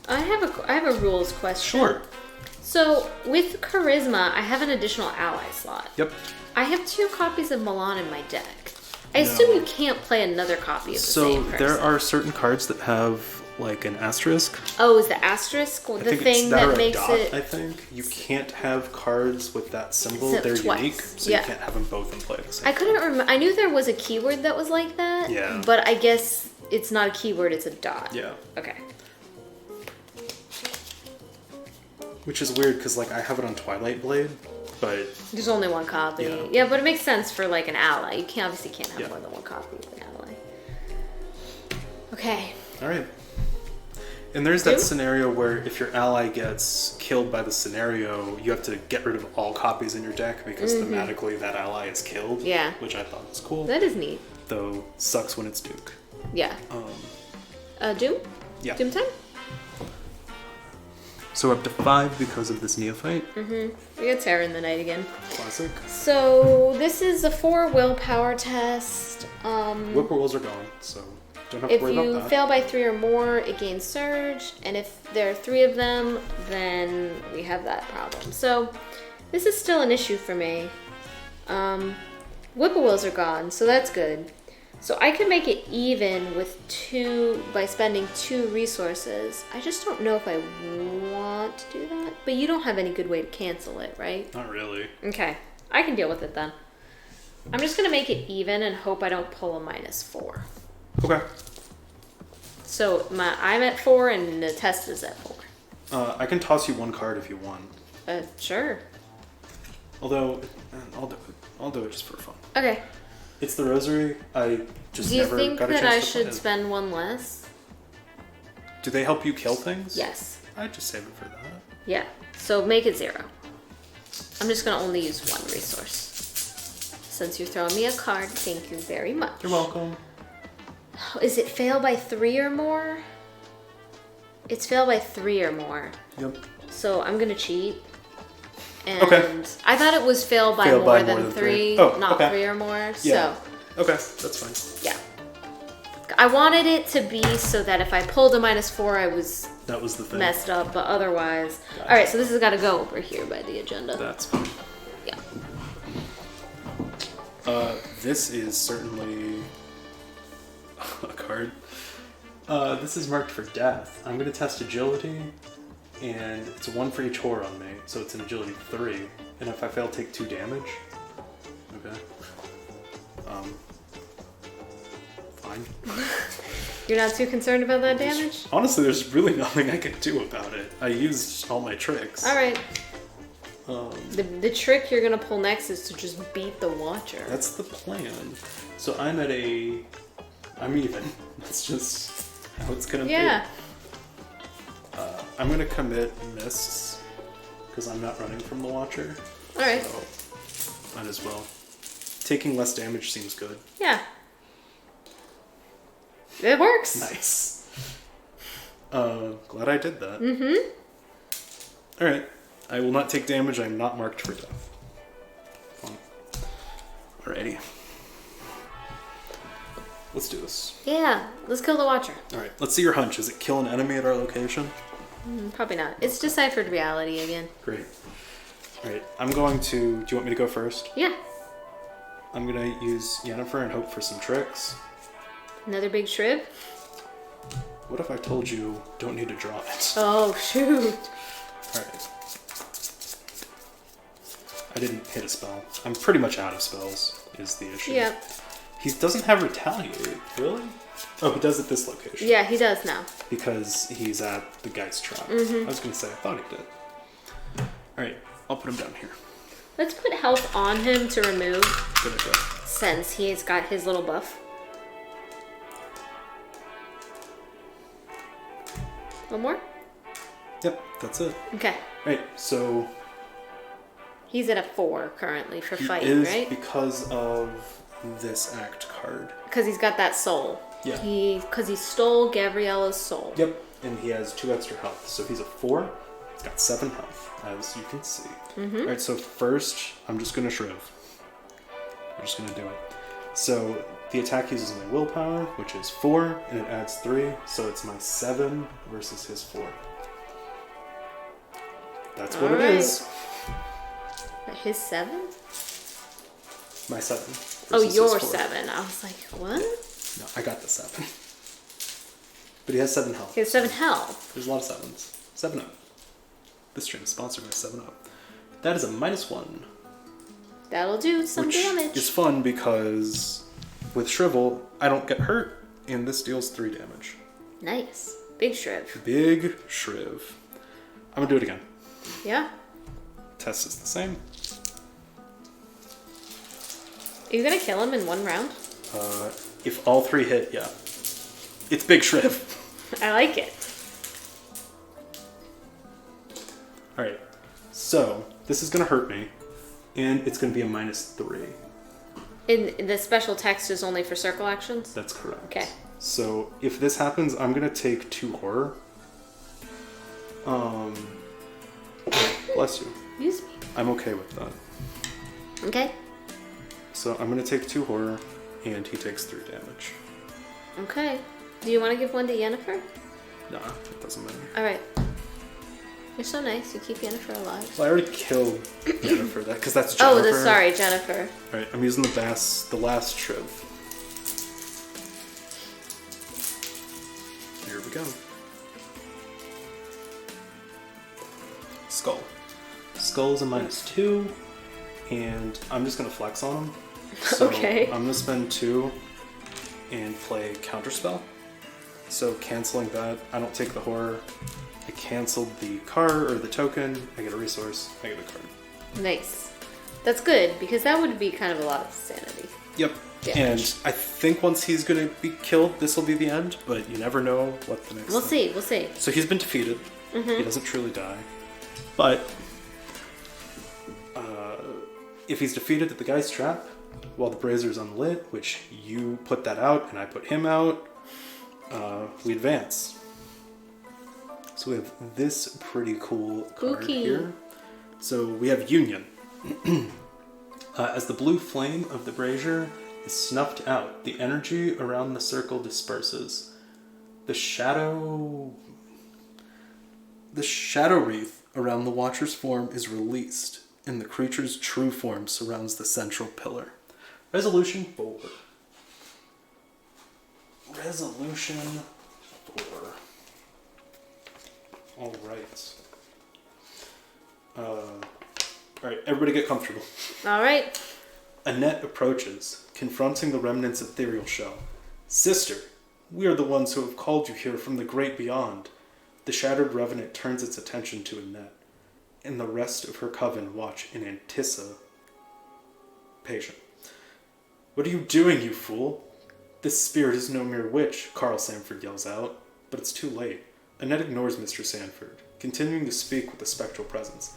I have a rules question. Sure. So, with Charisma, I have an additional ally slot. Yep. I have 2 copies of Milan in my deck. I assume you can't play another copy of the same person. So there are certain cards that have like an asterisk. Oh, is the asterisk the thing that makes dot, it? I think you can't have cards with that symbol. They're twice. unique, so you can't have them both in play at the same time. I couldn't remember. I knew there was a keyword that was like that. Yeah. But I guess it's not a keyword; it's a dot. Yeah. Okay. Which is weird because like I have it on Twilight Blade, but there's only 1 copy. Yeah, but it makes sense for like an ally. You obviously can't have more than 1 copy of an ally. Okay. All right. And there's that scenario where if your ally gets killed by the scenario, you have to get rid of all copies in your deck because thematically that ally is killed. Yeah. Which I thought was cool. That is neat. Though sucks when it's Duke. Yeah. Doom? Yeah. Doom time? So up to 5 because of this neophyte. We got Terror in the Night again. Classic. So this is a 4 willpower test. Whippoorwills are gone, so don't have to worry about that. If you fail by 3 or more, it gains Surge, and if there are 3 of them, then we have that problem. So this is still an issue for me. Whippoorwills are gone, so that's good. So I could make it even with 2 by spending 2 resources. I just don't know if I want to do that. But you don't have any good way to cancel it, right? Not really. Okay, I can deal with it then. I'm just gonna make it even and hope I don't pull a -4. Okay. So I'm at 4 and the test is at 4. I can toss you 1 card if you want. Sure. Although, I'll do it just for fun. Okay. It's the Rosary. I just Do you never think got a that chance I to should play it. spend 1 less? Do they help you kill things? Yes. I'd just save it for that. Yeah. So make it 0. I'm just gonna only use 1 resource. Since you're throwing me a card, thank you very much. You're welcome. Is it fail by 3 or more? It's fail by 3 or more. Yep. So I'm gonna cheat. And Okay. I thought it was fail by more than 3, Oh, not okay. 3 or more. Yeah. So Okay, that's fine. yeah. I wanted it to be so that if I pulled a -4, I was That was the thing. messed up, but otherwise. Gotcha. Alright, so this has got to go over here by the agenda. That's fine. Yeah. This is certainly a card. This is marked for death. I'm going to test agility, and it's 1 for each horror on me, so it's an agility 3. And if I fail, take 2 damage. Okay. Fine. fine. You're not too concerned about that damage? Honestly, there's really nothing I can do about it. I used all my tricks. Alright. The trick you're gonna pull next is to just beat the Watcher. That's the plan. So I'm even. That's just how it's gonna be. Yeah. I'm gonna commit mists because I'm not running from the Watcher. Alright. So might as well. Taking less damage seems good. Yeah. It works. Nice. Glad I did that. Mm-hmm. Alright. I will not take damage. I'm not marked for death. Fun. Alrighty. Let's do this. Yeah, let's kill the Watcher. Alright, let's see your hunch. Is it kill an enemy at our location? Probably not. It's deciphered reality again. Great. Alright, I'm going to... Do you want me to go first? Yeah. I'm going to use Yennefer and hope for some tricks. Another big shrib? What if I told you don't need to draw it? Oh, shoot. Alright. I didn't hit a spell. I'm pretty much out of spells, is the issue. Yep. He doesn't have Retaliate, really? Oh, he does at this location. Yeah, he does now. Because he's at the Geist Trap. Mm-hmm. I was going to say, I thought he did. Alright, I'll put him down here. Let's put health on him to remove, Good idea. since he's got his little buff. One more? Yep, that's it. Okay. Alright, so... He's at a 4 currently for He fighting, is right? because of this act card. Because he's got that soul. Yeah. Because he stole Gabriella's soul. Yep, and he has 2 extra health. So he's a 4. He's got 7 health, as you can see. Mm-hmm. Alright, so first, I'm just going to shriv. I'm just going to do it. So the attack uses my willpower, which is 4, and it adds 3. So it's my 7 versus his 4. That's what it is. His 7? My 7. Oh, versus your his 4. 7. I was like, what? No, I got the 7. But he has 7 health. He has 7 health. There's a lot of 7s. 7 up. This stream is sponsored by 7 up. That is a -1. That'll do some which damage. is fun because with Shrivel, I don't get hurt, and this deals 3 damage. Nice. Big shriv. Big Shriv. I'm gonna do it again. Yeah. Test is the same. Are you gonna kill him in one round? If all 3 hit, yeah. It's Big Shriv. I like it. Alright, so this is gonna hurt me, and it's gonna be a -3. And the special text is only for circle actions? That's correct. Okay. So if this happens, I'm gonna take 2 horror. Bless you. Excuse me. I'm okay with that. Okay. So I'm gonna take 2 horror, and he takes 3 damage. Okay. Do you want to give one to Yennefer? Nah, it doesn't matter. Alright. You're so nice. You keep Yennefer alive. Well, I already killed Jennifer, because that's Jennifer. Oh, sorry, Jennifer. Alright, I'm using the last Shriv. Here we go. Skull. Skull is a -2, and I'm just gonna flex on him. So Okay. I'm gonna spend 2 and play Counterspell. So canceling that, I don't take the horror. I canceled the card or the token. I get a resource. I get a card. Nice. That's good, because that would be kind of a lot of sanity. Yep. Damage. And I think once he's gonna be killed, this will be the end. But you never know what the next. We'll thing. see. We'll see. So he's been defeated. Mm-hmm. He doesn't truly die. But if he's defeated at the Geist Trap, while the Brazier's unlit, which you put that out and I put him out, we advance. So we have this pretty cool card Spooky. here. So we have Union. As the blue flame of the brazier is snuffed out, the energy around the circle disperses. The shadow wreath around the Watcher's form is released, and the creature's true form surrounds the central pillar. Resolution 4. Resolution 4. Alright. Alright, everybody get comfortable. All right. Annette approaches, confronting the remnants' ethereal shell. Sister, we are the ones who have called you here from the great beyond. The shattered revenant turns its attention to Annette, and the rest of her coven watch in anticipation. What are you doing, you fool? This spirit is no mere witch, Carl Sanford yells out, but it's too late. Annette ignores Mr. Sanford, continuing to speak with a spectral presence.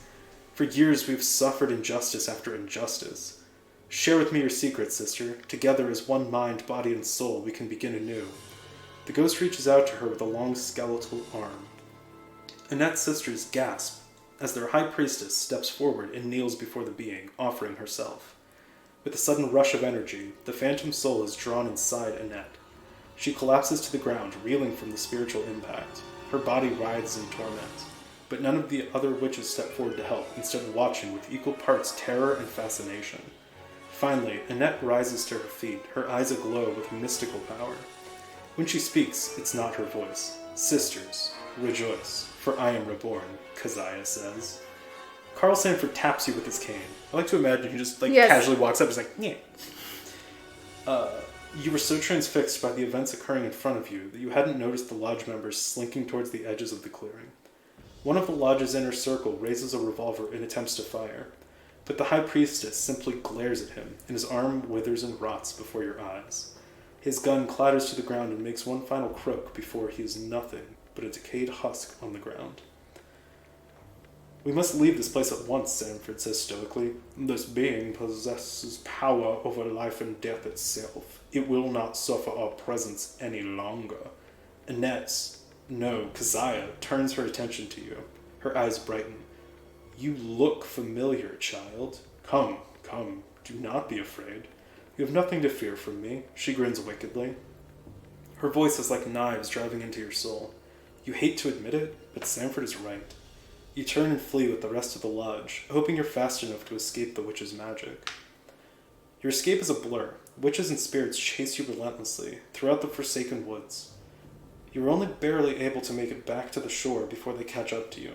For years we've suffered injustice after injustice. Share with me your secret, sister. Together as one mind, body, and soul, we can begin anew. The ghost reaches out to her with a long skeletal arm. Annette's sisters gasp as their high priestess steps forward and kneels before the being, offering herself. With a sudden rush of energy, the phantom soul is drawn inside Annette. She collapses to the ground, reeling from the spiritual impact. Her body writhes in torment, but none of the other witches step forward to help, instead watching with equal parts terror and fascination. Finally, Annette rises to her feet, her eyes aglow with mystical power. When she speaks, it's not her voice. Sisters, rejoice, for I am reborn, Keziah says. Carl Sanford taps you with his cane. I like to imagine he just casually walks up and is like, yeah. You were so transfixed by the events occurring in front of you that you hadn't noticed the lodge members slinking towards the edges of the clearing. One of the lodge's inner circle raises a revolver and attempts to fire, but the high priestess simply glares at him, and his arm withers and rots before your eyes. His gun clatters to the ground and makes one final croak before he is nothing but a decayed husk on the ground. We must leave this place at once, Sanford says stoically. This being possesses power over life and death itself. It will not suffer our presence any longer. Keziah turns her attention to you. Her eyes brighten. You look familiar, child. Come, do not be afraid. You have nothing to fear from me, she grins wickedly. Her voice is like knives driving into your soul. You hate to admit it, but Sanford is right. You turn and flee with the rest of the lodge, hoping you're fast enough to escape the witch's magic. Your escape is a blur. Witches and spirits chase you relentlessly throughout the forsaken woods. You are only barely able to make it back to the shore before they catch up to you.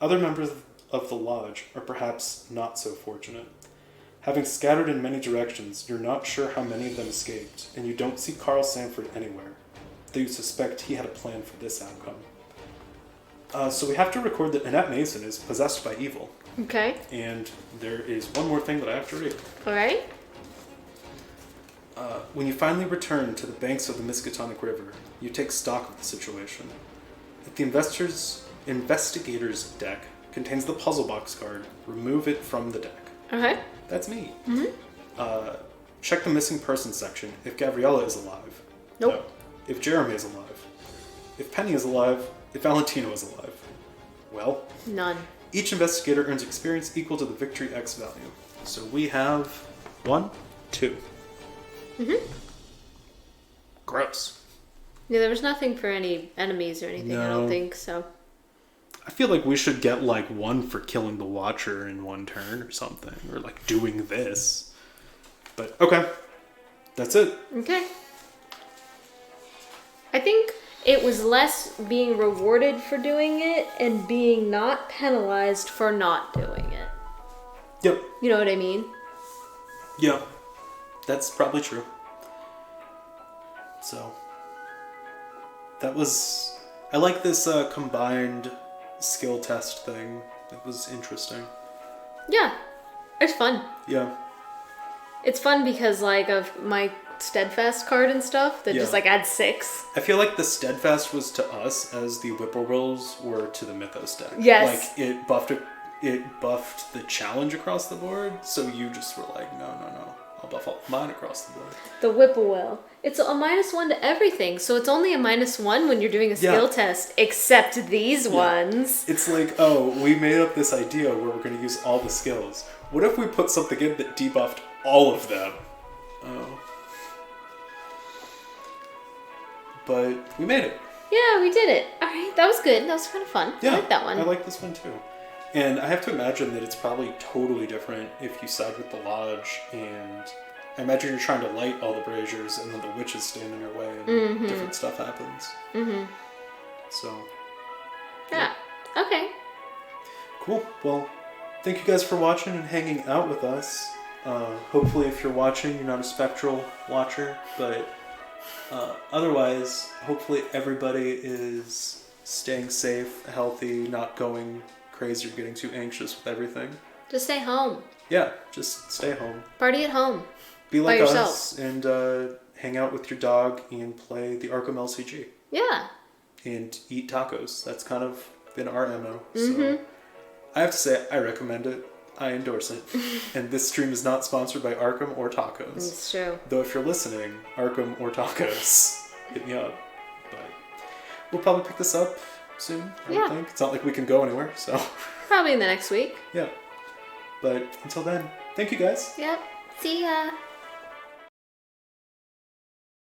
Other members of the lodge are perhaps not so fortunate. Having scattered in many directions, you're not sure how many of them escaped, and you don't see Carl Sanford anywhere, though you suspect he had a plan for this outcome. So we have to record that Annette Mason is possessed by evil. Okay. And there is one more thing that I have to read. All right. When you finally return to the banks of the Miskatonic River, you take stock of the situation. If the investigator's deck contains the puzzle box card, remove it from the deck. Okay. That's me. Mm-hmm. Check the missing persons section if Gabriella is alive. Nope. No. If Jeremy is alive. If Penny is alive. If Valentino is alive. Well, none. Each investigator earns experience equal to the victory X value. So we have 1, 2. Mm-hmm. Gross. Yeah, there was nothing for any enemies or anything, No. I don't think, so. I feel like we should get, 1 for killing the Watcher in 1 turn or something. Or, doing this. But, okay. That's it. Okay. I think it was less being rewarded for doing it and being not penalized for not doing it. Yep. You know what I mean? Yeah. That's probably true. So, that was... I like this combined skill test thing. It was interesting. Yeah. It's fun. Yeah. It's fun because, of my Steadfast card and stuff that just, adds 6. I feel like the Steadfast was to us as the Whippoorwills were to the Mythos deck. Yes. It buffed the challenge across the board, so you just were like, no. I'll buff all mine across the board. The Whippoorwill. It's a -1 to everything, so it's only a -1 when you're doing a skill test, except these ones. It's like, we made up this idea where we're going to use all the skills. What if we put something in that debuffed all of them? Oh. But we made it. Yeah, we did it. All right, that was good. That was kind of fun. Yeah, I like that one. I like this one too. And I have to imagine that it's probably totally different if you side with the Lodge, and I imagine you're trying to light all the braziers and then the witches stand in your way and different stuff happens. Mm-hmm. So. Yeah. Okay. Cool. Well, thank you guys for watching and hanging out with us. Hopefully if you're watching, you're not a spectral watcher, but Otherwise, hopefully everybody is staying safe, healthy, not going crazy or getting too anxious with everything. Just stay home. Yeah, just stay home. Party at home. Be like by us yourself. and hang out with your dog and play the Arkham LCG. Yeah. And eat tacos. That's kind of been our MO. Mm-hmm. So I have to say, I recommend it. I endorse it. And this stream is not sponsored by Arkham or tacos. It's true. Though if you're listening, Arkham or tacos, hit me up. But we'll probably pick this up soon, I would think. It's not like we can go anywhere, so. Probably in the next week. Yeah. But until then, thank you guys. Yep. See ya.